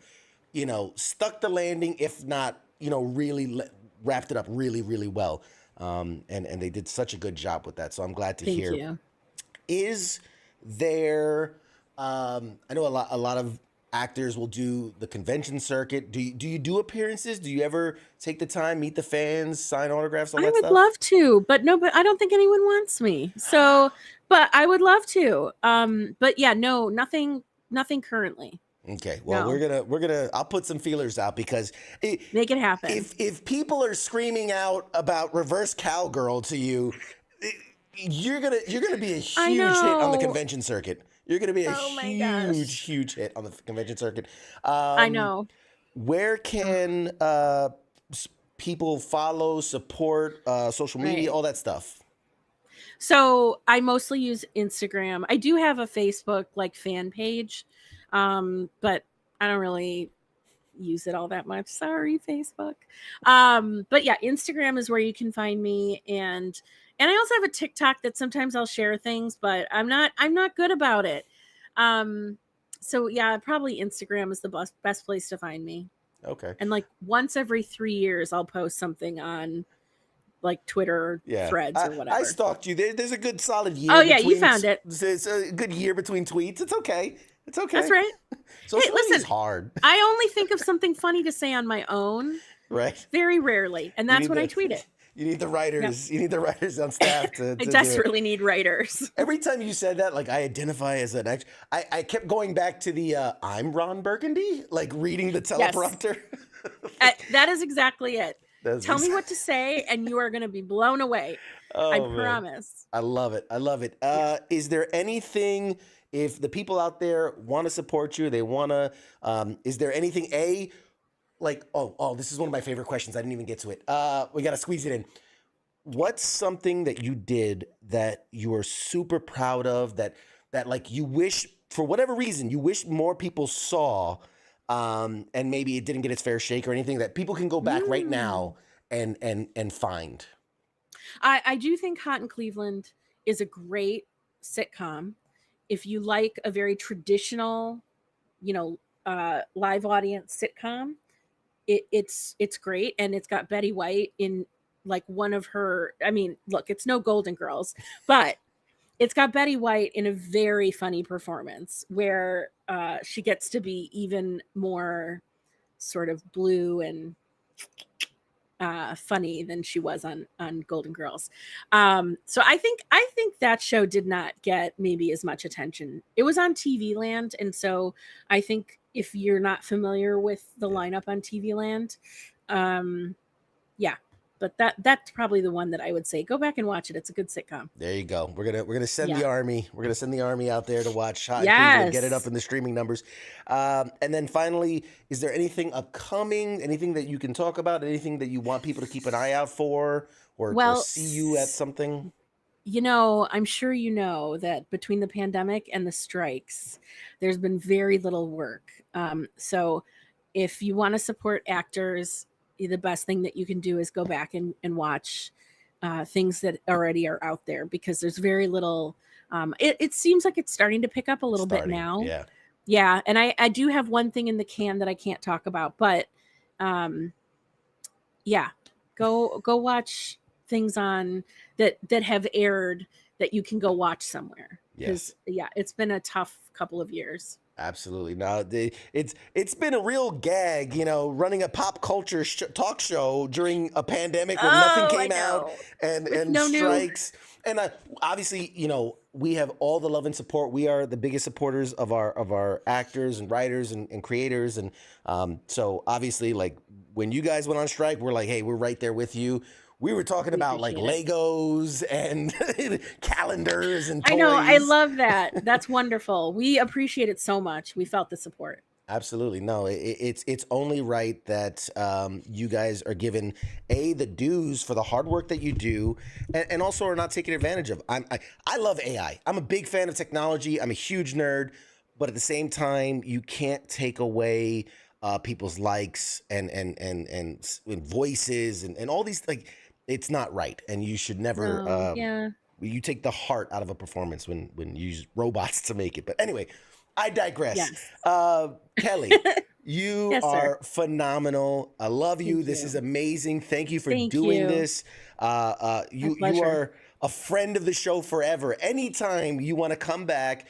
stuck the landing, if not, really wrapped it up really, really well. And they did such a good job with that. So I'm glad to hear. Thank you. Is there, I know a lot of actors will do the convention circuit. Do you do appearances? Do you ever take the time, meet the fans, sign autographs, all that stuff? I would love to, but I don't think anyone wants me. So, but I would love to. But yeah, no, nothing currently. Okay, well, No. we're gonna. I'll put some feelers out because Make it happen. If people are screaming out about reverse cowgirl to you, you're gonna be a huge hit on the convention circuit. You're gonna be a huge hit on the convention circuit. I know. Where can people follow, support, social media, all that stuff? So I mostly use Instagram. I do have a Facebook like fan page. But I don't really use it all that much. Sorry, Facebook. But yeah, Instagram is where you can find me, and I also have a TikTok that sometimes I'll share things, but I'm not good about it. So yeah, probably Instagram is the best place to find me. Okay. And like once every 3 years, I'll post something on like Twitter threads or whatever. I stalked you. There's a good solid year. Oh yeah, you found it. It's a good year between tweets. It's okay. It's okay. That's right. Social media is hard. I only think of something funny to say on my own. Right. Very rarely. And that's when I tweet it. You need the writers. Yep. You need the writers on staff to I desperately need writers. Every time you said that, like I identify as an actor, I kept going back to the I'm Ron Burgundy, like reading the teleprompter. Yes. That is exactly it. Tell me what to say and you are going to be blown away. I promise. I love it. I love it. Is there anything, if the people out there want to support you, they want to, is there anything, this is one of my favorite questions. I didn't even get to it. We got to squeeze it in. What's something that you did that you are super proud of that like you wish, for whatever reason, you wish more people saw, and maybe it didn't get its fair shake or anything that people can go back right now and find? I do think Hot in Cleveland is a great sitcom. If you like a very traditional, live audience sitcom, it's great. And it's got Betty White in like one of her, I mean, look, it's no Golden Girls, but it's got Betty White in a very funny performance where she gets to be even more sort of blue and funny than she was on Golden Girls. So I think that show did not get maybe as much attention. It was on TV Land, and so I think if you're not familiar with the lineup on TV Land, yeah. But that's probably the one that I would say go back and watch it. It's a good sitcom. There you go. We're gonna send the army. We're gonna send the army out there to watch Hot Yes. Cleveland, get it up in the streaming numbers. And then finally, is there anything upcoming? Anything that you can talk about? Anything that you want people to keep an eye out for, or see you at something? You know, I'm sure you know that between the pandemic and the strikes, there's been very little work. So if you want to support actors, the best thing that you can do is go back and watch things that already are out there, because there's very little. It seems like it's starting to pick up a little bit now. Yeah. And I do have one thing in the can that I can't talk about, but yeah, go watch things on that have aired that you can go watch somewhere. Because it's been a tough couple of years. Absolutely. Now, it's been a real gag, running a pop culture talk show during a pandemic where nothing came out and strikes. And obviously, we have all the love and support. We are the biggest supporters of our actors and writers and creators. And so obviously, like when you guys went on strike, we're like, hey, we're right there with you. We were talking about like Legos and calendars and toys. I know. I love that. That's wonderful. We appreciate it so much. We felt the support. Absolutely. No, it's only right that you guys are given the dues for the hard work that you do, and also are not taken advantage of. I love AI. I'm a big fan of technology. I'm a huge nerd, but at the same time, you can't take away people's likes and voices and all these, like, it's not right, and you should never. You take the heart out of a performance when you use robots to make it. But anyway, I digress. Yes. Kelly, you are phenomenal. I love you. This is amazing. Thank you for doing this. You are a friend of the show forever. Anytime you want to come back,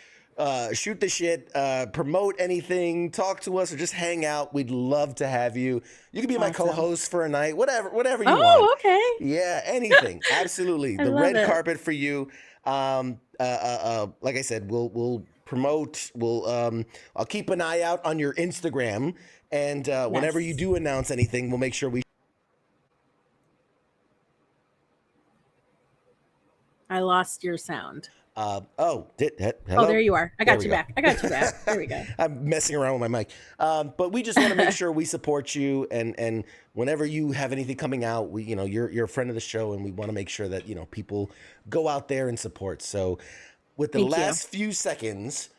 shoot the shit, promote anything, talk to us, or just hang out, we'd love to have you. You can be my co-host for a night, whatever you want. Oh, okay. Yeah, anything. Absolutely. The red carpet for you. Like I said, we'll promote. I'll keep an eye out on your Instagram, and whenever you do announce anything, we'll make sure we. I lost your sound. Hello? Oh, there you are. I got you back. There we go. I'm messing around with my mic. But we just want to make sure we support you, and whenever you have anything coming out, you're a friend of the show, and we want to make sure that people go out there and support. So with the last few seconds,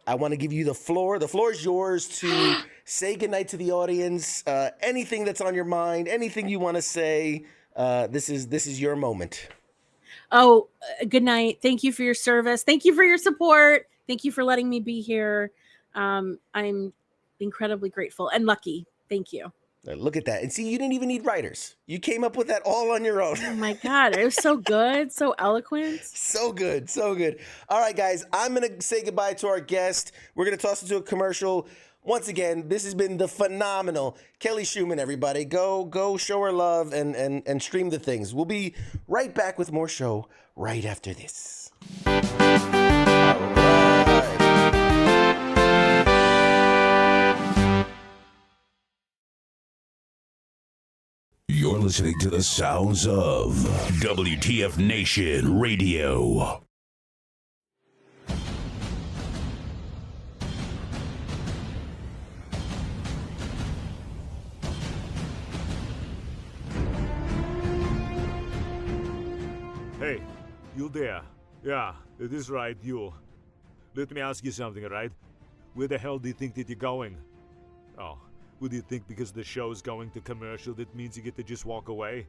I want to give you the floor. The floor is yours to say goodnight to the audience. Anything that's on your mind, anything you want to say, this is your moment. Oh, good night. Thank you for your service. Thank you for your support. Thank you for letting me be here. I'm incredibly grateful and lucky. Thank you. Look at that. And see, you didn't even need writers. You came up with that all on your own. Oh my God. It was so good. So eloquent. So good. So good. All right, guys, I'm going to say goodbye to our guest. We're going to toss into a commercial. Once again, this has been the phenomenal Kelly Schumann, everybody. Go show her love and stream the things. We'll be right back with more show right after this. All right. You're listening to the sounds of WTF Nation Radio. Hey, you there? Yeah, it is right, you. Let me ask you something, right? Where the hell do you think that you're going? Oh, would you think because the show is going to commercial that means you get to just walk away?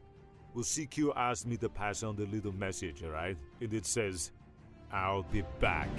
Well, CQ asked me to pass on the little message, alright? And it says, I'll be back.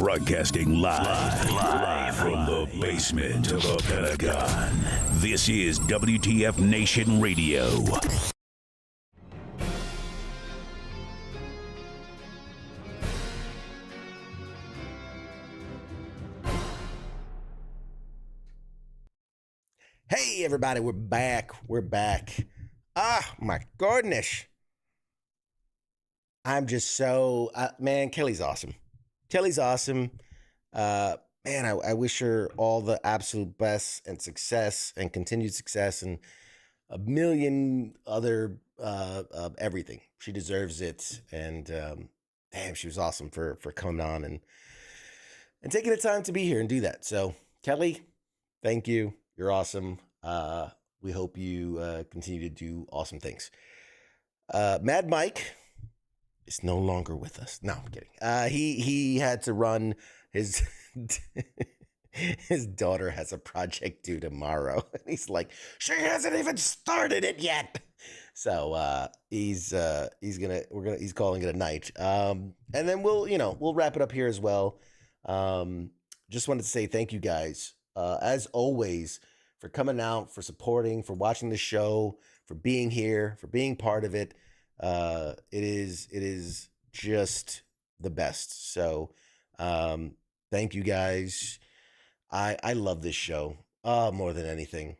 Broadcasting live from the basement of the Pentagon. This is WTF Nation Radio. Hey, everybody, we're back. We're back. Ah, my goodness. I'm just so, man, Kelly's awesome. Kelly's awesome. Man, I wish her all the absolute best and success and continued success and a million other everything. She deserves it. And damn, she was awesome for coming on and taking the time to be here and do that. So, Kelly, thank you. You're awesome. We hope you continue to do awesome things. Mad Mike is no longer with us. No, I'm kidding. He had to run his his daughter has a project due tomorrow, and he's like, she hasn't even started it yet. So he's calling it a night. And then we'll wrap it up here as well. Just wanted to say thank you guys, as always, for coming out, for supporting, for watching the show, for being here, for being part of it. It is just the best. So thank you guys. I love this show more than anything.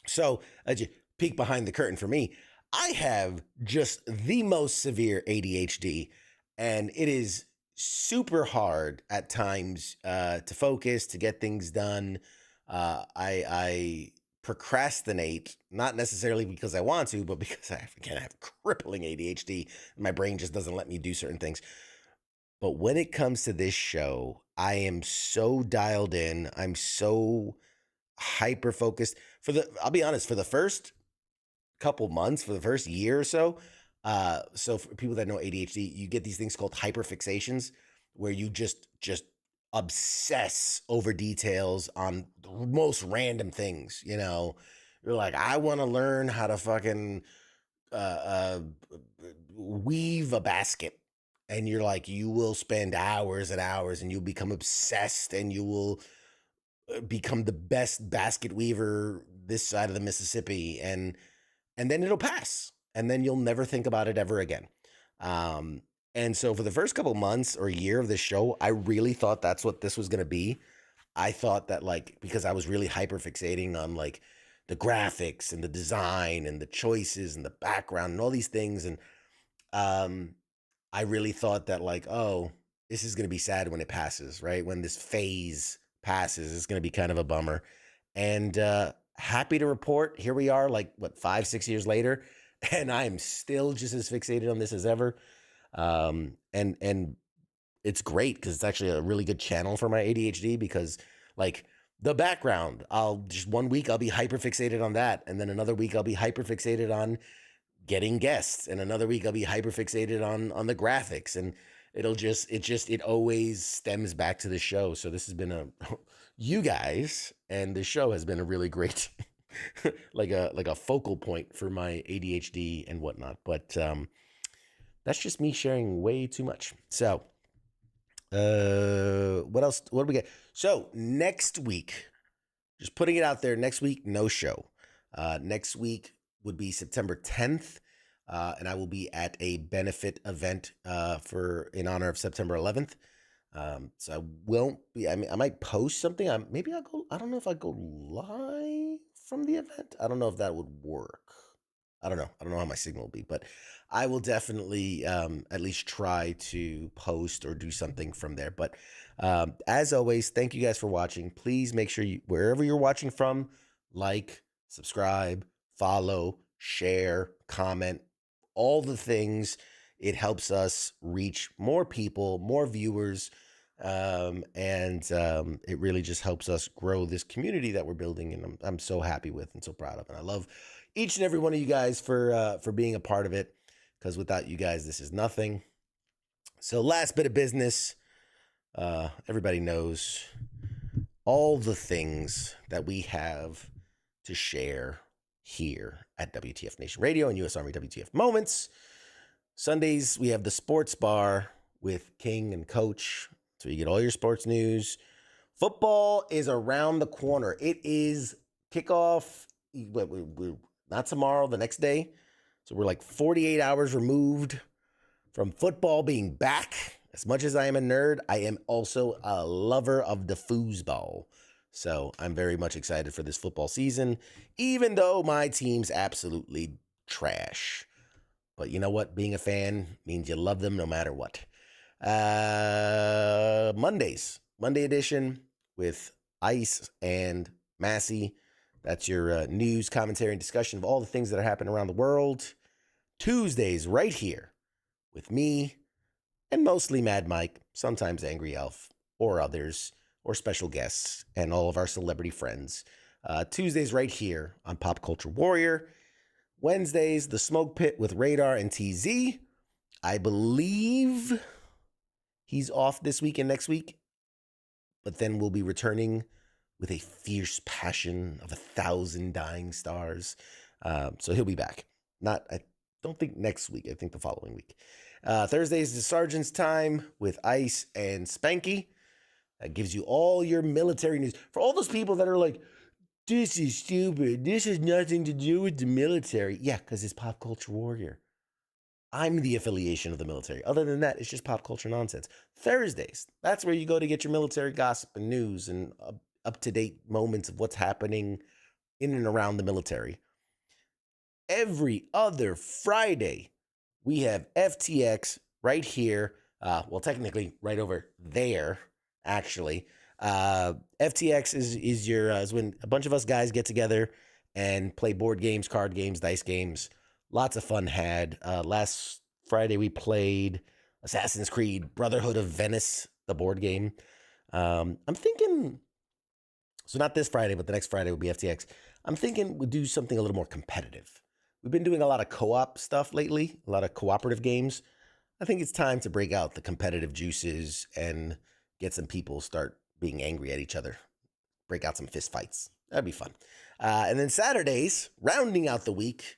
So as you peek behind the curtain for me, I have just the most severe ADHD, and it is super hard at times to focus, to get things done. I procrastinate, not necessarily because I want to, but because I have crippling ADHD. My brain just doesn't let me do certain things. But when it comes to this show, I am so dialed in. I'm so hyper focused. I'll be honest, for the first couple months, for the first year or so. So for people that know ADHD, you get these things called hyperfixations, where you just obsess over details on the most random things. You're like, I want to learn how to fucking weave a basket, and you're like, you will spend hours and hours, and you'll become obsessed, and you will become the best basket weaver this side of the Mississippi, and then it'll pass, and then you'll never think about it ever again. And so for the first couple months or year of this show, I really thought that's what this was going to be. I thought that, like, because I was really hyper fixating on like the graphics and the design and the choices and the background and all these things. And I really thought that, like, oh, this is going to be sad when it passes, right? When this phase passes, it's going to be kind of a bummer. And happy to report, here we are, like, what, 5-6 years later, and I'm still just as fixated on this as ever. And it's great because it's actually a really good channel for my ADHD, because, like, the background, one week I'll be hyper fixated on that, and then another week I'll be hyper fixated on getting guests, and another week I'll be hyper fixated on the graphics, and it always stems back to the show. So this has been you guys, and the show has been a really great like a focal point for my ADHD and whatnot. But that's just me sharing way too much. So what else? What do we get? So next week, just putting it out there, next week, no show. Next week would be September 10th. And I will be at a benefit event in honor of September 11th. So I won't be, I mean, I might post something. Maybe I'll go, I don't know if I go live from the event. I don't know if that would work. I don't know how my signal will be, but I will definitely at least try to post or do something from there. But as always, thank you guys for watching. Please make sure wherever you're watching from, like, subscribe, follow, share, comment, all the things. It helps us reach more people, more viewers, and it really just helps us grow this community that we're building, and I'm so happy with and so proud of. And I love each and every one of you guys for being a part of it, because without you guys, this is nothing. So last bit of business, everybody knows all the things that we have to share here at WTF Nation Radio and US Army WTF Moments. Sundays, we have the sports bar with King and Coach. So you get all your sports news. Football is around the corner. It is kickoff. Not tomorrow, the next day. So we're like 48 hours removed from football being back. As much as I am a nerd, I am also a lover of the foosball. So I'm very much excited for this football season, even though my team's absolutely trash. But you know what? Being a fan means you love them no matter what. Monday edition with Ice and Massey. That's your news, commentary, and discussion of all the things that are happening around the world. Tuesdays right here with me and mostly Mad Mike, sometimes Angry Elf, or others, or special guests, and all of our celebrity friends. Tuesdays right here on Pop Culture Warrior. Wednesdays, The Smoke Pit with Radar and TZ. I believe he's off this week and next week, but then we'll be returning with a fierce passion of 1,000 dying stars. So he'll be back. I don't think next week. I think the following week. Thursdays, The Sergeant's Time with Ice and Spanky. That gives you all your military news. For all those people that are like, this is stupid. This has nothing to do with the military. Yeah, because it's Pop Culture Warrior. I'm the affiliation of the military. Other than that, it's just pop culture nonsense. Thursdays, that's where you go to get your military gossip and news and up-to-date moments of what's happening in and around the military. Every other Friday, we have FTX right here. Well, technically, right over there, actually. FTX is when a bunch of us guys get together and play board games, card games, dice games. Lots of fun had. Last Friday, we played Assassin's Creed Brotherhood of Venice, the board game. I'm thinking, so not this Friday, but the next Friday will be FTX. I'm thinking we'll do something a little more competitive. We've been doing a lot of co-op stuff lately, a lot of cooperative games. I think it's time to break out the competitive juices and get some people start being angry at each other. Break out some fist fights. That'd be fun. And then Saturdays, rounding out the week,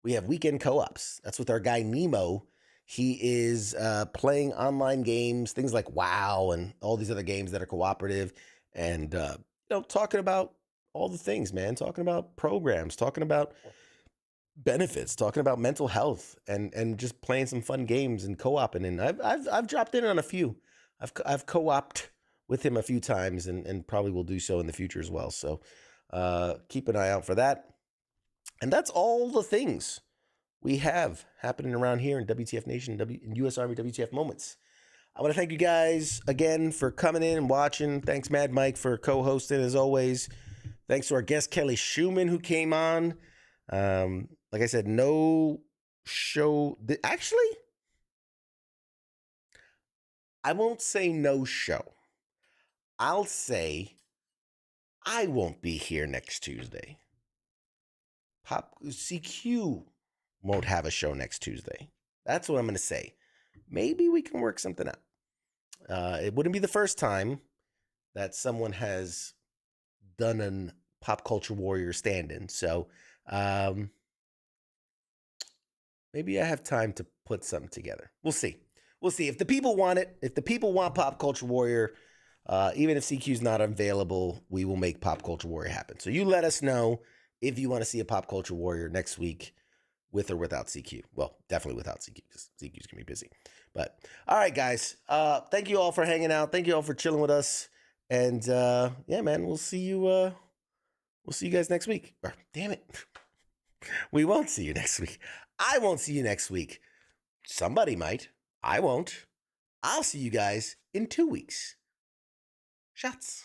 we have weekend co-ops. That's with our guy Nemo. He is playing online games, things like WoW and all these other games that are cooperative, and talking about all the things, man. Talking about programs, talking about benefits, talking about mental health, and just playing some fun games and co-oping. And I've dropped in on a few. I've co-opted with him a few times, and probably will do so in the future as well. So keep an eye out for that. And that's all the things we have happening around here in WTF Nation, in U.S. Army WTF Moments. I want to thank you guys again for coming in and watching. Thanks, Mad Mike, for co-hosting as always. Thanks to our guest, Kelly Schumann, who came on. Like I said, no show. Actually, I won't say no show. I'll say I won't be here next Tuesday. Pop CQ won't have a show next Tuesday. That's what I'm going to say. Maybe we can work something out. It wouldn't be the first time that someone has done a Pop Culture Warrior stand-in. So maybe I have time to put something together. We'll see. We'll see. If the people want it, if the people want Pop Culture Warrior, even if CQ's not available, we will make Pop Culture Warrior happen. So you let us know if you want to see a Pop Culture Warrior next week with or without CQ. Well, definitely without CQ because CQ's going to be busy. But all right, guys. Thank you all for hanging out. Thank you all for chilling with us. And yeah, man, we'll see you guys next week. Or, damn it. We won't see you next week. I won't see you next week. Somebody might. I won't. I'll see you guys in 2 weeks. Shots.